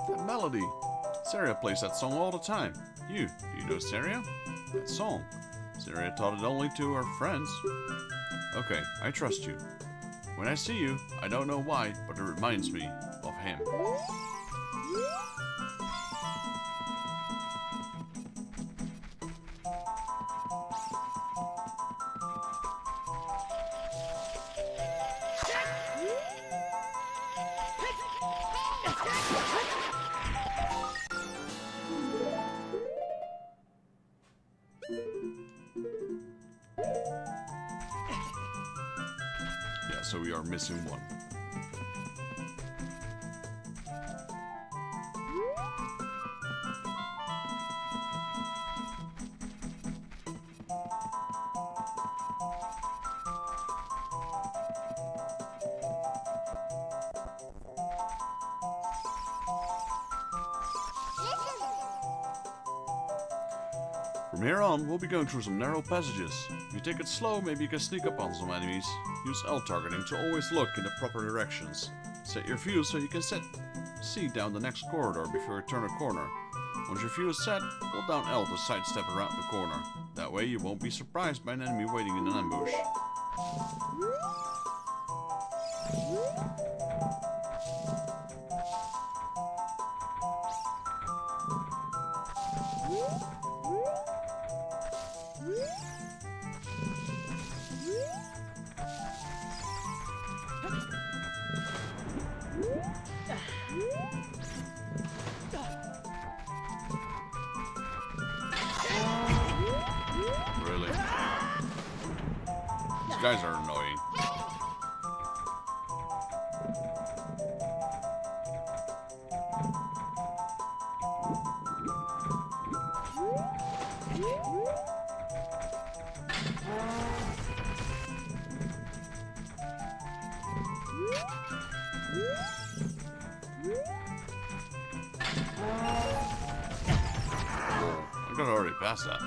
That melody. Saria plays that song all the time. Do you know Saria? That song. Saria taught it only to her friends. Okay, I trust you. When I see you, I don't know why, but it reminds me of him. So we are missing one. From here on, we'll be going through some narrow passages. If you take it slow, maybe you can sneak up on some enemies. Use L targeting to always look in the proper directions. Set your view so you can see down the next corridor before you turn a corner. Once your view is set, hold down L to sidestep around the corner. That way you won't be surprised by an enemy waiting in an ambush. Really? These guys are annoying. I could already pass that.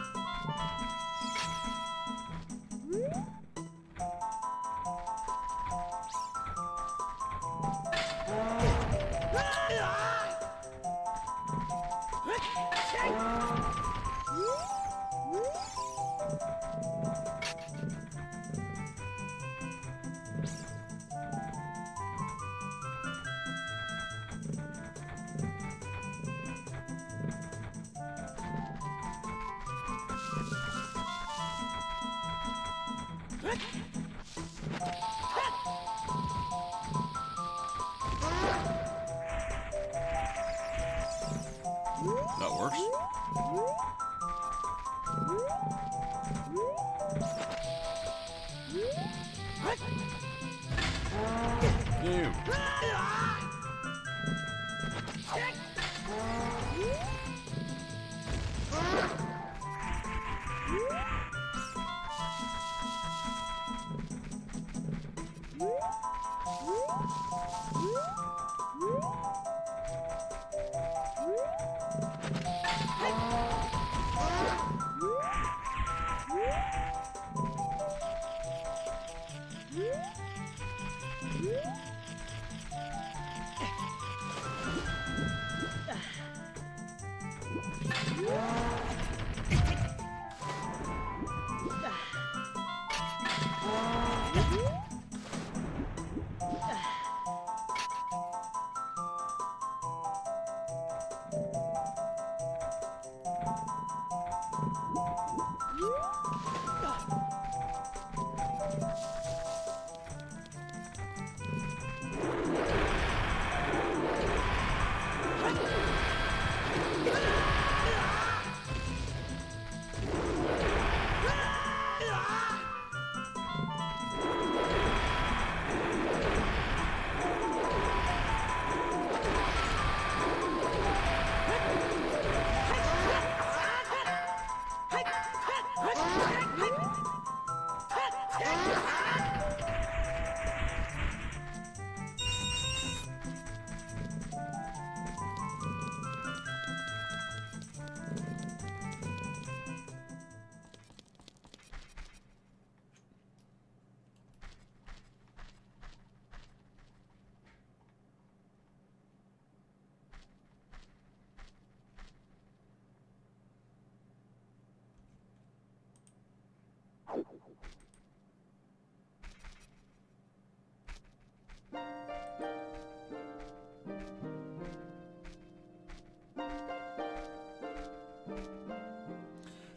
That works. Ew.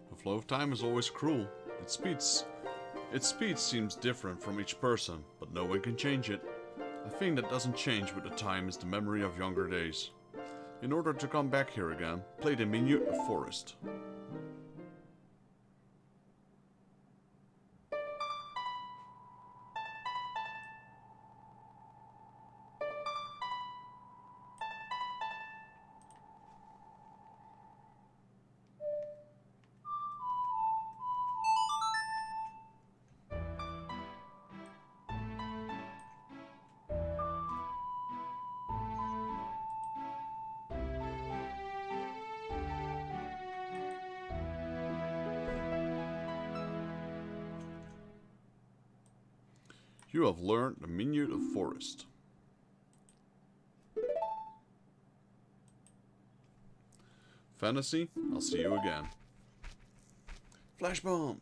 The flow of time is always cruel. Its speed seems different from each person, but no one can change it. A thing that doesn't change with the time is the memory of younger days. In order to come back here again, play the menu of Forest. You have learned the minute of Forest. Fantasy, I'll see you again. Flash bomb!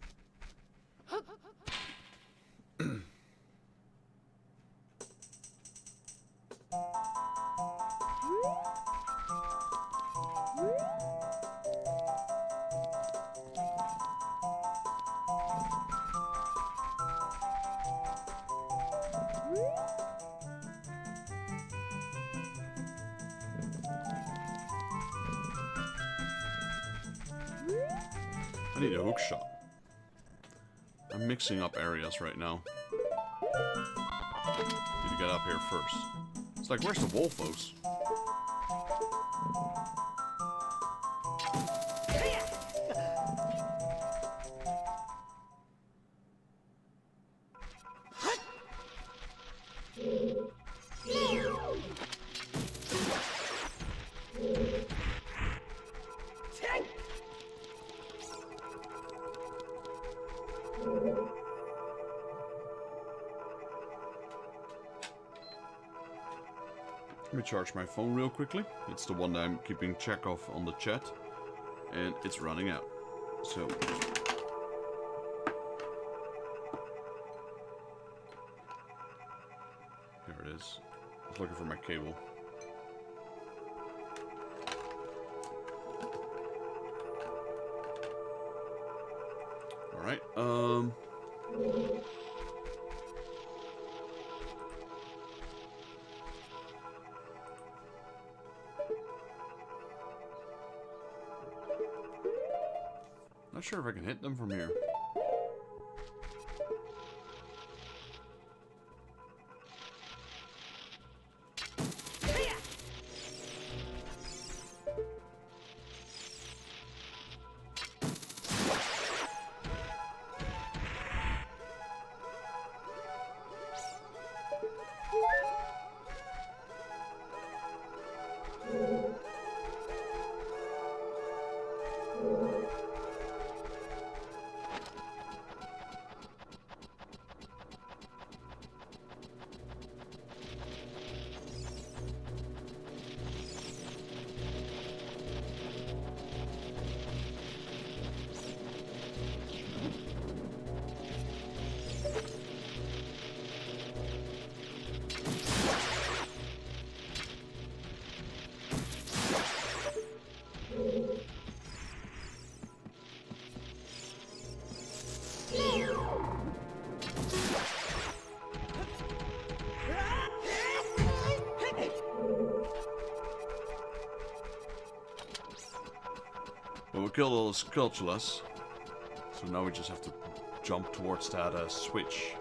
I need a hook shot. I'm mixing up areas right now. Need to get up here first. It's like, where's the Wolfos? Let me charge my phone real quickly. It's the one that I'm keeping check of on the chat. And it's running out. So... here it is. I was looking for my cable. Alright, not sure if I can hit them from here. Well, we killed all the Sculptulas, so now we just have to jump towards that switch.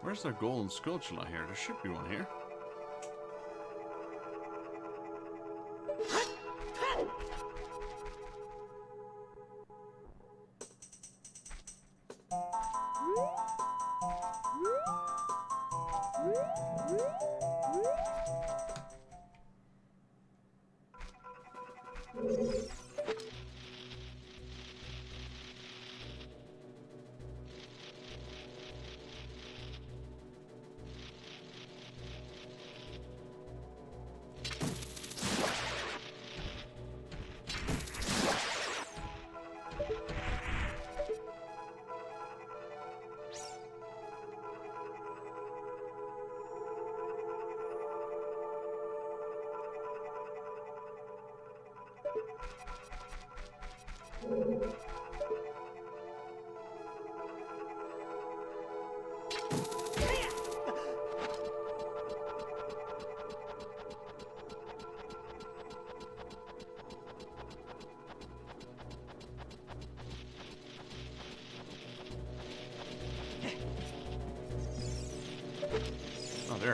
Where's that golden Sculptula here? There should be one here.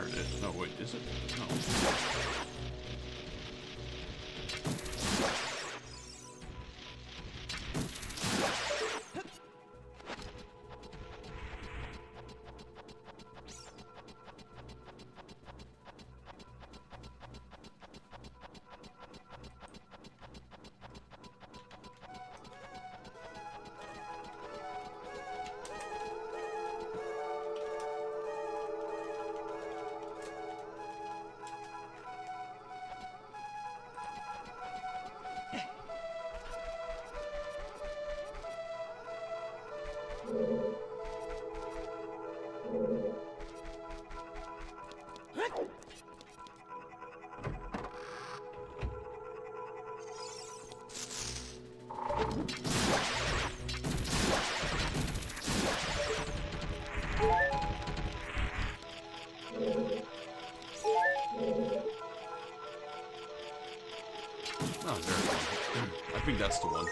it is. No, wait, is it? No. Oh, there we go. I think that's the one.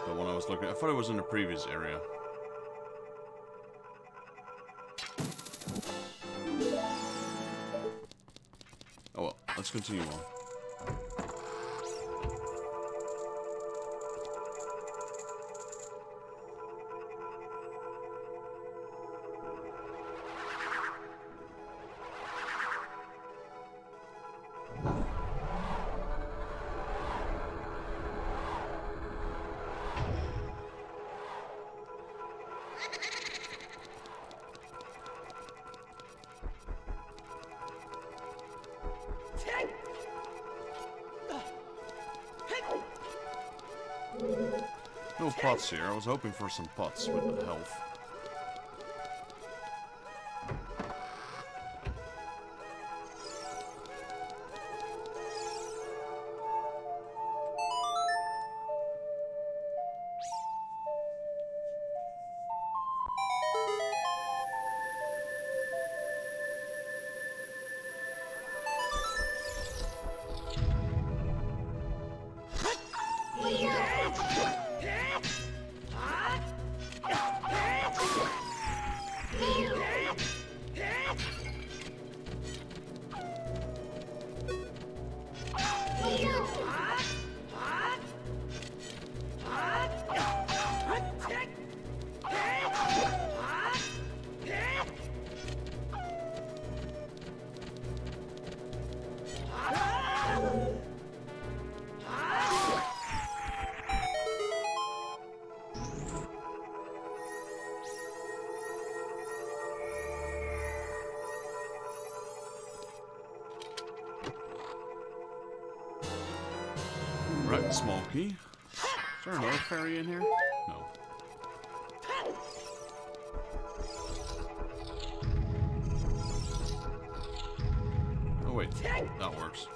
The one I was looking at. I thought it was in the previous area. Oh well, let's continue on. No pots here. I was hoping for some pots with the health. Right, small key. Is there another fairy in here? No. Oh wait, that works.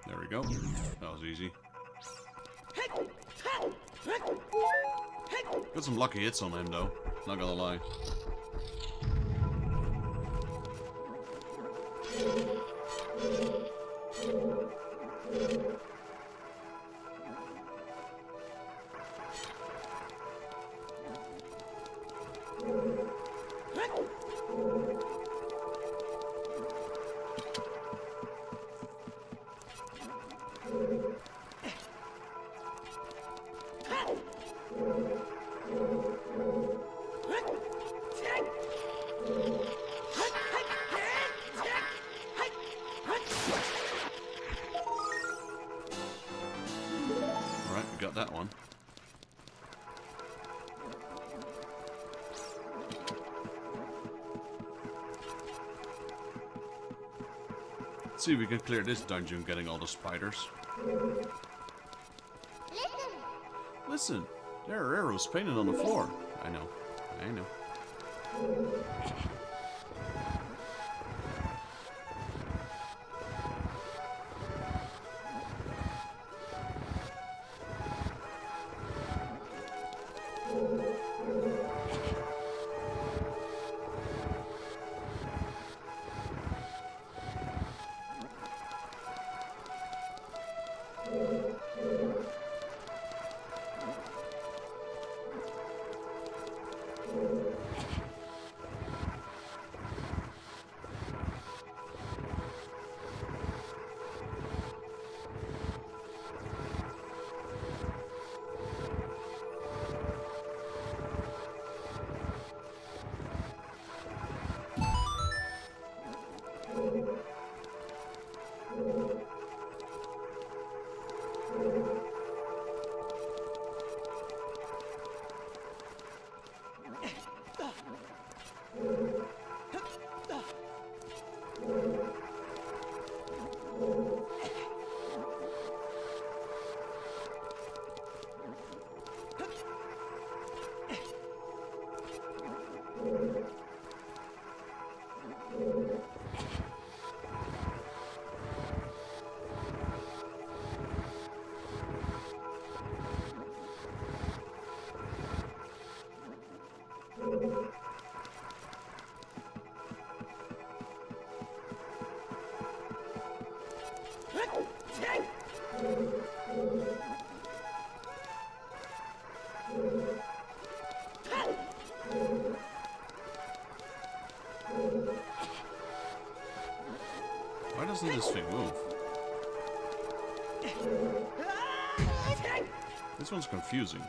There we go. That was easy. Got some lucky hits on him though, not gonna lie. Alright, we got that one. See if we can clear this dungeon getting all the spiders. Listen, there are arrows painted on the floor. I know. Why doesn't this thing move? This one's confusing.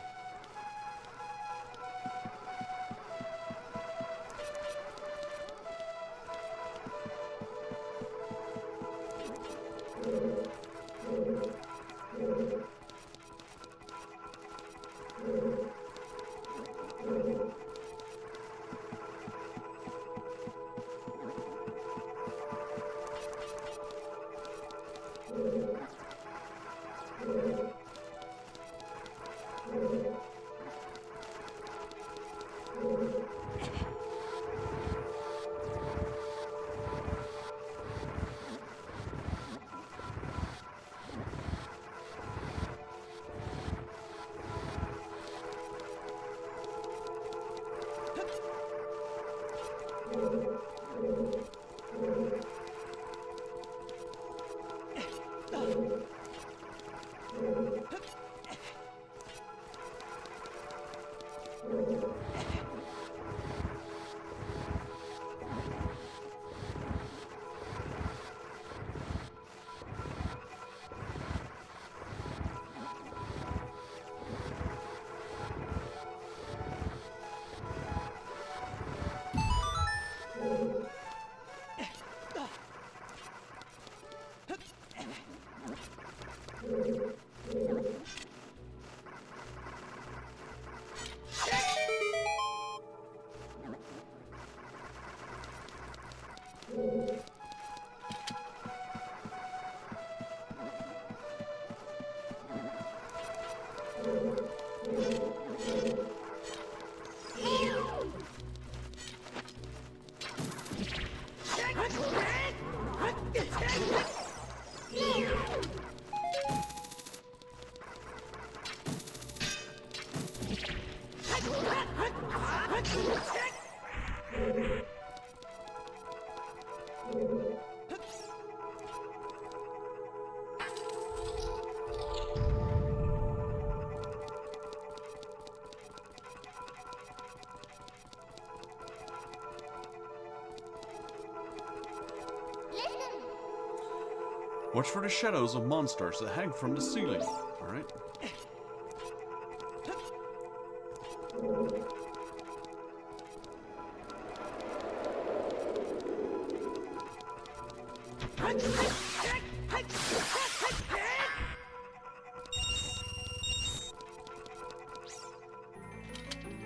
Watch for the shadows of monsters that hang from the ceiling. Alright.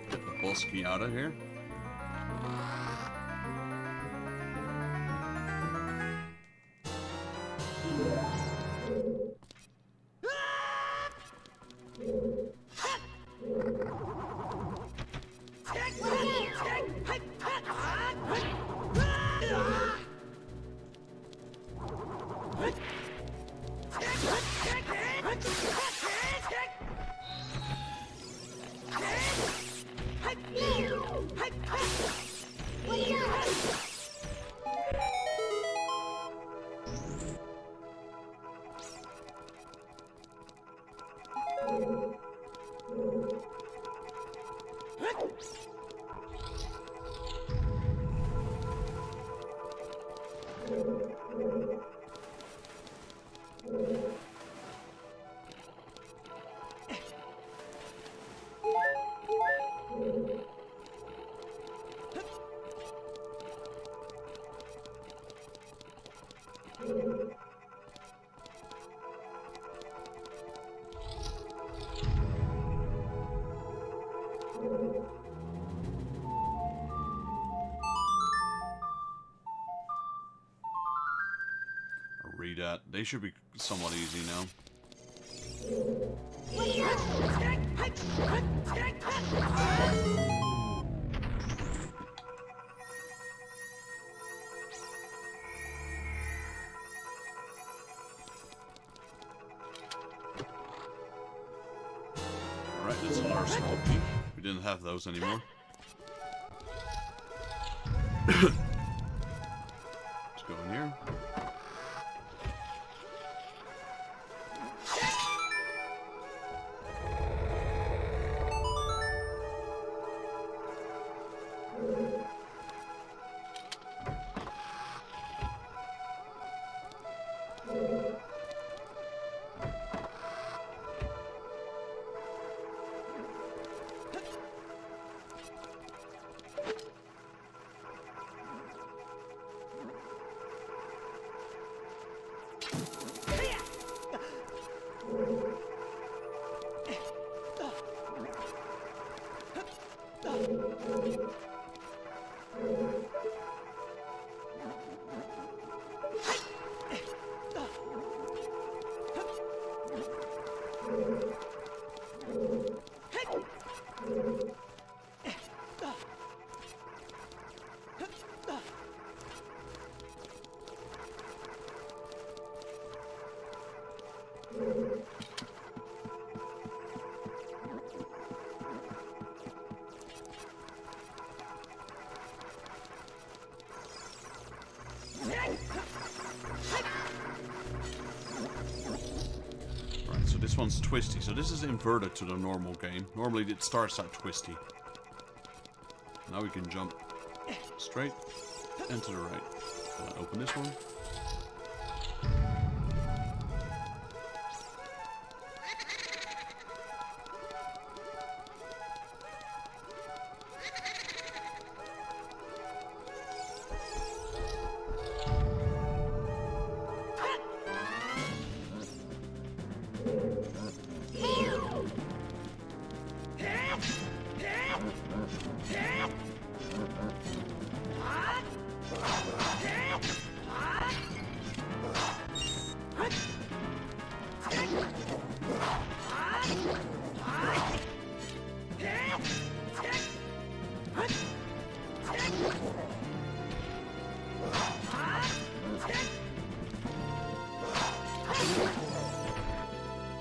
Get the Bosky out of here. Read that. They should be somewhat easy now. Alright, this is another small peak. We didn't have those anymore. Let's go in here. This one's twisty, so this is inverted to the normal game. Normally it starts out twisty. Now we can jump straight and to the right. Open this one.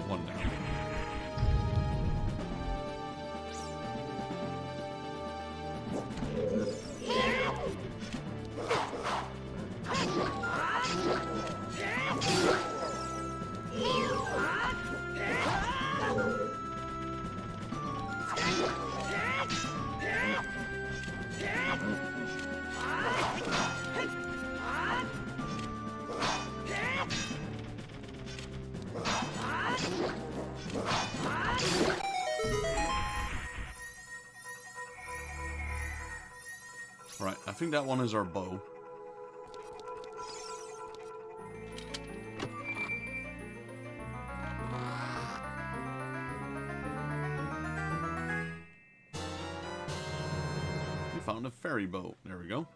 One down. Right, I think that one is our bow. We found a fairy bow. There we go.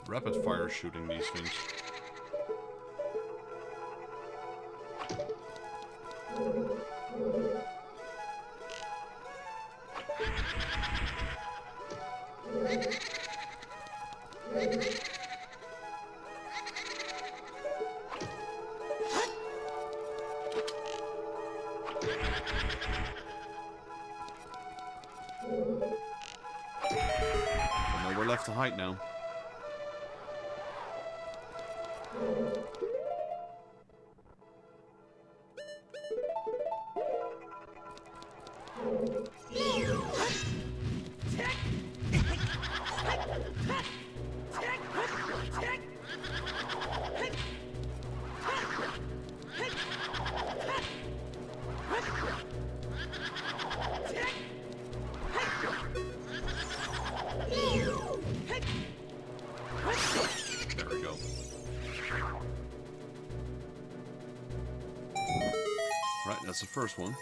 rapid fire shooting these things. Nowhere left to hide now. There we go. Right, that's the first one.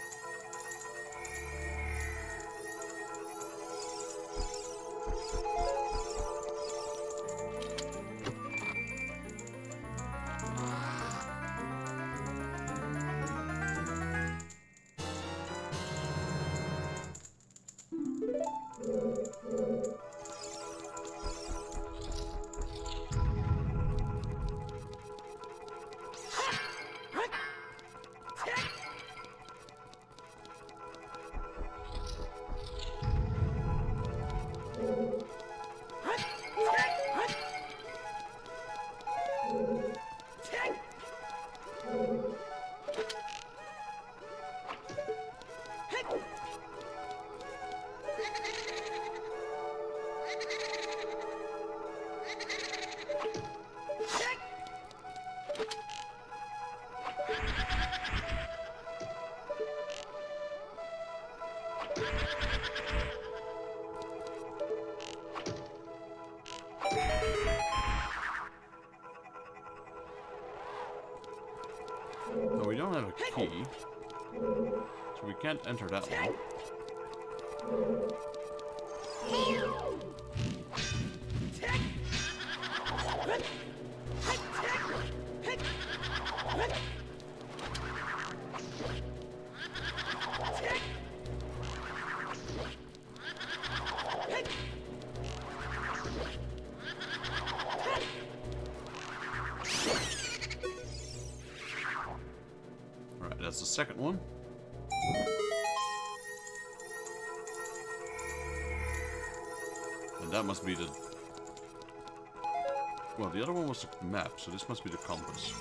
No, we don't have a key, so we can't enter that one. Alright, that's the second one. And that must be the... Well, the other one was the map, so this must be the compass.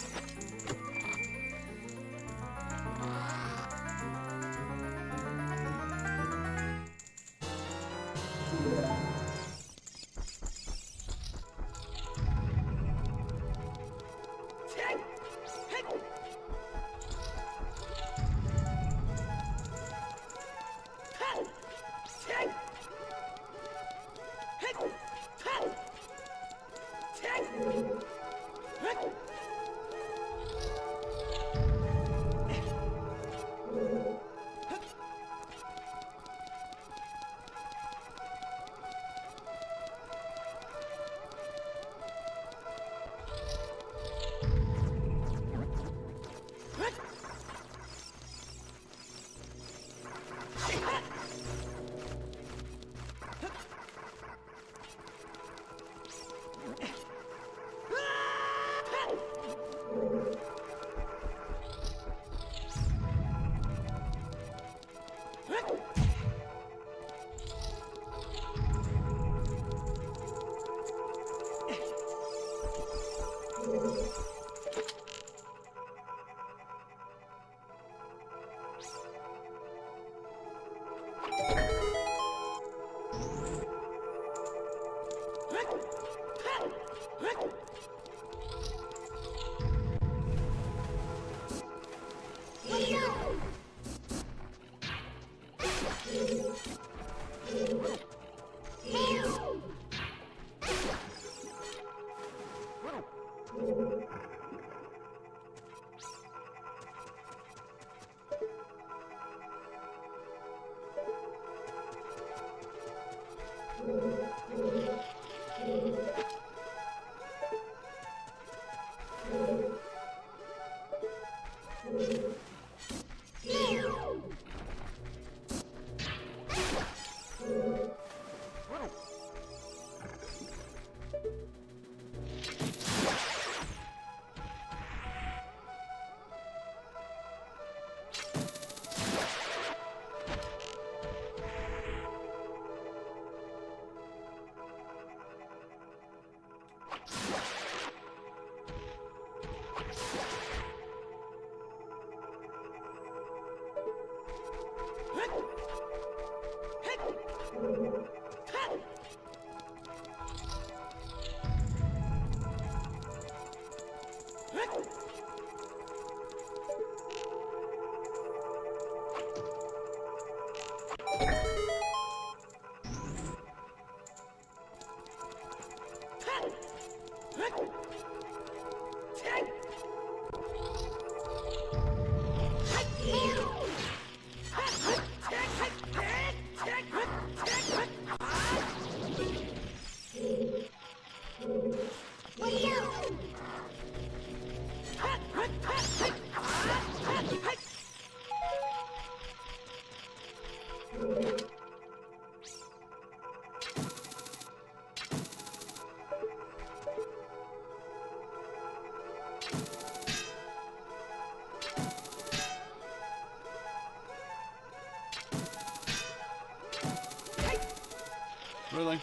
Really?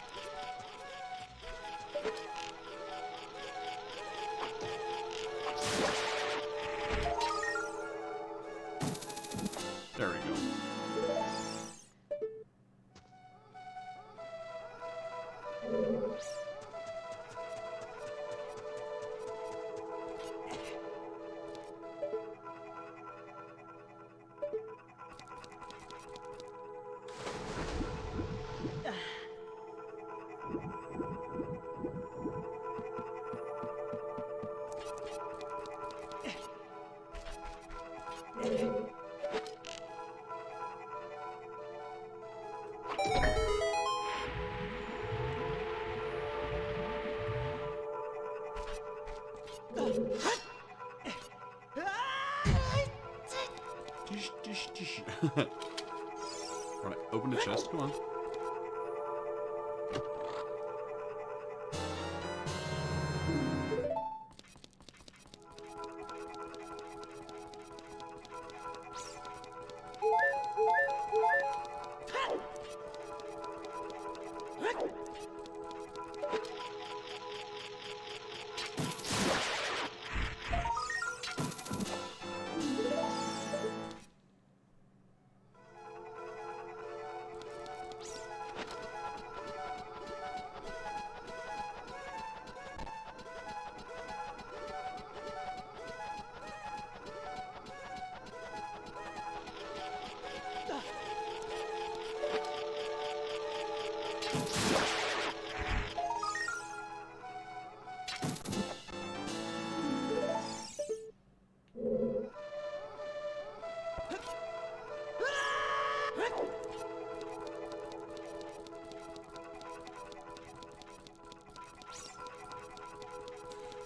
There we go. Right, open the chest, come on.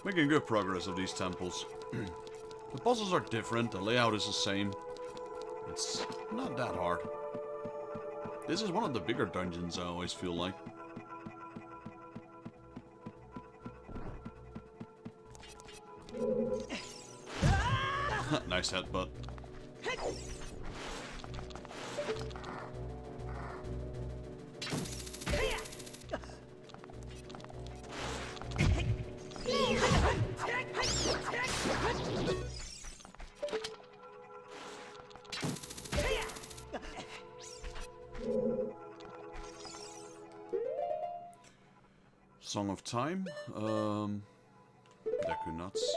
Making good progress of these temples. The puzzles are different, the layout is the same. It's not that hard. This is one of the bigger dungeons, I always feel like. Nice headbutt. Song of Time. Deku Nuts.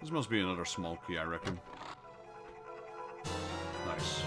This must be another small key, I reckon. Nice.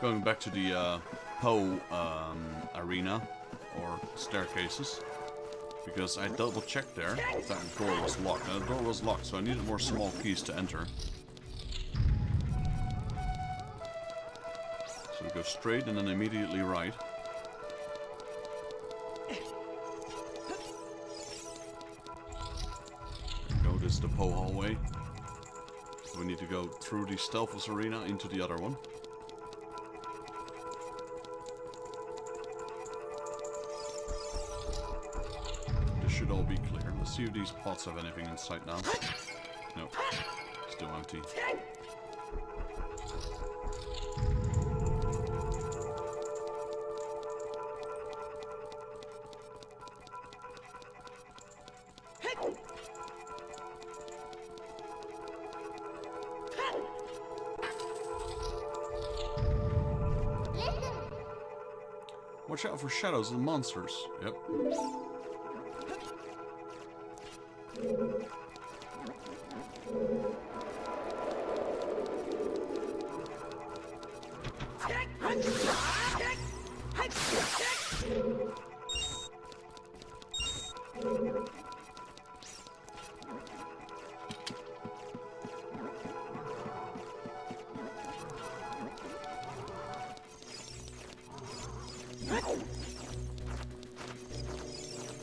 Going back to the Poe arena, or staircases, because I double checked there if that door was locked. Now the door was locked, so I needed more small keys to enter. So we go straight and then immediately right. There we go, this is the Poe hallway. So we need to go through the Stelphus arena into the other one. Should all be clear. Let's see if these pots have anything in sight now. No. Still empty. Watch out for shadows and monsters. Yep.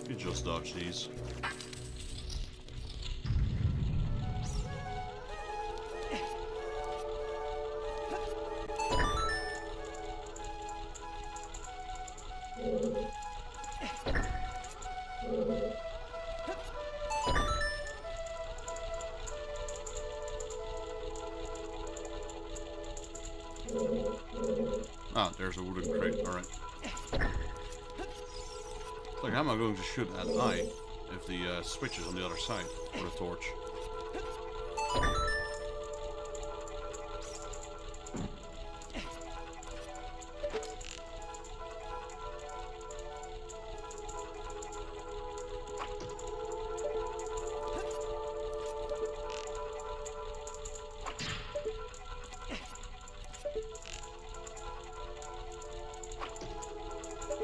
You just dodge these. Ah, there's a wooden crate, alright. Like, how am I going to shoot at eye if the switch is on the other side for the torch?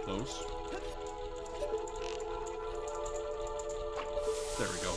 Close. There we go.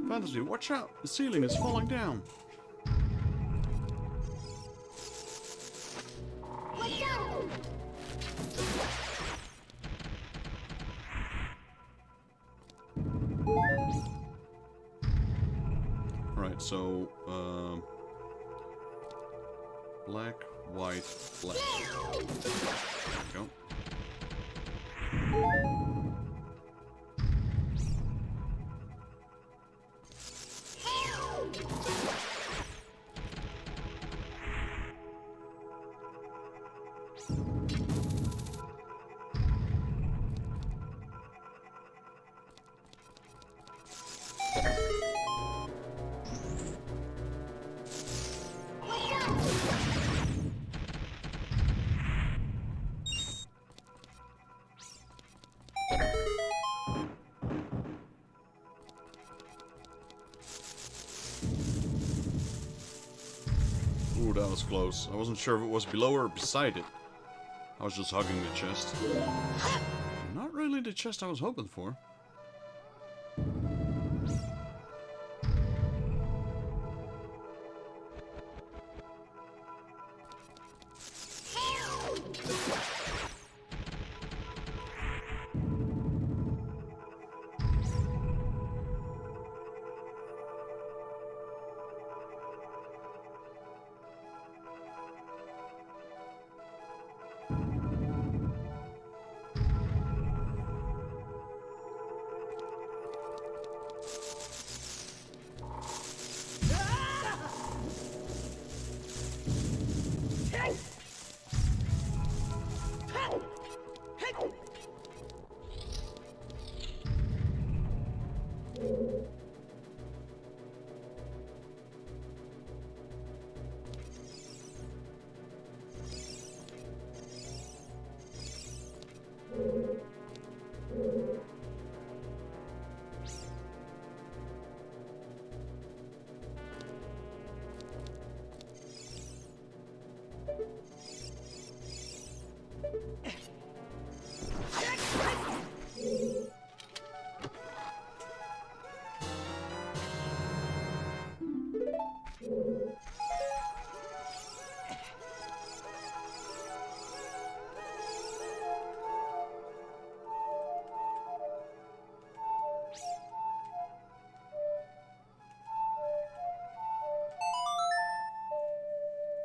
Fantasy, watch out! The ceiling is falling down! Watch out! Right, so, black, white, black. There we go. Ooh, that was close. I wasn't sure if it was below or beside it. I was just hugging the chest. Not really the chest I was hoping for.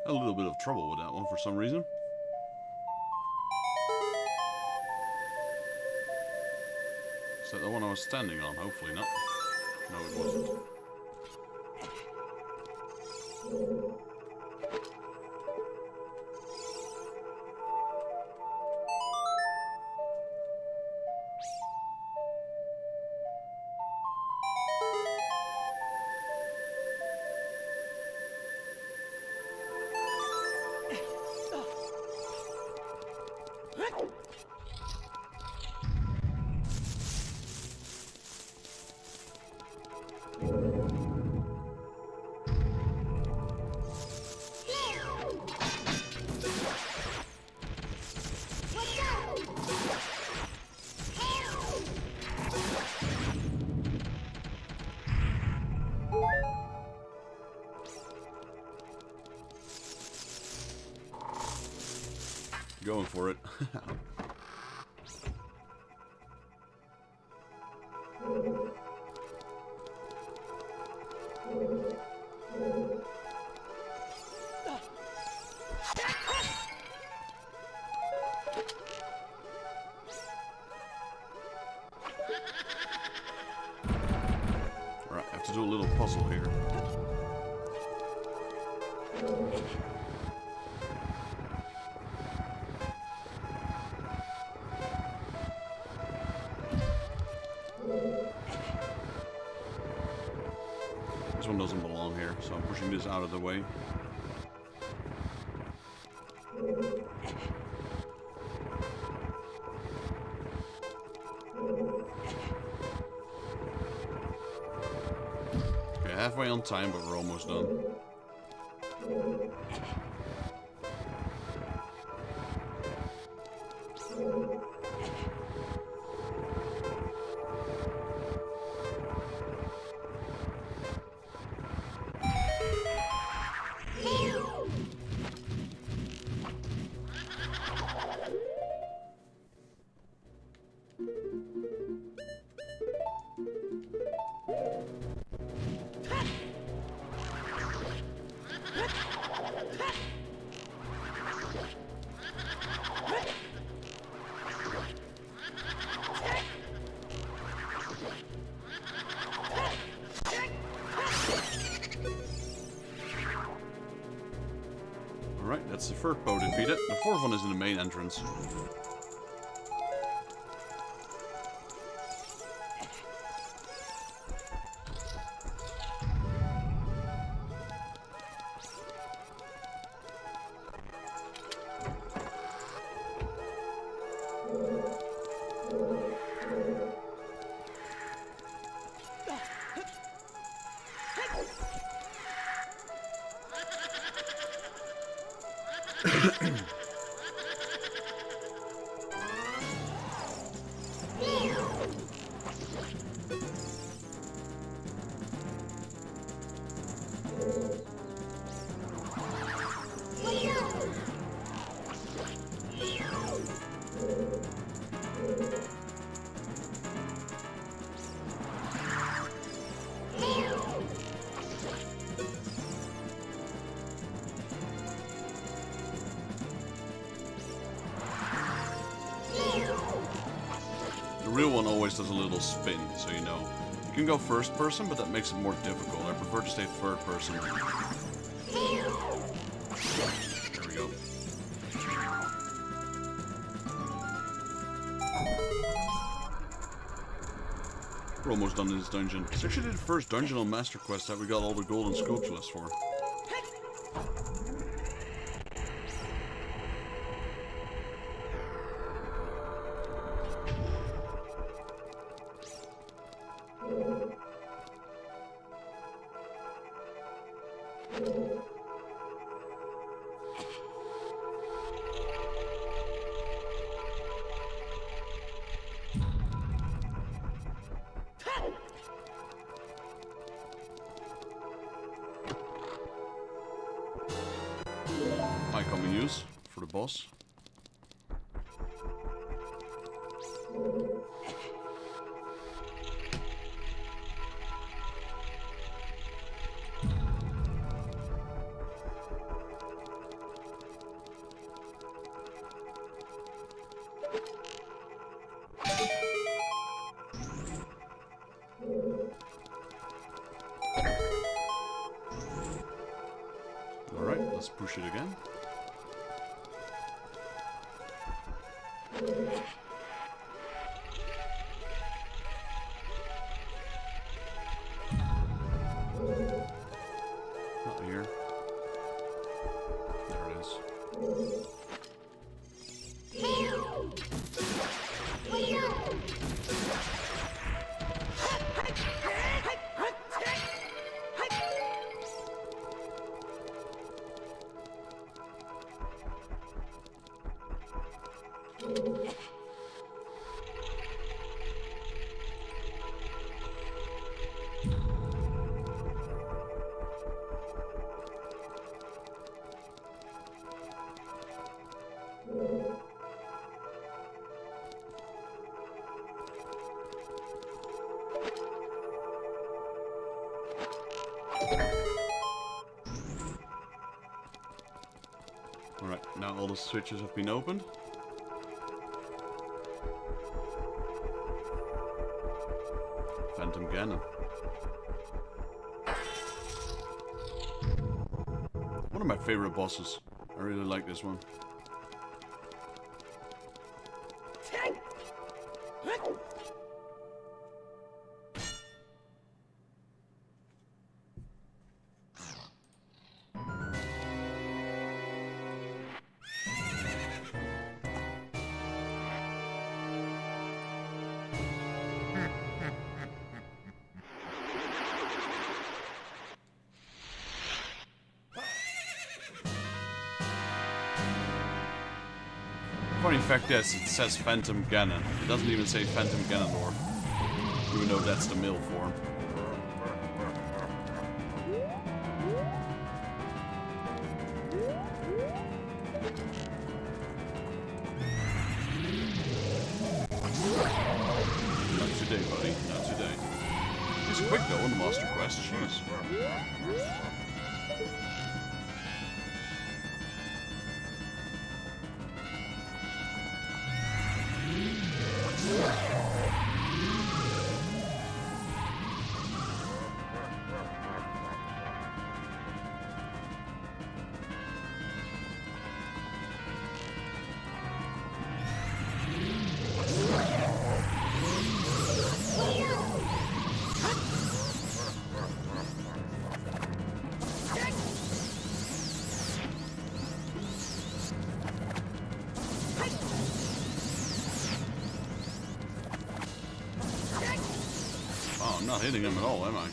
A little bit of trouble with that one for some reason. Is that the one I was standing on? Hopefully not. No, it wasn't. Going for it. to do a little puzzle here. This one doesn't belong here, so I'm pushing this out of the way. Okay, halfway on time, but we're almost done. Alright, that's the third bow defeated. The fourth one is in the main entrance. The real one always does a little spin, so you know. You can go first person, but that makes it more difficult. I prefer to stay third person. There we go. We're almost done in this dungeon. It's actually the first dungeon on Master Quest that we got all the golden sculptures for. High common use for the boss. Alright, let's push it again. Not here. There it is. Alright, now all the switches have been opened. Phantom Ganon. One of my favorite bosses. I really like this one. Funny fact is, it says Phantom Ganon. It doesn't even say Phantom Ganondorf, even though that's the male form. Not today, buddy. Not today. He's quick though on the Master Quest. Jeez. Oh, I'm not hitting him at all, am I?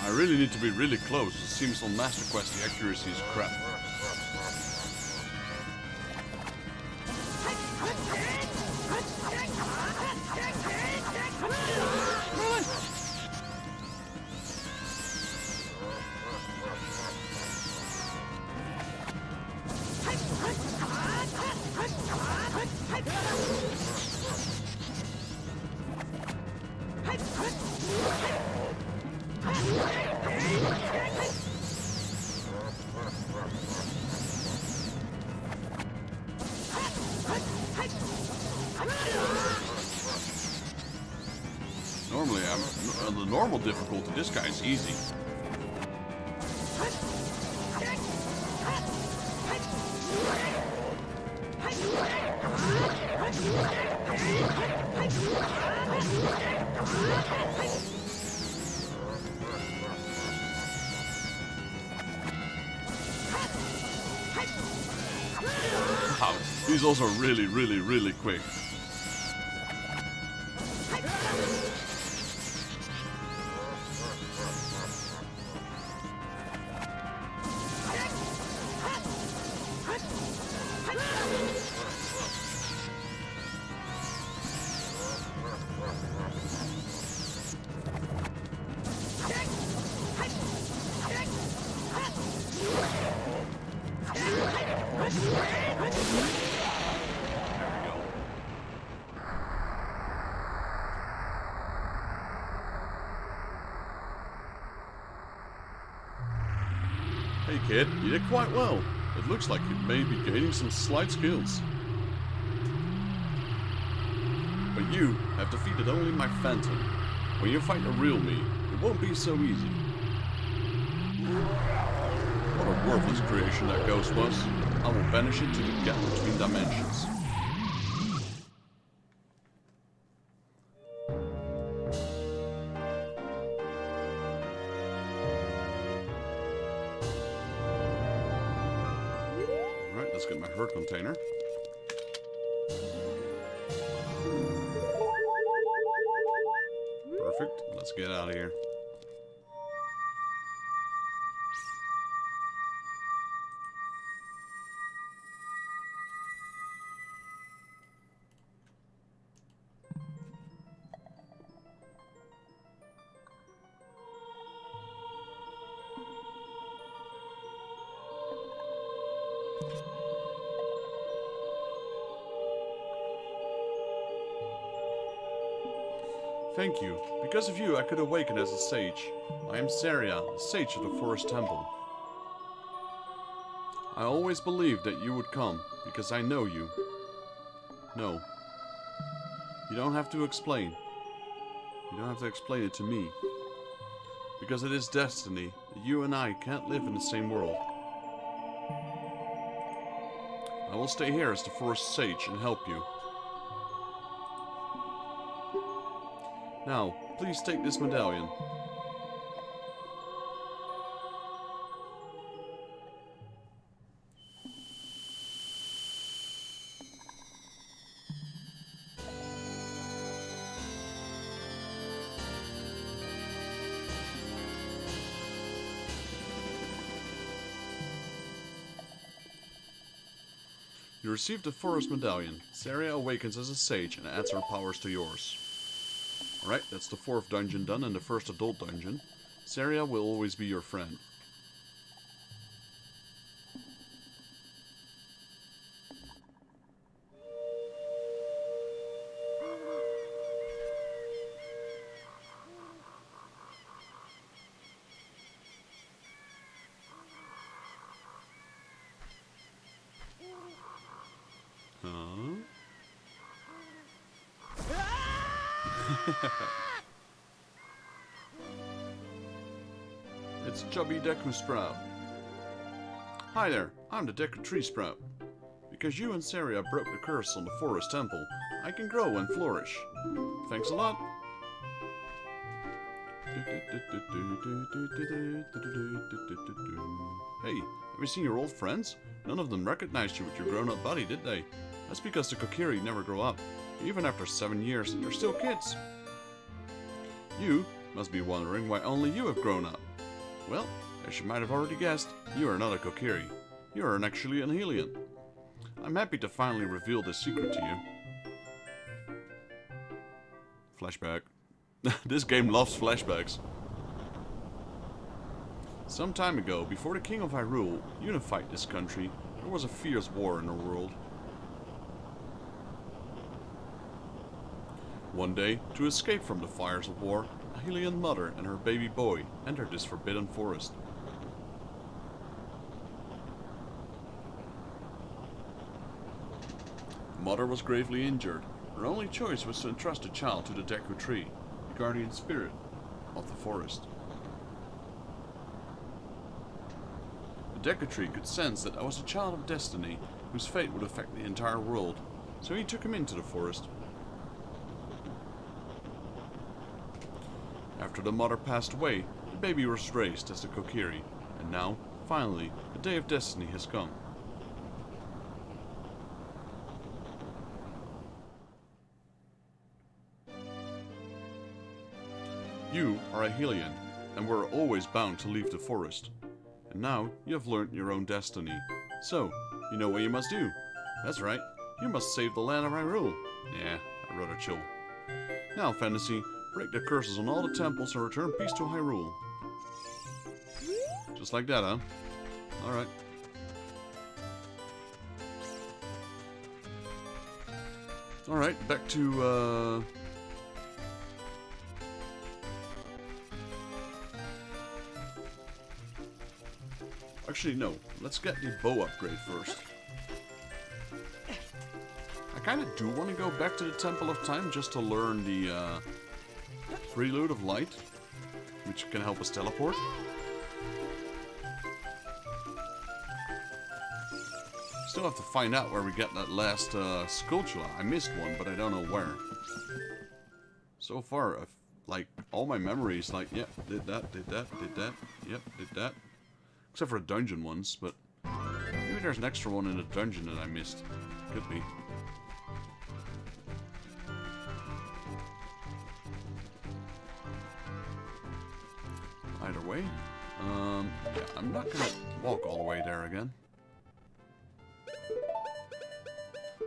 I really need to be really close. It seems on Master Quest the accuracy is crap. Normally, I'm on the normal difficulty. This guy's easy. Wow, he's also really, really, really quick. Hey kid, you did quite well. It looks like you may be gaining some slight skills. But you have defeated only my phantom. When you fight a real me, it won't be so easy. What a worthless creation that ghost was. I will banish it to the gap between dimensions. Alright, let's get my herd container. Perfect. Let's get out of here. Thank you. Because of you, I could awaken as a sage. I am Saria, the sage of the Forest Temple. I always believed that you would come, because I know you. No. You don't have to explain. You don't have to explain it to me. Because it is destiny that you and I can't live in the same world. I will stay here as the forest sage and help you. Now, please take this medallion. You received the Forest Medallion. Saria awakens as a sage and adds her powers to yours. Alright, that's the 4th dungeon done and the first adult dungeon. Saria will always be your friend. It's Chubby Deku Sprout. Hi there, I'm the Deku Tree Sprout. Because you and Saria broke the curse on the Forest Temple, I can grow and flourish. Thanks a lot. Hey, have you seen your old friends? None of them recognized you with your grown-up body, did they? That's because the Kokiri never grow up. Even after 7 years, they're still kids. You must be wondering why only you have grown up. Well, as you might have already guessed, you are not a Kokiri. You are actually an Hylian. I'm happy to finally reveal this secret to you. Flashback. This game loves flashbacks. Some time ago, before the King of Hyrule unified this country, there was a fierce war in the world. One day, to escape from the fires of war, a Hylian mother and her baby boy entered this forbidden forest. The mother was gravely injured. Her only choice was to entrust the child to the Deku Tree, the guardian spirit of the forest. The Deku Tree could sense that I was a child of destiny, whose fate would affect the entire world, so he took him into the forest. After the mother passed away, the baby was raised as the Kokiri, and now, finally, the day of destiny has come. You are a Hylian, and were always bound to leave the forest. And now, you have learned your own destiny. So, you know what you must do. That's right, you must save the land of Hyrule. Yeah, I'd rather chill. Now, Fantasy, break the curses on all the temples and return peace to Hyrule. Just like that, huh? Alright. Alright, back to, Actually, no. Let's get the bow upgrade first. I kind of do want to go back to the Temple of Time just to learn the Prelude of Light, which can help us teleport. Still have to find out where we get that last Skulltula. I missed one, but I don't know where. So far, I've, like, all my memories, like, yep, did that, yep, did that. Except for the dungeon ones, but maybe there's an extra one in the dungeon that I missed. Could be. Either way, yeah, I'm not gonna walk all the way there again.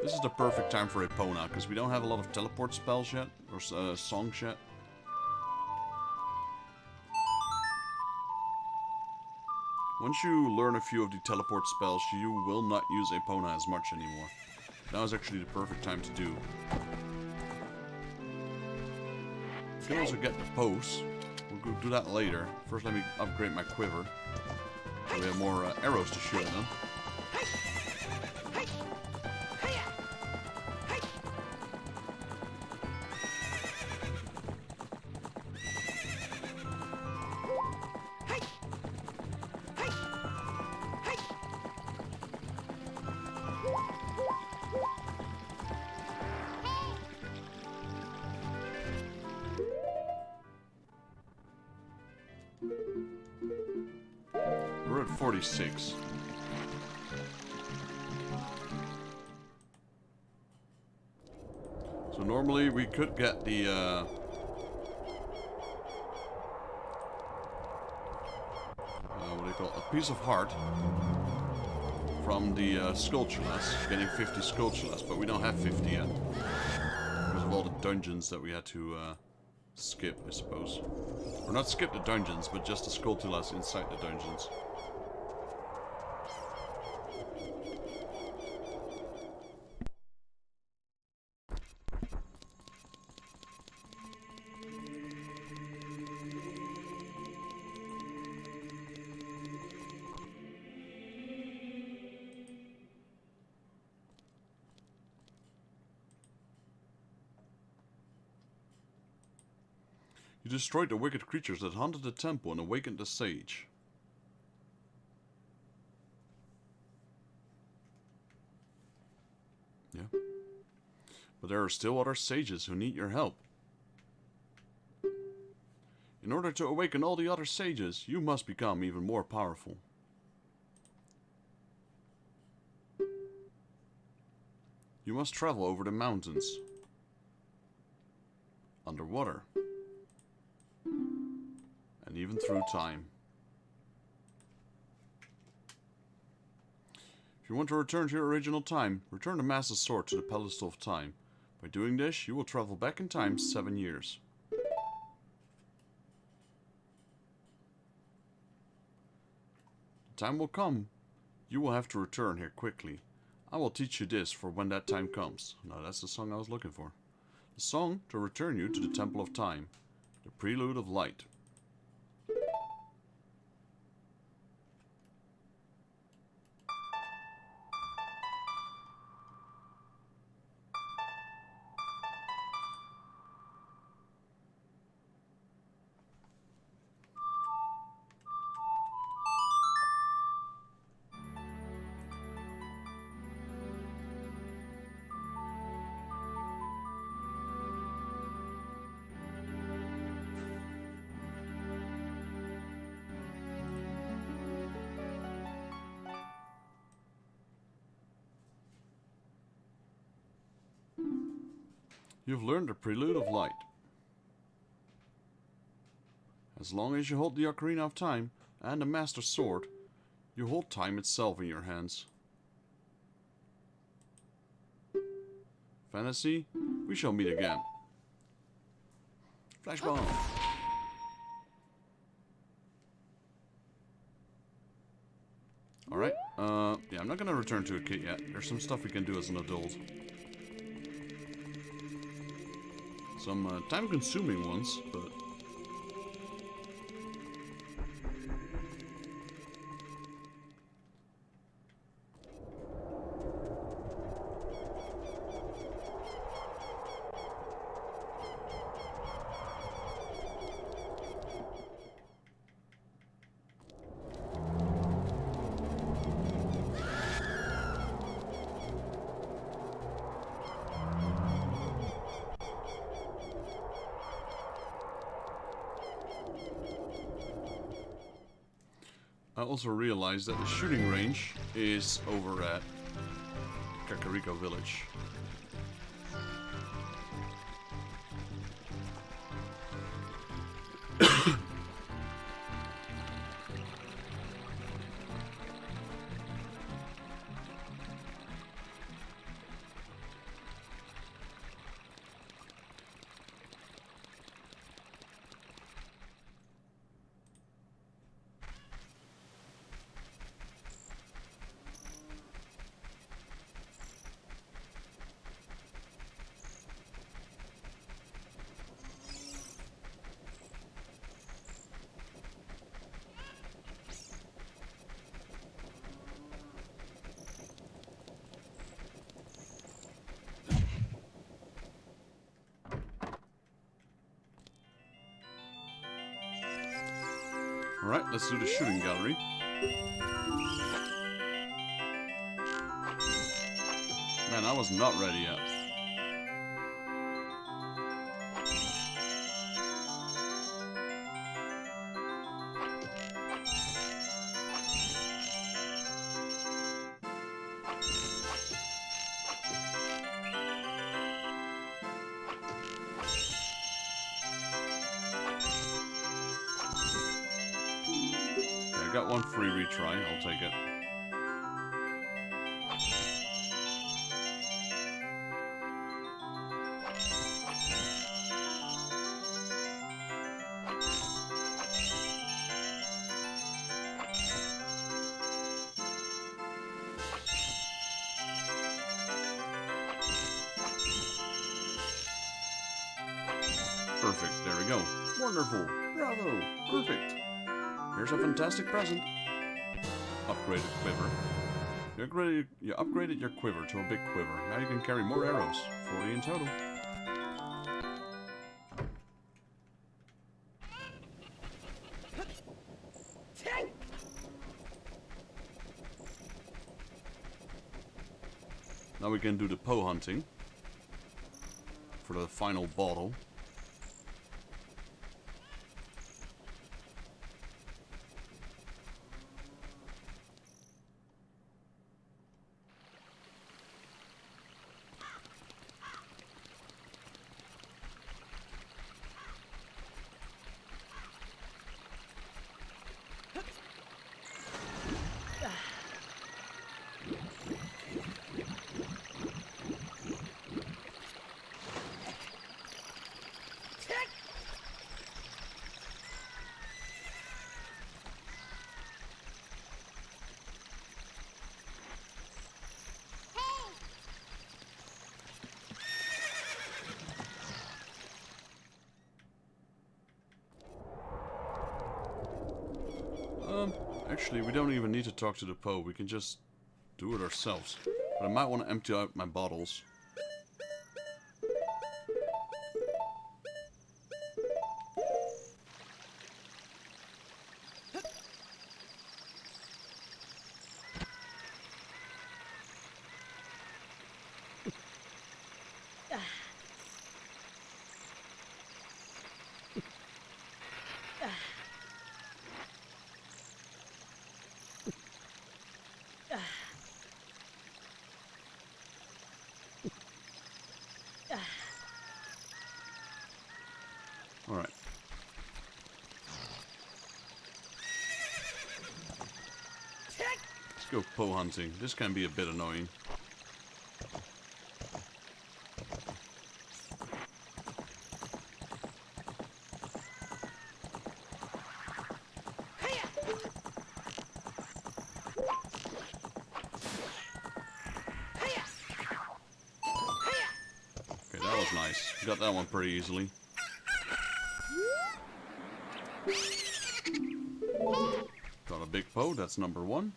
This is the perfect time for Epona, because we don't have a lot of teleport spells yet, or songs yet. Once you learn a few of the teleport spells, you will not use Epona as much anymore. Now is actually the perfect time to do. You can also get the posts. We'll go do that later. First, let me upgrade my quiver. So we have more arrows to shoot at them. We're at 46. So normally we could get the what do you call it? A piece of heart from the Sculptulas, getting 50 Sculptulas, but we don't have 50 yet because of all the dungeons that we had to skip, I suppose. Or not skip the dungeons, but just the Sculptulas inside the dungeons. You destroyed the wicked creatures that haunted the temple and awakened the sage. Yeah. But there are still other sages who need your help. In order to awaken all the other sages, you must become even more powerful. You must travel over the mountains. Underwater. And even through time. If you want to return to your original time, return the Master's Sword to the Pedestal of Time. By doing this, you will travel back in time 7 years. The time will come. You will have to return here quickly. I will teach you this for when that time comes. Now that's the song I was looking for. The song to return you to the Temple of Time. The Prelude of Light. You've learned the Prelude of Light. As long as you hold the Ocarina of Time and the Master's Sword, you hold time itself in your hands. Fantasy, we shall meet again. Flashbomb! Alright, yeah, I'm not gonna return to a kid yet. There's some stuff we can do as an adult. Some time-consuming ones, but... I also realized that the shooting range is over at Kakariko Village. Alright, let's do the shooting gallery. Man, I was not ready yet. I got one free retry, I'll take it. Perfect, there we go. Wonderful, bravo, perfect. Here's a fantastic present. Upgraded quiver. You upgraded your quiver to a big quiver. Now you can carry more arrows. 40 in total. Now we can do the Poe hunting. For the final bottle. Actually, we don't even need to talk to the Poe. We can just do it ourselves. But I might want to empty out my bottles. Alright. Let's go Poe hunting. This can be a bit annoying. Okay, that was nice. Got that one pretty easily. Got a big Poe, that's number 1.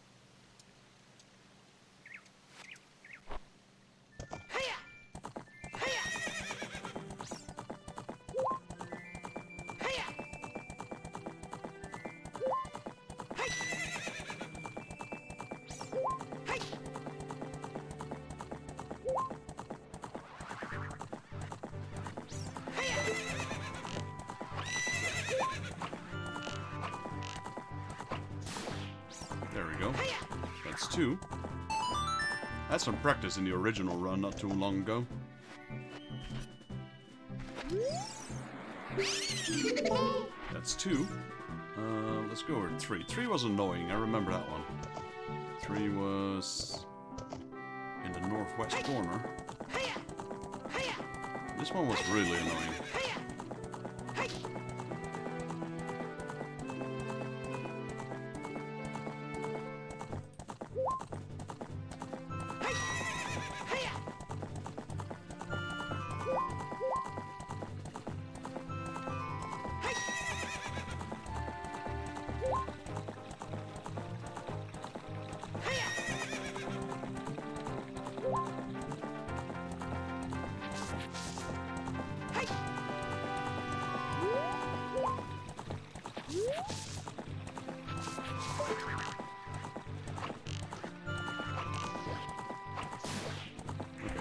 There we go. That's 2. Had some practice in the original run not too long ago. That's 2. Let's go with 3. 3 was annoying, I remember that one. 3 was in the northwest corner. This one was really annoying.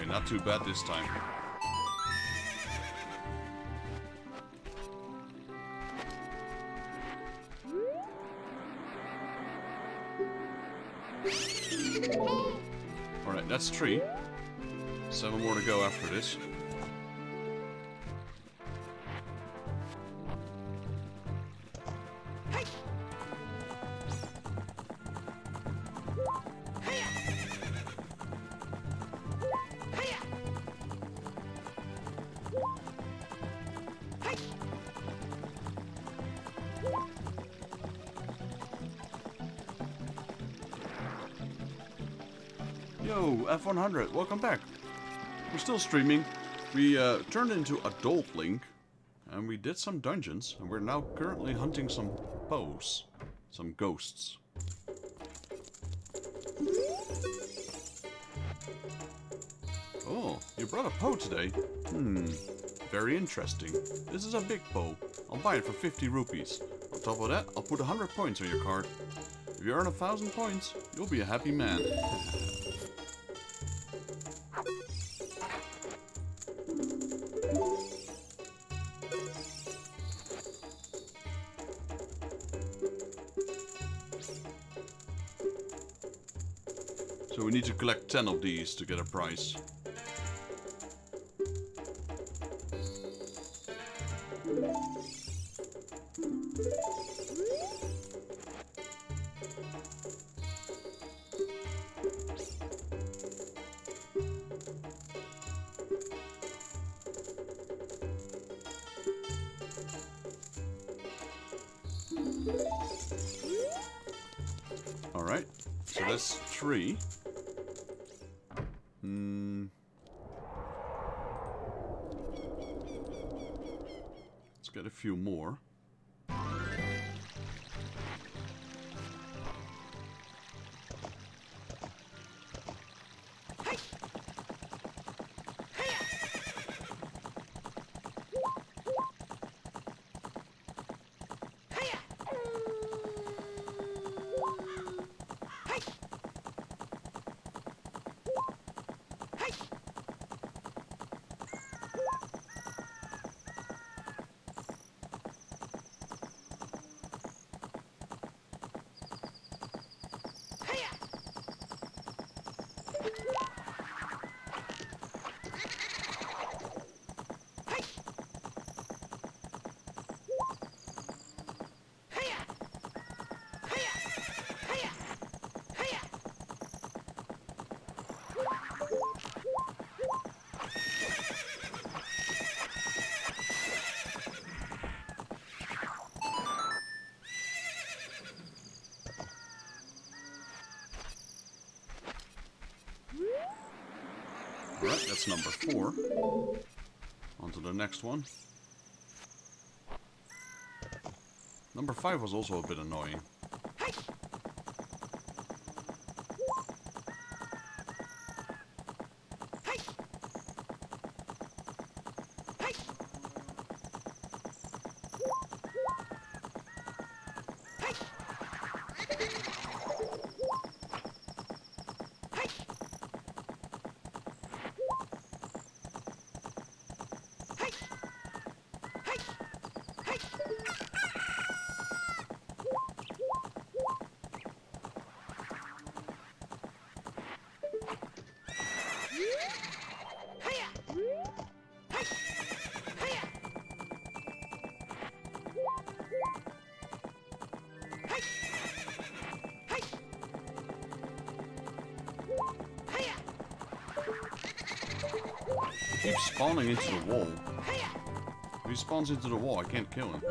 Okay, not too bad this time. Alright, that's 3. 7 more to go after this. Yo, F100, welcome back. We're still streaming. We turned into Adult Link, and we did some dungeons, and we're now currently hunting some bows, some ghosts. Oh, you brought a bow today? Very interesting. This is a big bow. I'll buy it for 50 rupees. On top of that, I'll put 100 points on your card. If you earn 1,000 points, you'll be a happy man. So we need to collect 10 of these to get a prize. Alright, so that's 3. Let's get a few more. Alright, that's number 4. On to the next one. Number 5 was also a bit annoying. He keeps spawning into the wall. If he spawns into the wall, I can't kill him.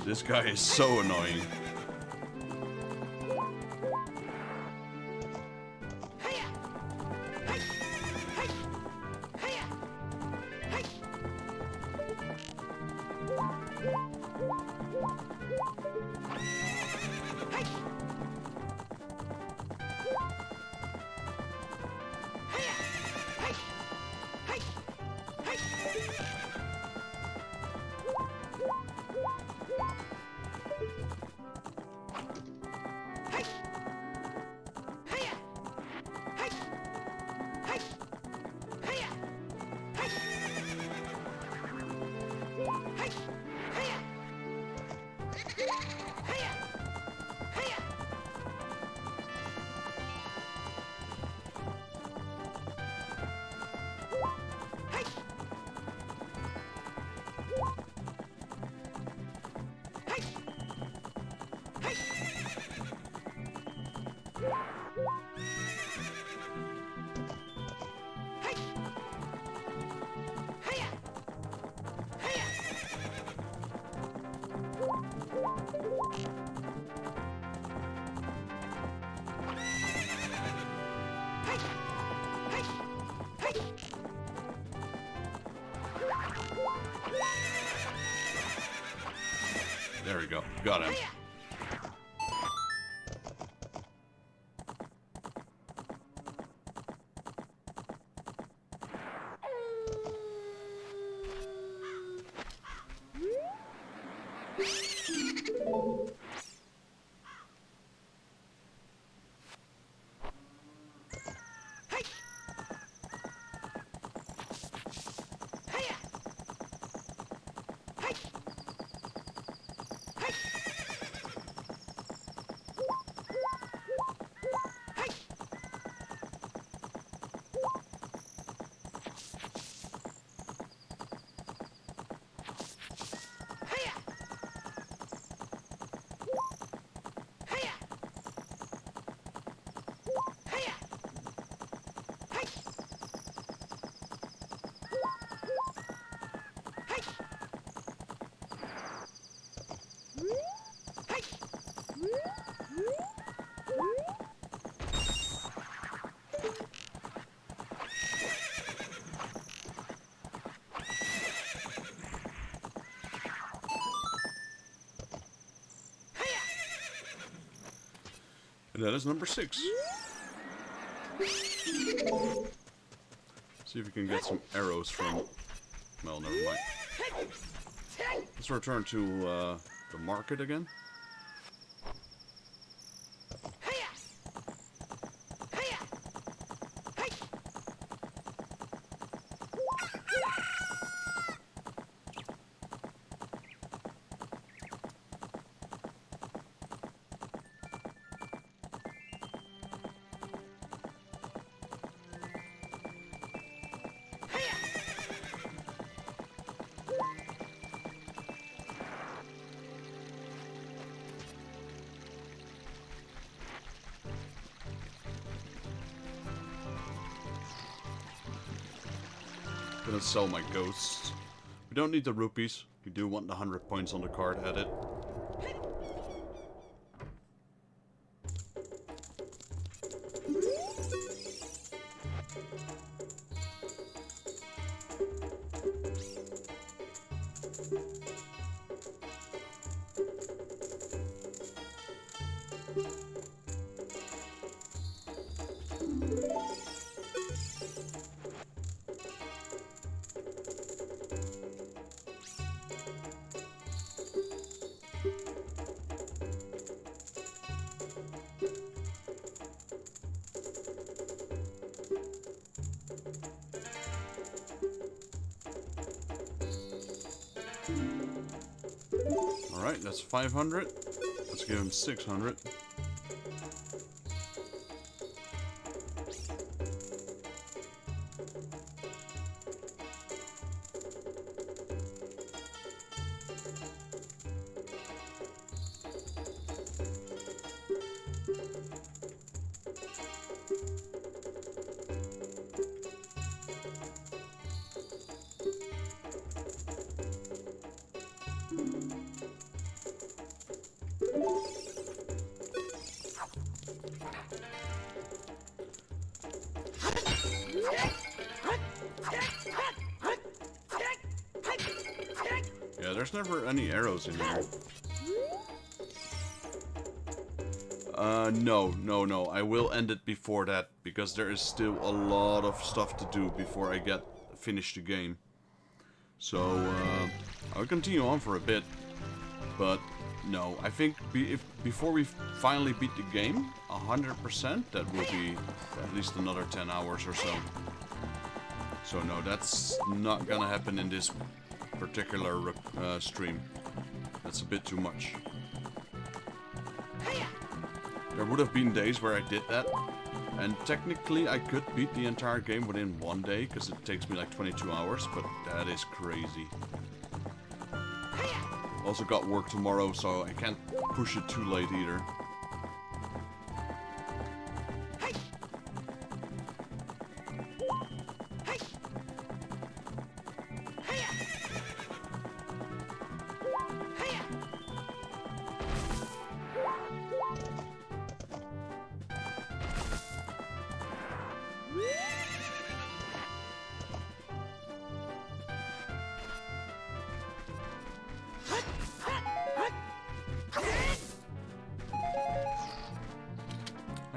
This guy is so annoying. There we go. Got him. And that is number 6. See if we can get some arrows from... Well, never mind. Let's return to the market again. Gonna sell my ghosts. We don't need the rupees. We do want the 100 points on the card added. Alright, that's 500. Let's give him 600. Yeah, there's never any arrows in here. No. I will end it before that, because there is still a lot of stuff to do before I finish the game. So, I'll continue on for a bit, but no, I think before we finally beat the game, 100%, that will be at least another 10 hours or so. So no, that's not gonna happen in this particular stream. That's a bit too much. There would have been days where I did that, and technically I could beat the entire game within one day, because it takes me like 22 hours, but that is crazy. Also got work tomorrow, so I can't push it too late either.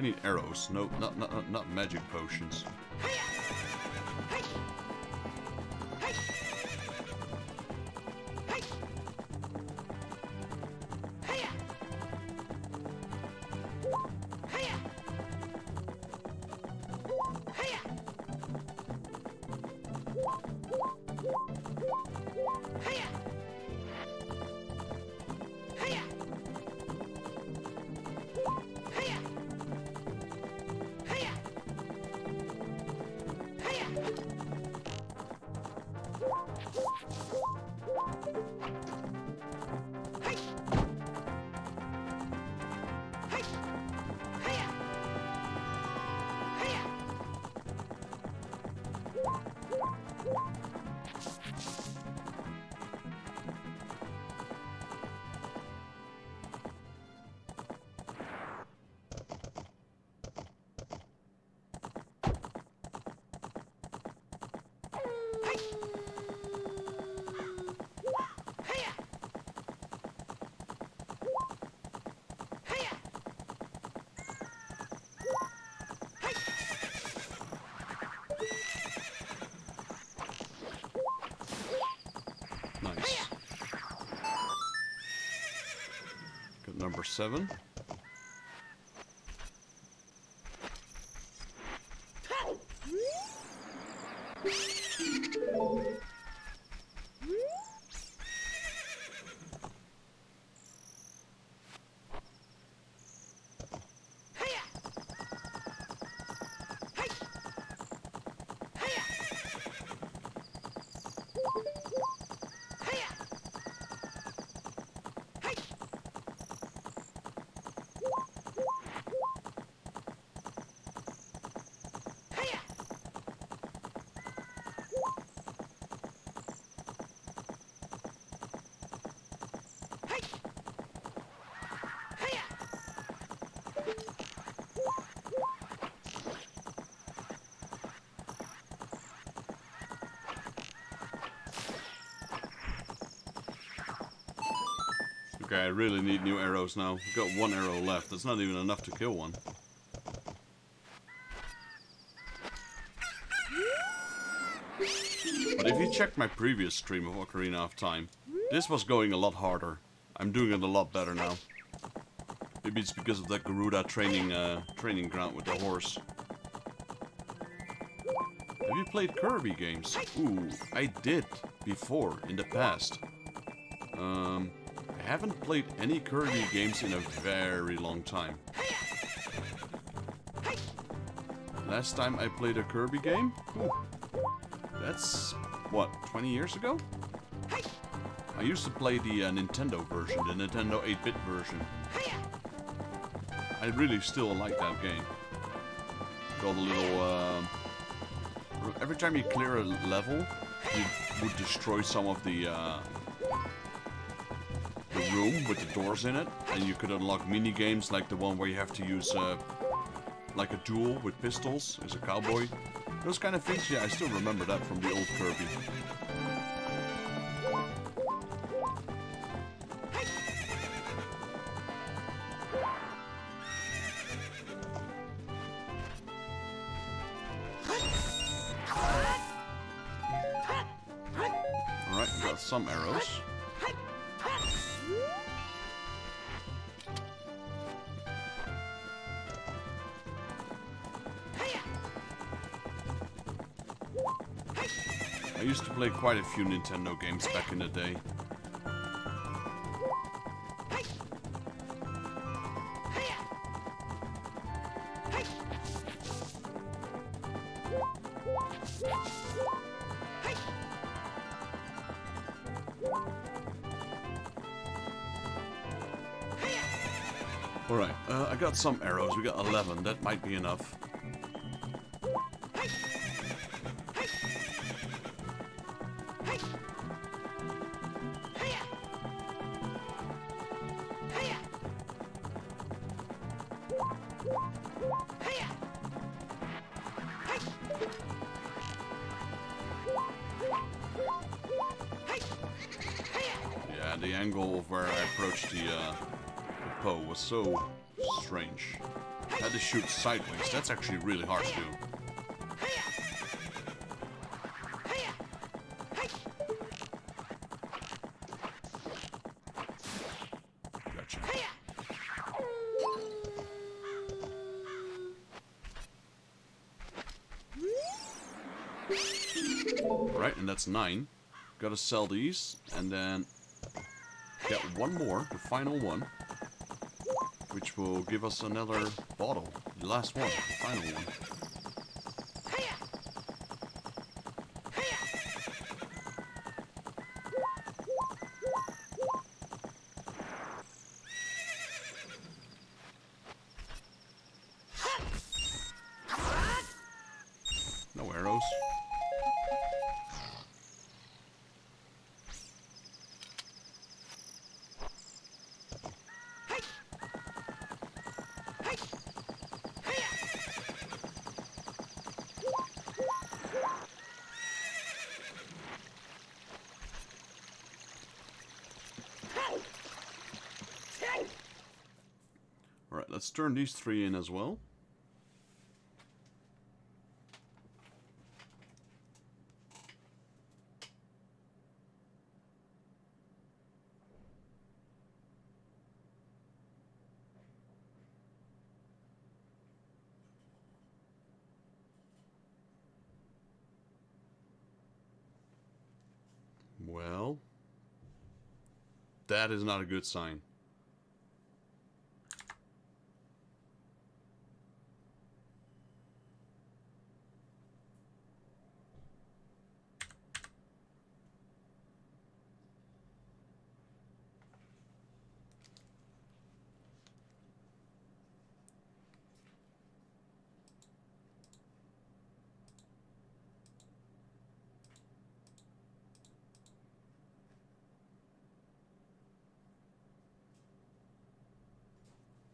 need arrows. No, not magic potions. Nice. Got number 7. Okay, I really need new arrows now. I've got 1 arrow left. That's not even enough to kill one. But if you check my previous stream of Ocarina of Time, this was going a lot harder. I'm doing it a lot better now. Maybe it's because of that Garuda training ground with the horse. Have you played Kirby games? Ooh, I did before, in the past. I haven't played any Kirby games in a very long time. Last time I played a Kirby game? Ooh, that's, what, 20 years ago? I used to play the Nintendo version, the Nintendo 8-bit version. I really still like that game. Got a little, every time you clear a level, you would destroy some of the room with the doors in it, and you could unlock mini games like the one where you have to use like a duel with pistols as a cowboy. Those kind of things, yeah, I still remember that from the old Kirby. Alright, got some arrows. I used to play quite a few Nintendo games back in the day. Alright, I got some arrows. We got 11. That might be enough. Yeah, the angle of where I approached the Poe was so strange. Had to shoot sideways. That's actually really hard to do. Gotcha. Right, and that's 9. Gotta sell these, and then get one more, the final one, which will give us another bottle. The last one, the final one. No arrows. Alright, let's turn these 3 in as well. Well, that is not a good sign.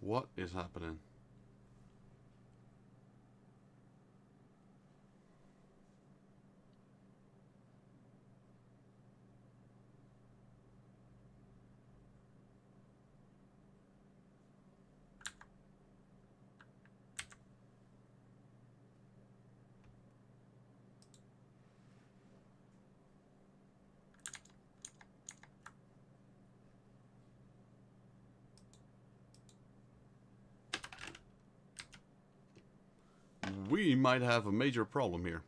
What is happening? We might have a major problem here.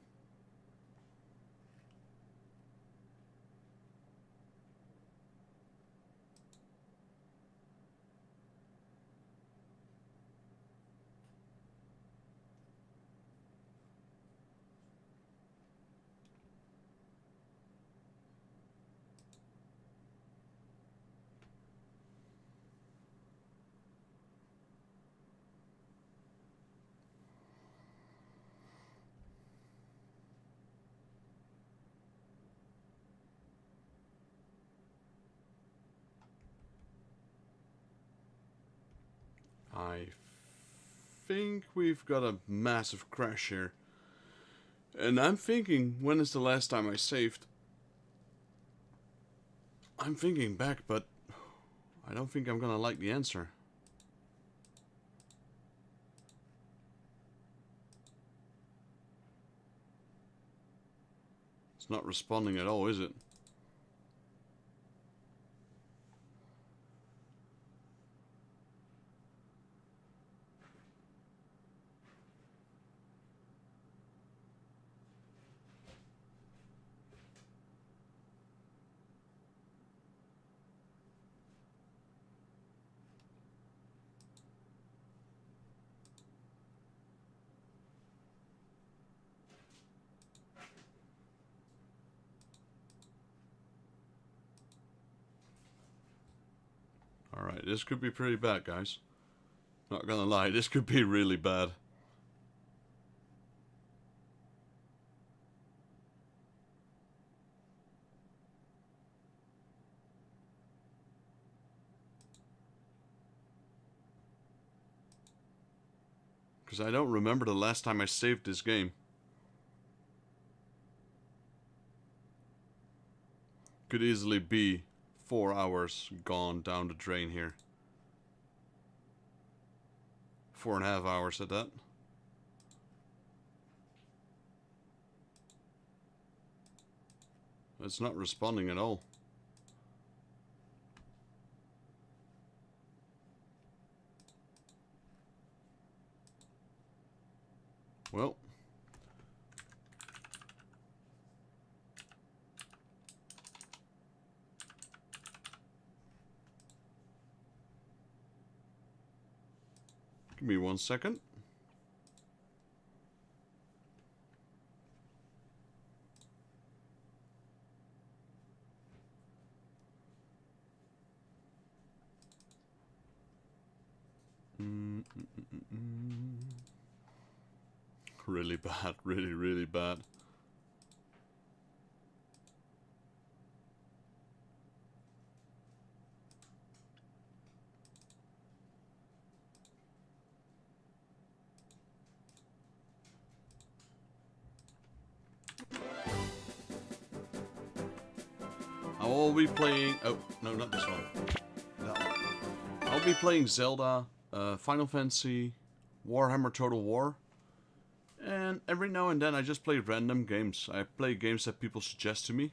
I think we've got a massive crash here. And I'm thinking, when is the last time I saved? I'm thinking back, but I don't think I'm gonna like the answer. It's not responding at all, is it? Alright, this could be pretty bad, guys. Not gonna lie, this could be really bad. Because I don't remember the last time I saved this game. Could easily be 4 hours gone down the drain here. 4.5 hours at that. It's not responding at all. Well. Give me 1 second. Really bad, really bad. I'll be playing... Oh, no, not this one. That one. I'll be playing Zelda, Final Fantasy, Warhammer Total War. And every now and then I just play random games. I play games that people suggest to me.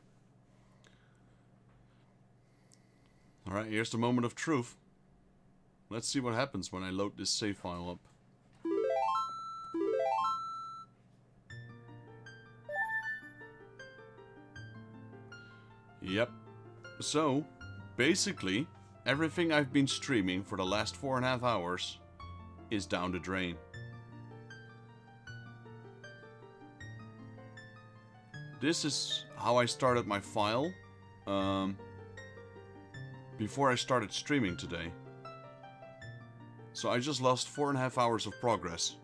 Alright, here's the moment of truth. Let's see what happens when I load this save file up. Yep. So, basically, everything I've been streaming for the last 4.5 hours is down the drain. This is how I started my file before I started streaming today. So I just lost 4.5 hours of progress.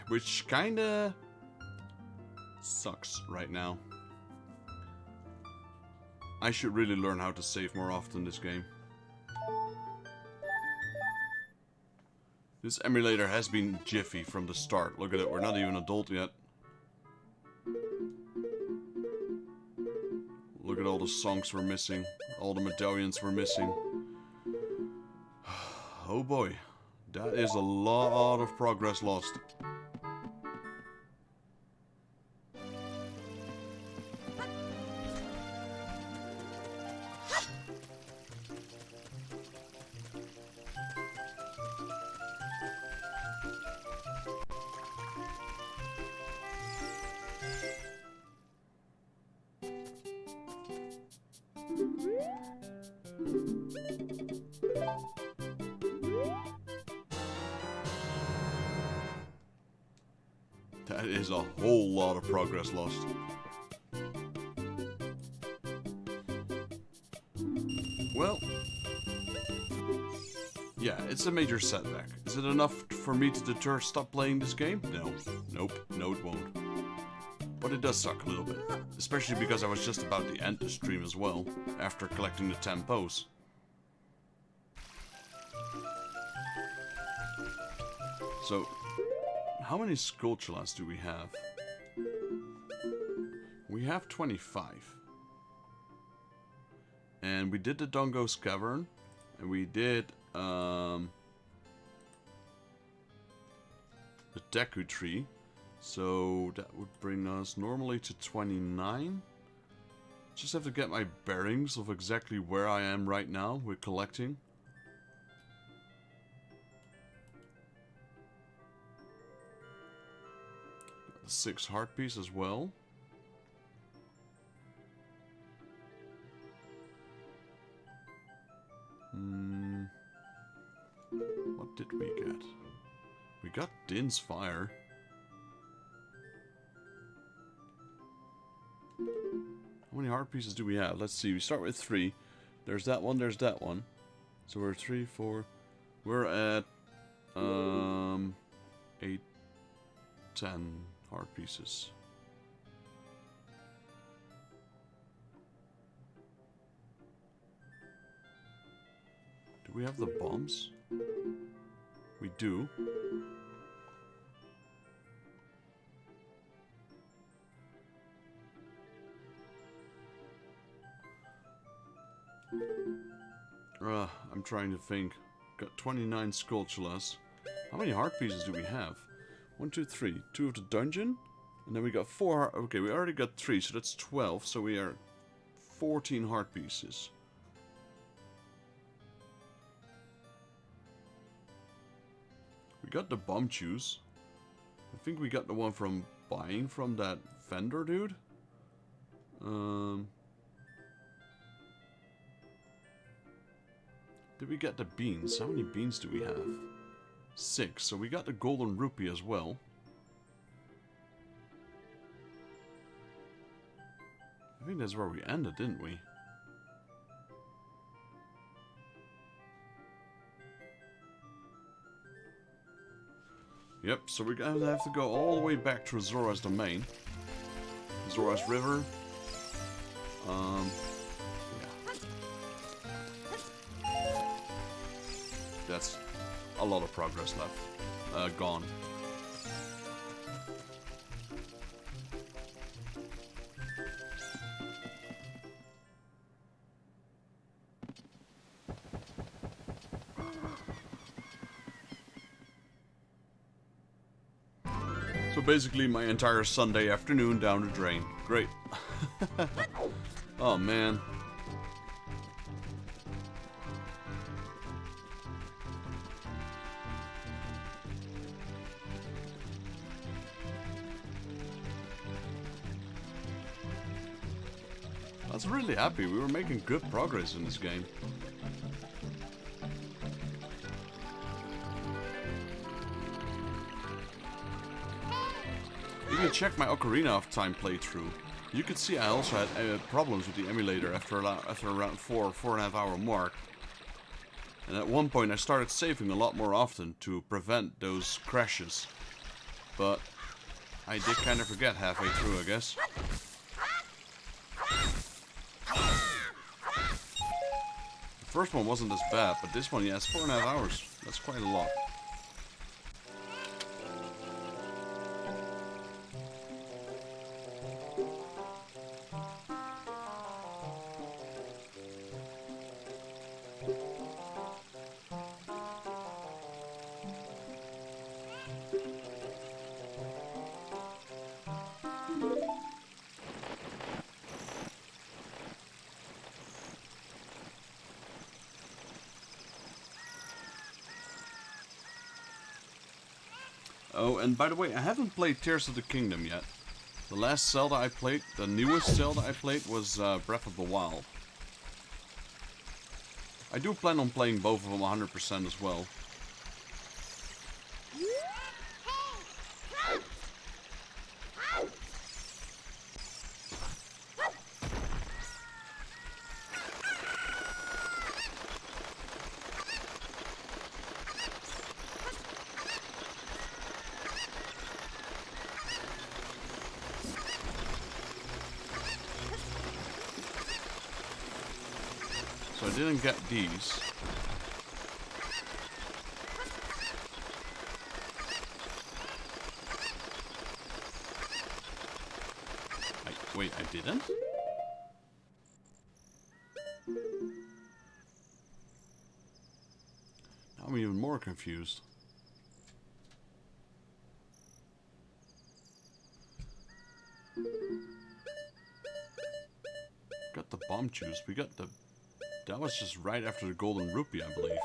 Which kinda sucks right now. I should really learn how to save more often this game. This emulator has been jiffy from the start. Look at it, we're not even adult yet. Look at all the songs we're missing. All the medallions we're missing. Oh boy. That is a lot of progress lost. That is a whole lot of progress lost. Well, yeah, it's a major setback. Is it enough for me to stop playing this game? No. Nope. No, it won't. But it does suck a little bit. Especially because I was just about to end the stream as well, after collecting the tempos. So, how many Skulltulas do we have? We have 25. And we did the Dongo's Cavern. And we did the Deku Tree. So that would bring us normally to 29. Just have to get my bearings of exactly where I am right now with collecting. The 6 heart piece as well. What did we get? We got Din's Fire. How many heart pieces do we have? Let's see. We start with 3. There's that one. There's that one. So we're 3, 4. We're at 8, 10 heart pieces. Do we have the bombs? We do. I'm trying to think. Got 29 Skulltulas. How many heart pieces do we have? 1, 2, 3. 2 of the dungeon. And then we got 4. Okay, we already got 3, so that's 12. So we are 14 heart pieces. We got the bomb juice. I think we got the one from buying from that vendor dude. Did we get the beans? How many beans do we have? 6. So we got the golden rupee as well. I think that's where we ended, didn't we? Yep, so we're gonna have to go all the way back to Zora's domain. Zora's River. Yeah. That's a lot of progress left. Gone. So basically my entire Sunday afternoon down the drain. Great. Oh man. I was really happy. We were making good progress in this game. You can check my Ocarina of Time playthrough. You can see I also had problems with the emulator after around 4.5 hour mark. And at one point I started saving a lot more often to prevent those crashes. But I did kind of forget halfway through, I guess. The first one wasn't as bad, but this one, yeah, it's 4.5 hours. That's quite a lot. Oh, and by the way, I haven't played Tears of the Kingdom yet. The last Zelda I played, the newest Zelda I played, was Breath of the Wild. I do plan on playing both of them 100% as well. So I didn't get these. Wait, I didn't? Now I'm even more confused. Got the bomb juice. We got the... That was just right after the golden rupee, I believe.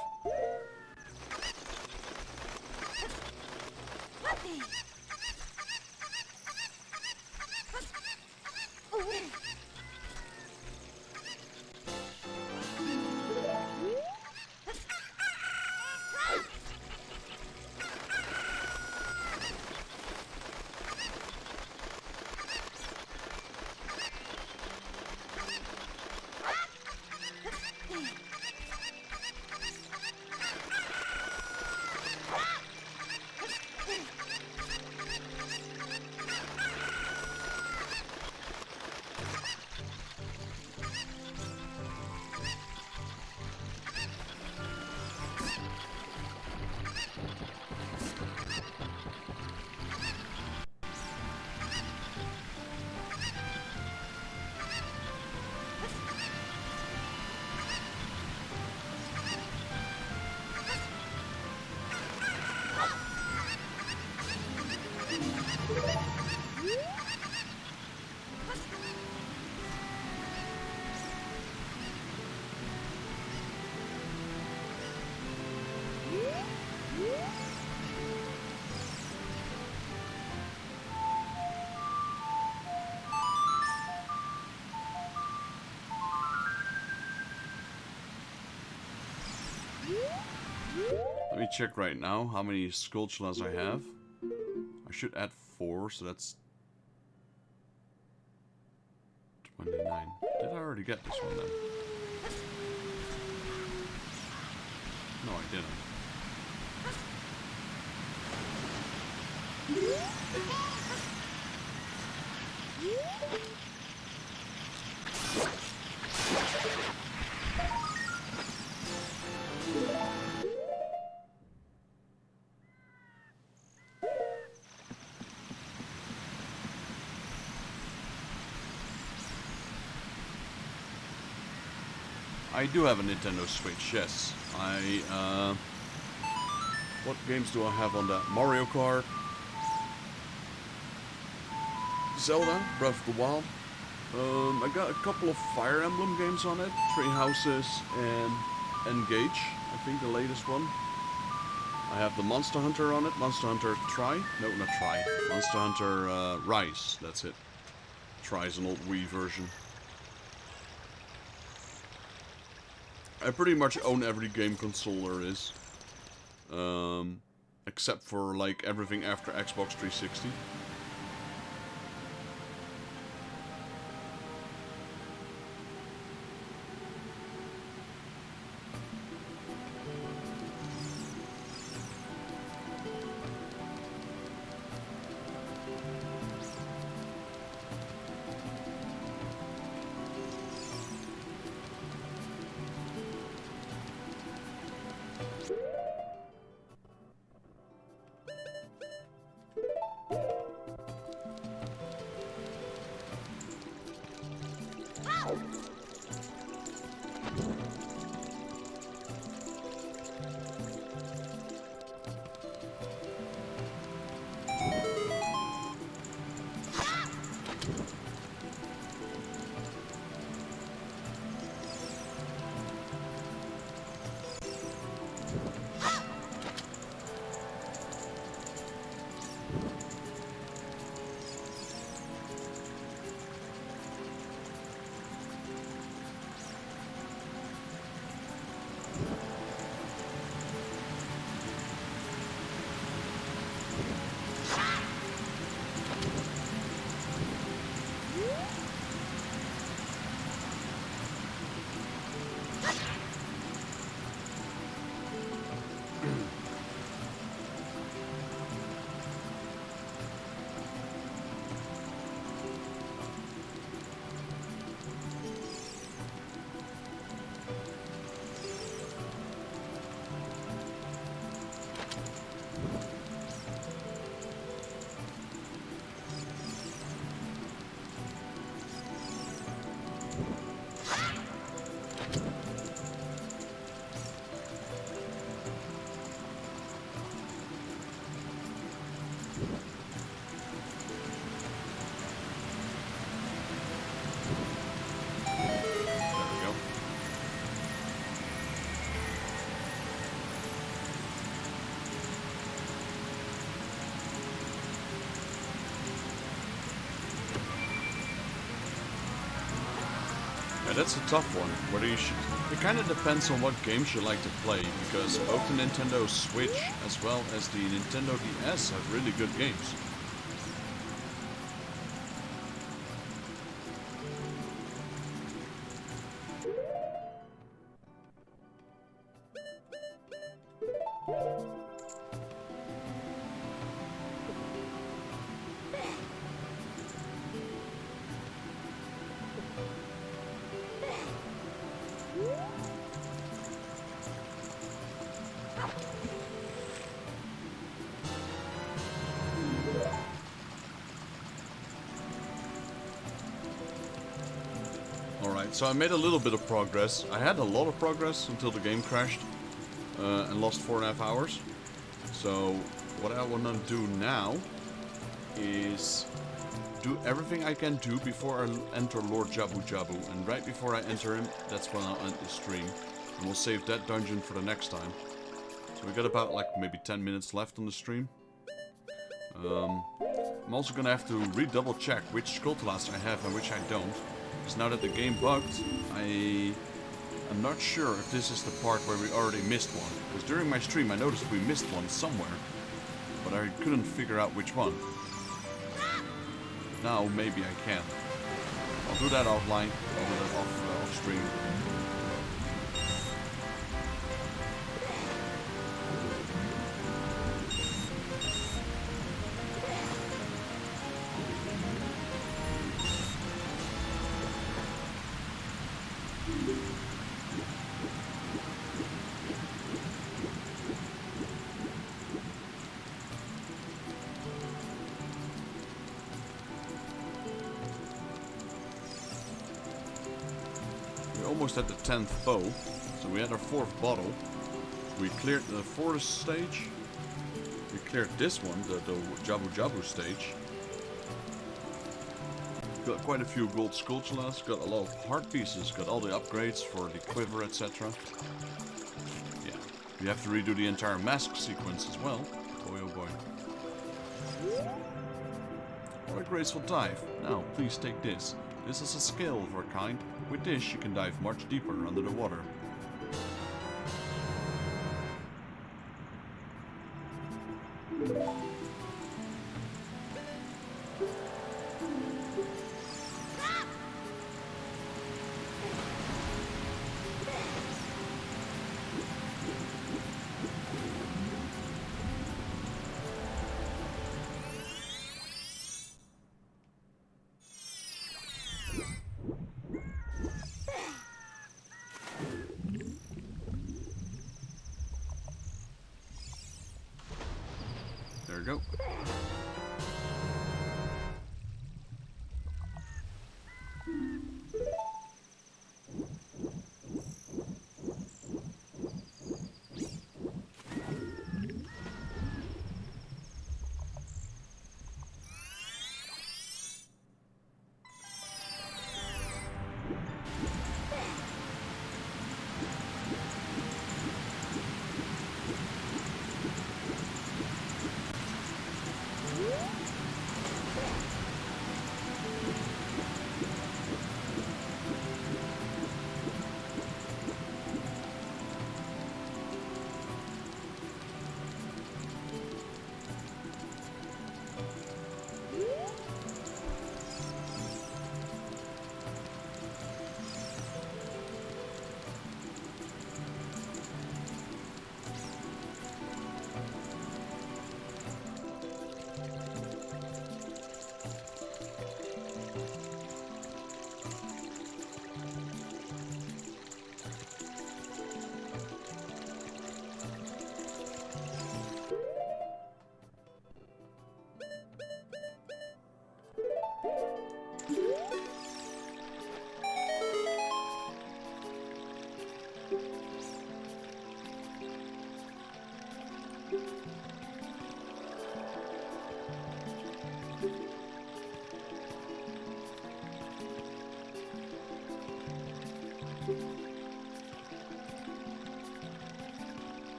me check right now how many Skulltulas I have. I should add 4, so that's 29. Did I already get this one then? No, I didn't. I do have a Nintendo Switch, yes. What games do I have on that? Mario Kart, Zelda, Breath of the Wild. I got a couple of Fire Emblem games on it. Three Houses and Engage, I think the latest one. I have the Monster Hunter on it. Monster Hunter Tri? No, not Tri. Monster Hunter Rise, that's it. Tri is an old Wii version. I pretty much own every game console there is. Except for like everything after Xbox 360. That's a tough one. Whether you should, it kind of depends on what games you like to play, because both the Nintendo Switch as well as the Nintendo DS have really good games. So I made a little bit of progress. I had a lot of progress until the game crashed and lost 4.5 hours. So what I want to do now is do everything I can do before I enter Lord Jabu Jabu. And right before I enter him, that's when I'll end the stream. And we'll save that dungeon for the next time. So we got about like maybe 10 minutes left on the stream. I'm also gonna have to re-double check which Skulltulas I have and which I don't. Because now that the game bugged, I I'm not sure if this is the part where we already missed one, because during my stream I noticed we missed one somewhere, but I couldn't figure out which one. Now maybe I can. I'll do that offline, I'll do that off stream. Almost at the 10th bow, so we had our 4th bottle. We cleared the 4th stage. We cleared this one, the Jabu Jabu stage. Got quite a few gold sculptulas, got a lot of heart pieces, got all the upgrades for the quiver, etc. Yeah, we have to redo the entire mask sequence as well. Boy, oh boy. What a graceful dive. Now, please take this. This is a skill of our kind. With this, you can dive much deeper under the water. There we go.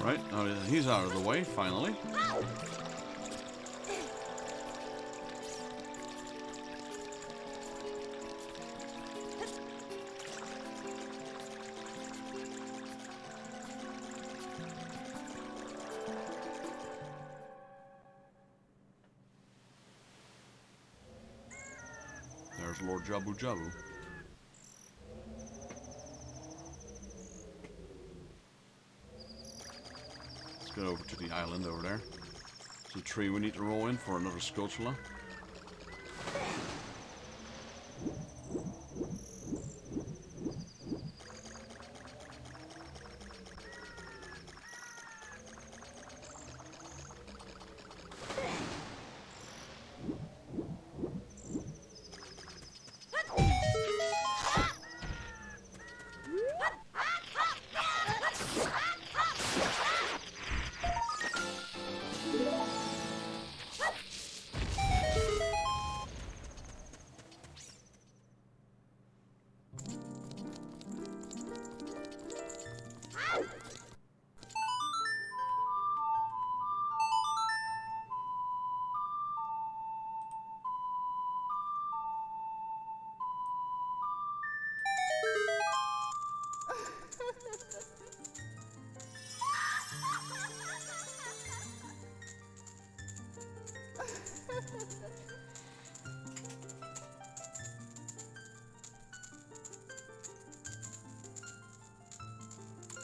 Right, now he's out of the way, finally. There's Lord Jabu Jabu. Let's get over to the island over there. There's a tree we need to roll in for another sculptula.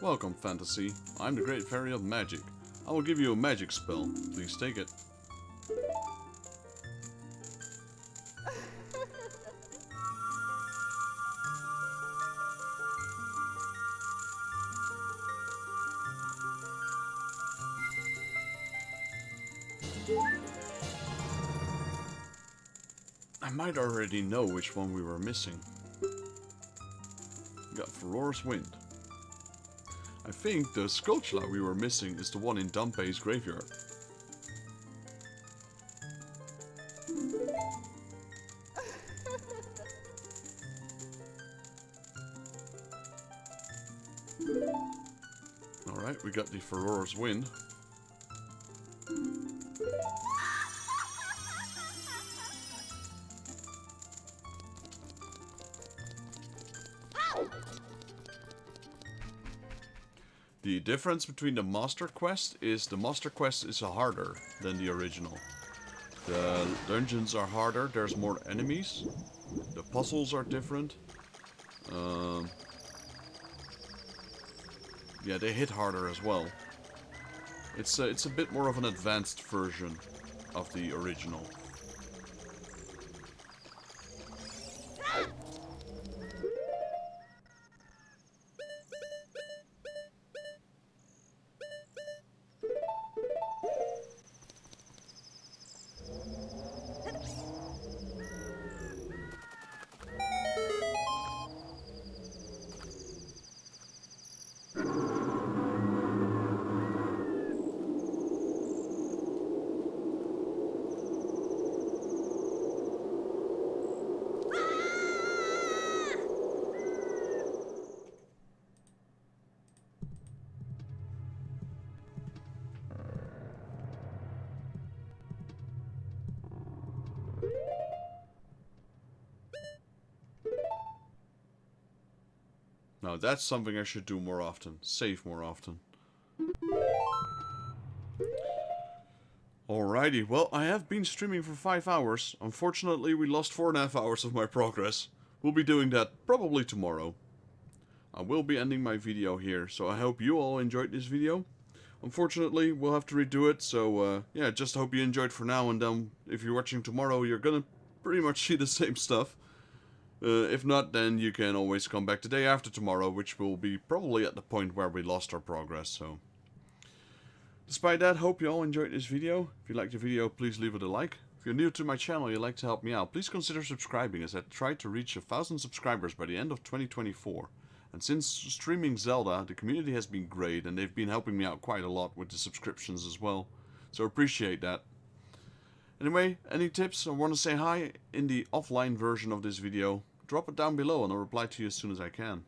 Welcome, Fantasy. I'm the Great Fairy of Magic. I will give you a magic spell. Please take it. I might already know which one we were missing. We got Furor's Wind. I think the Skulltula we were missing is the one in Dampé's graveyard. Alright, we got the Furor's Wind. The difference between the Master Quest is the Master Quest is harder than the original. The dungeons are harder, there's more enemies. The puzzles are different. Yeah, they hit harder as well. It's a bit more of an advanced version of the original. Now that's something I should do more often. Save more often. Alrighty, well, I have been streaming for 5 hours. Unfortunately, we lost 4.5 hours of my progress. We'll be doing that probably tomorrow. I will be ending my video here, so I hope you all enjoyed this video. Unfortunately, we'll have to redo it, so yeah, just hope you enjoyed for now, and then if you're watching tomorrow, you're gonna pretty much see the same stuff. If not, then you can always come back the day after tomorrow, which will be probably at the point where we lost our progress, so. Despite that, hope you all enjoyed this video. If you liked the video, please leave it a like. If you're new to my channel and you'd like to help me out, please consider subscribing, as I try to reach 1,000 subscribers by the end of 2024. And since streaming Zelda, the community has been great, and they've been helping me out quite a lot with the subscriptions as well. So appreciate that. Anyway, any tips or want to say hi in the offline version of this video, drop it down below and I'll reply to you as soon as I can.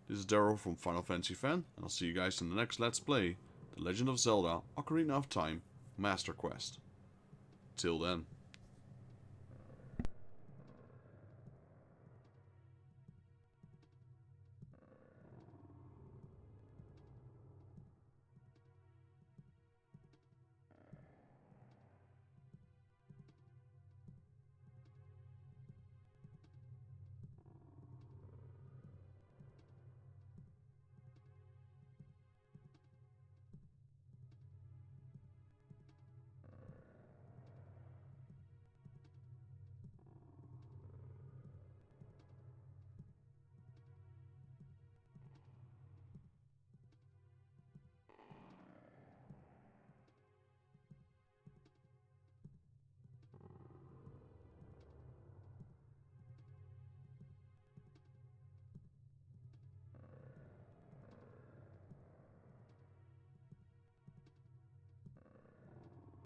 This is Daryl from Final Fantasy Fan, and I'll see you guys in the next Let's Play, The Legend of Zelda Ocarina of Time Master Quest. Till then.